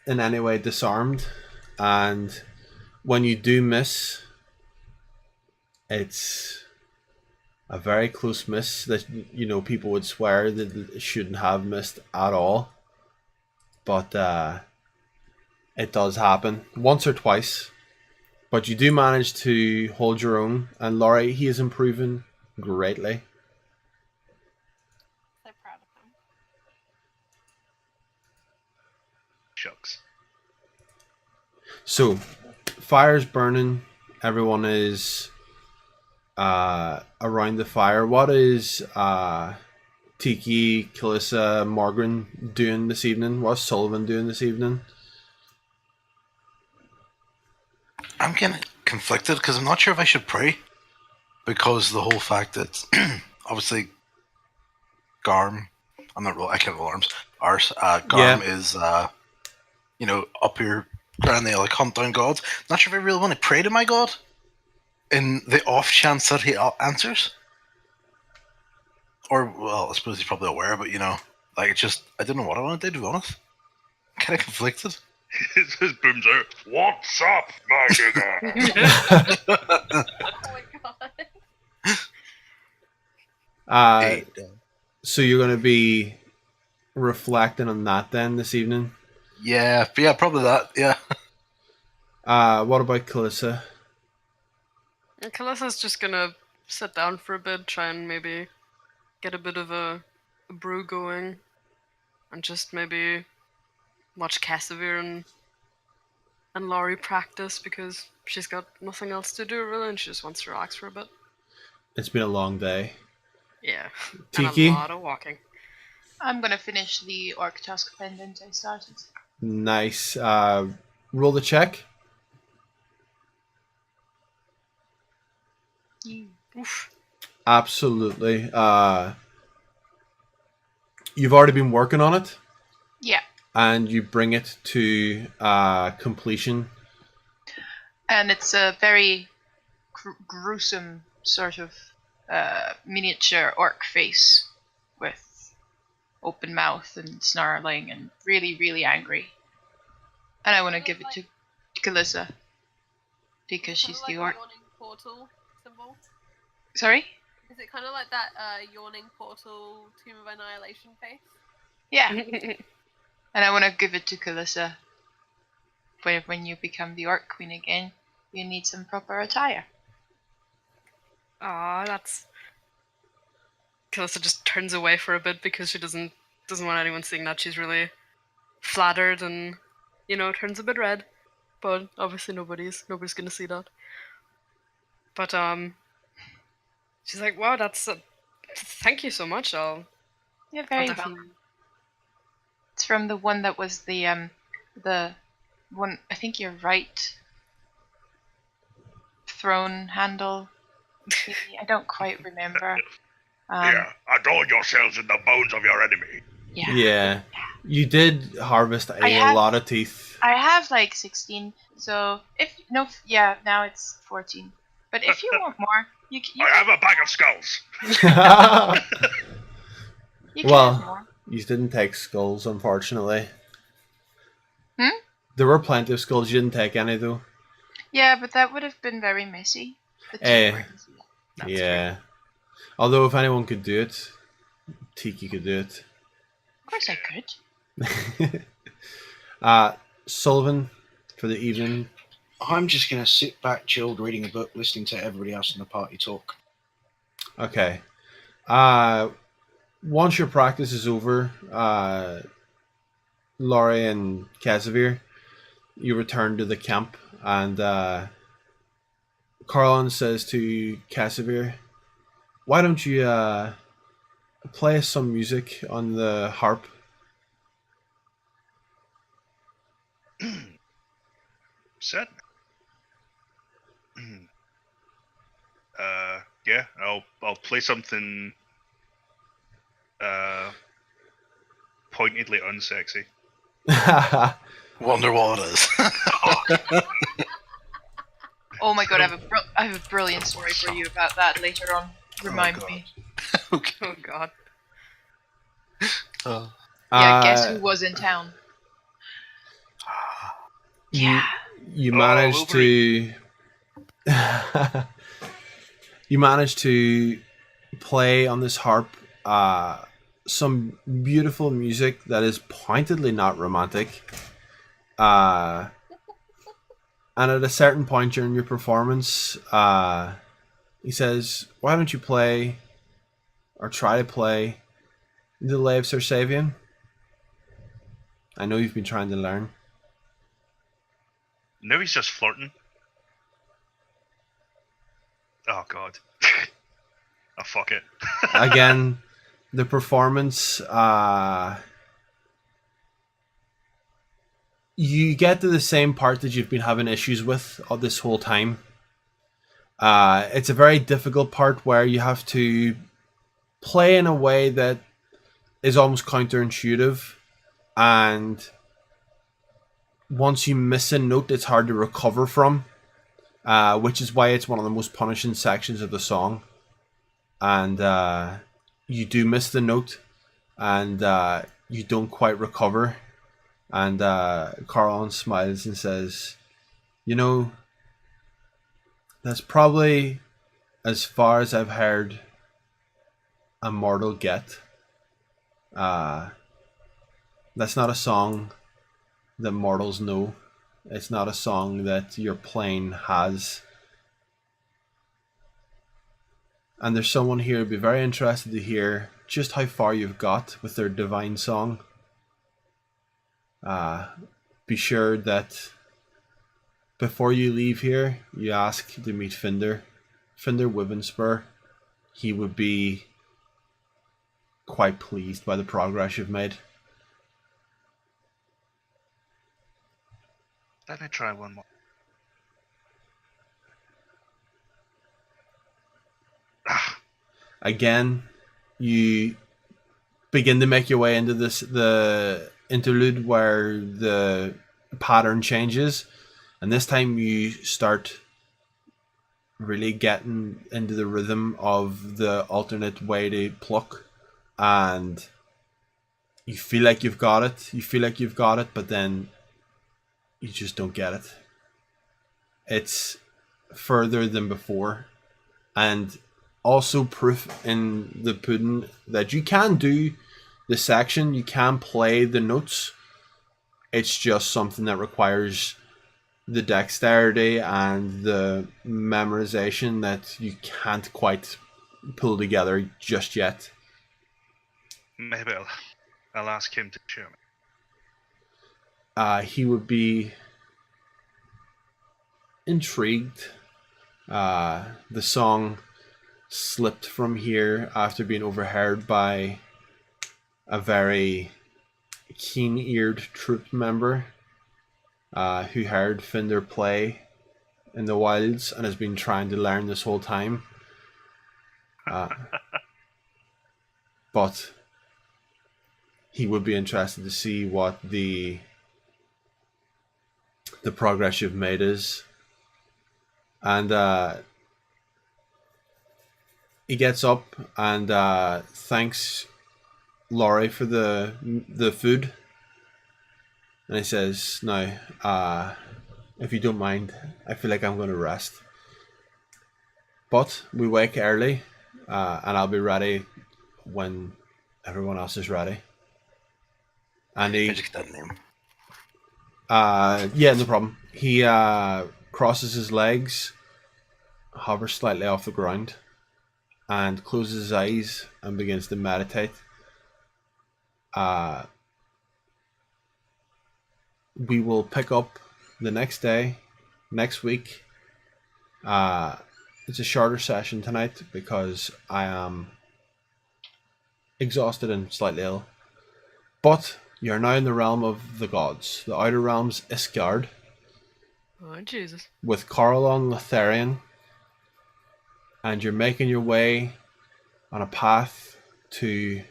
A: in any way disarmed, and when you do miss, it's a very close miss that people would swear that it shouldn't have missed at all. But it does happen once or twice. But you do manage to hold your own, and Laurie, he is improving greatly.
G: So proud of him.
E: Shucks.
A: So, fire's burning. Everyone is around the fire. What is Tiki, Kalissa, Morgan doing this evening? What's Sullivan doing this evening?
B: I'm getting conflicted because I'm not sure if I should pray, because the whole fact that obviously Garm, I can't roll arms. Garm is up here trying to like hunt down gods. Not sure if I really want to pray to my god in the off chance that he answers. Or well, I suppose he's probably aware, but like it's just I don't know what I want to do, to be honest. I'm kind of conflicted.
E: His booms out. What's up, my nigga?
G: Oh my god.
A: So you're going to be reflecting on that then this evening?
B: Yeah, probably that. Yeah.
A: What about Kalissa?
C: And Calissa's just gonna sit down for a bit, try and maybe get a bit of a brew going, and just maybe watch Casimir and Laurie practice, because she's got nothing else to do really, and she just wants to relax for a bit.
A: It's been a long day.
C: Yeah.
A: Tiki?
C: And a lot of walking.
F: I'm gonna finish the orc tusk pendant I started.
A: Nice. Roll the check.
C: Oof.
A: Absolutely. You've already been working on it,
F: Yeah.
A: and you bring it to completion.
F: And it's a very gruesome sort of miniature orc face with open mouth and snarling and really, really angry. And I want to give it to Kalissa because she's
G: Kind
F: the
G: of like
F: orc.
G: a yawning portal symbol.
F: Sorry?
G: Is it kind of like that yawning portal Tomb of Annihilation face?
F: Yeah. And I want to give it to Kalissa. When you become the orc queen again, you need some proper attire.
C: Aw, that's... Calista just turns away for a bit because she doesn't want anyone seeing that. She's really flattered and, turns a bit red. But obviously nobody's gonna see that. But she's like, wow, that's thank you so much.
F: You're
C: I'll
F: very
C: definitely...
F: welcome. It's from the one that was the one, I think you're right. Throne handle. I don't quite remember.
E: Adorn yourselves in the bones of your enemy.
A: Yeah. You did harvest
F: have-
A: lot of teeth.
F: I have like 16, so now it's 14. But if you want more, you
E: I have a bag of skulls.
F: you can
A: Well,
F: have more.
A: you didn't take skulls, unfortunately.
F: Hmm?
A: There were plenty of skulls. You didn't take any, though.
F: Yeah, but that would have been very messy. The
A: Eh.
F: teeth were easy.
C: That's
A: Yeah. Although if anyone could do it, Tiki could do it.
F: Of course I could.
A: Sullivan, for the evening.
D: I'm just going to sit back, chilled, reading a book, listening to everybody else in the party talk.
A: Okay. Once your practice is over, Laurie and Casimir, you return to the camp, and Carlin says to Casimir, "Why don't you play us some music on the harp?"
E: Certainly. Yeah, I'll play something pointedly unsexy.
B: Wonder what it is.
F: Oh my god, I have a brilliant story for you about that later on. Remind
B: God.
F: me.
B: Okay.
C: Oh god.
F: Yeah, guess who was in town?
A: You,
F: Yeah.
A: you
E: Oh,
A: managed
E: Wolverine.
A: to you managed to play on this harp some beautiful music that is pointedly not romantic. And at a certain point during your performance, he says, "Why don't you play or try to play the Lay of Sir Savian? I know you've been trying to learn."
E: No, he's just flirting. Oh god. Oh fuck it.
A: Again, the performance, you get to the same part that you've been having issues with all this whole time. It's a very difficult part where you have to play in a way that is almost counterintuitive, and once you miss a note, it's hard to recover from, which is why it's one of the most punishing sections of the song. And you do miss the note, and you don't quite recover. And Carlon smiles and says, "You know, that's probably as far as I've heard a mortal get. Uh, that's not a song that mortals know. It's not a song that your plane has. And there's someone here who'd be very interested to hear just how far you've got with their divine song. Be sure that before you leave here, you ask to meet Finder Wivenspur. He would be quite pleased by the progress you've made."
E: Let me try one more.
A: Again, you begin to make your way into the interlude where the pattern changes, and this time you start really getting into the rhythm of the alternate way to pluck, and you feel like you've got it, but then you just don't get it. It's further than before, and also proof in the pudding that you can do the section, you can play the notes. It's just something that requires the dexterity and the memorization that you can't quite pull together just yet.
E: Maybe I'll ask him to show me.
A: He would be intrigued. The song slipped from here after being overheard by a very keen-eared troop member who heard Finder play in the wilds and has been trying to learn this whole time. But he would be interested to see what the progress you've made is. And he gets up and thanks Laurie for the food. And he says, "Now, if you don't mind, I feel like I'm going to rest. But we wake early, and I'll be ready when everyone else is ready." And he,
B: I just get that name.
A: yeah, no problem. He crosses his legs, hovers slightly off the ground, and closes his eyes and begins to meditate. We will pick up the next day, next week. It's a shorter session tonight because I am exhausted and slightly ill. But you're now in the realm of the gods, the outer realms, Ysgard,
C: Oh Jesus.
A: with Corellon Lotharian, and you're making your way on a path to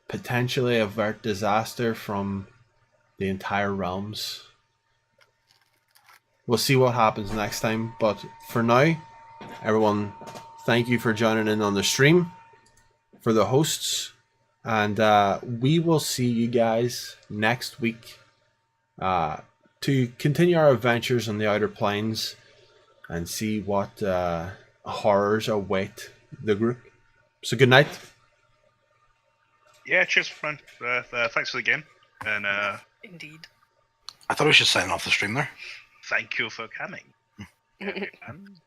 A: potentially avert disaster from the entire realms. We'll see what happens next time, but for now, everyone, thank you for joining in on the stream, for the hosts, and we will see you guys next week to continue our adventures on the Outer Planes and see what horrors await the group. So good night.
E: Yeah, cheers, friend. Thanks for the game, and
C: Indeed.
B: I thought we should sign off the stream there.
E: thank you for coming. Everyone.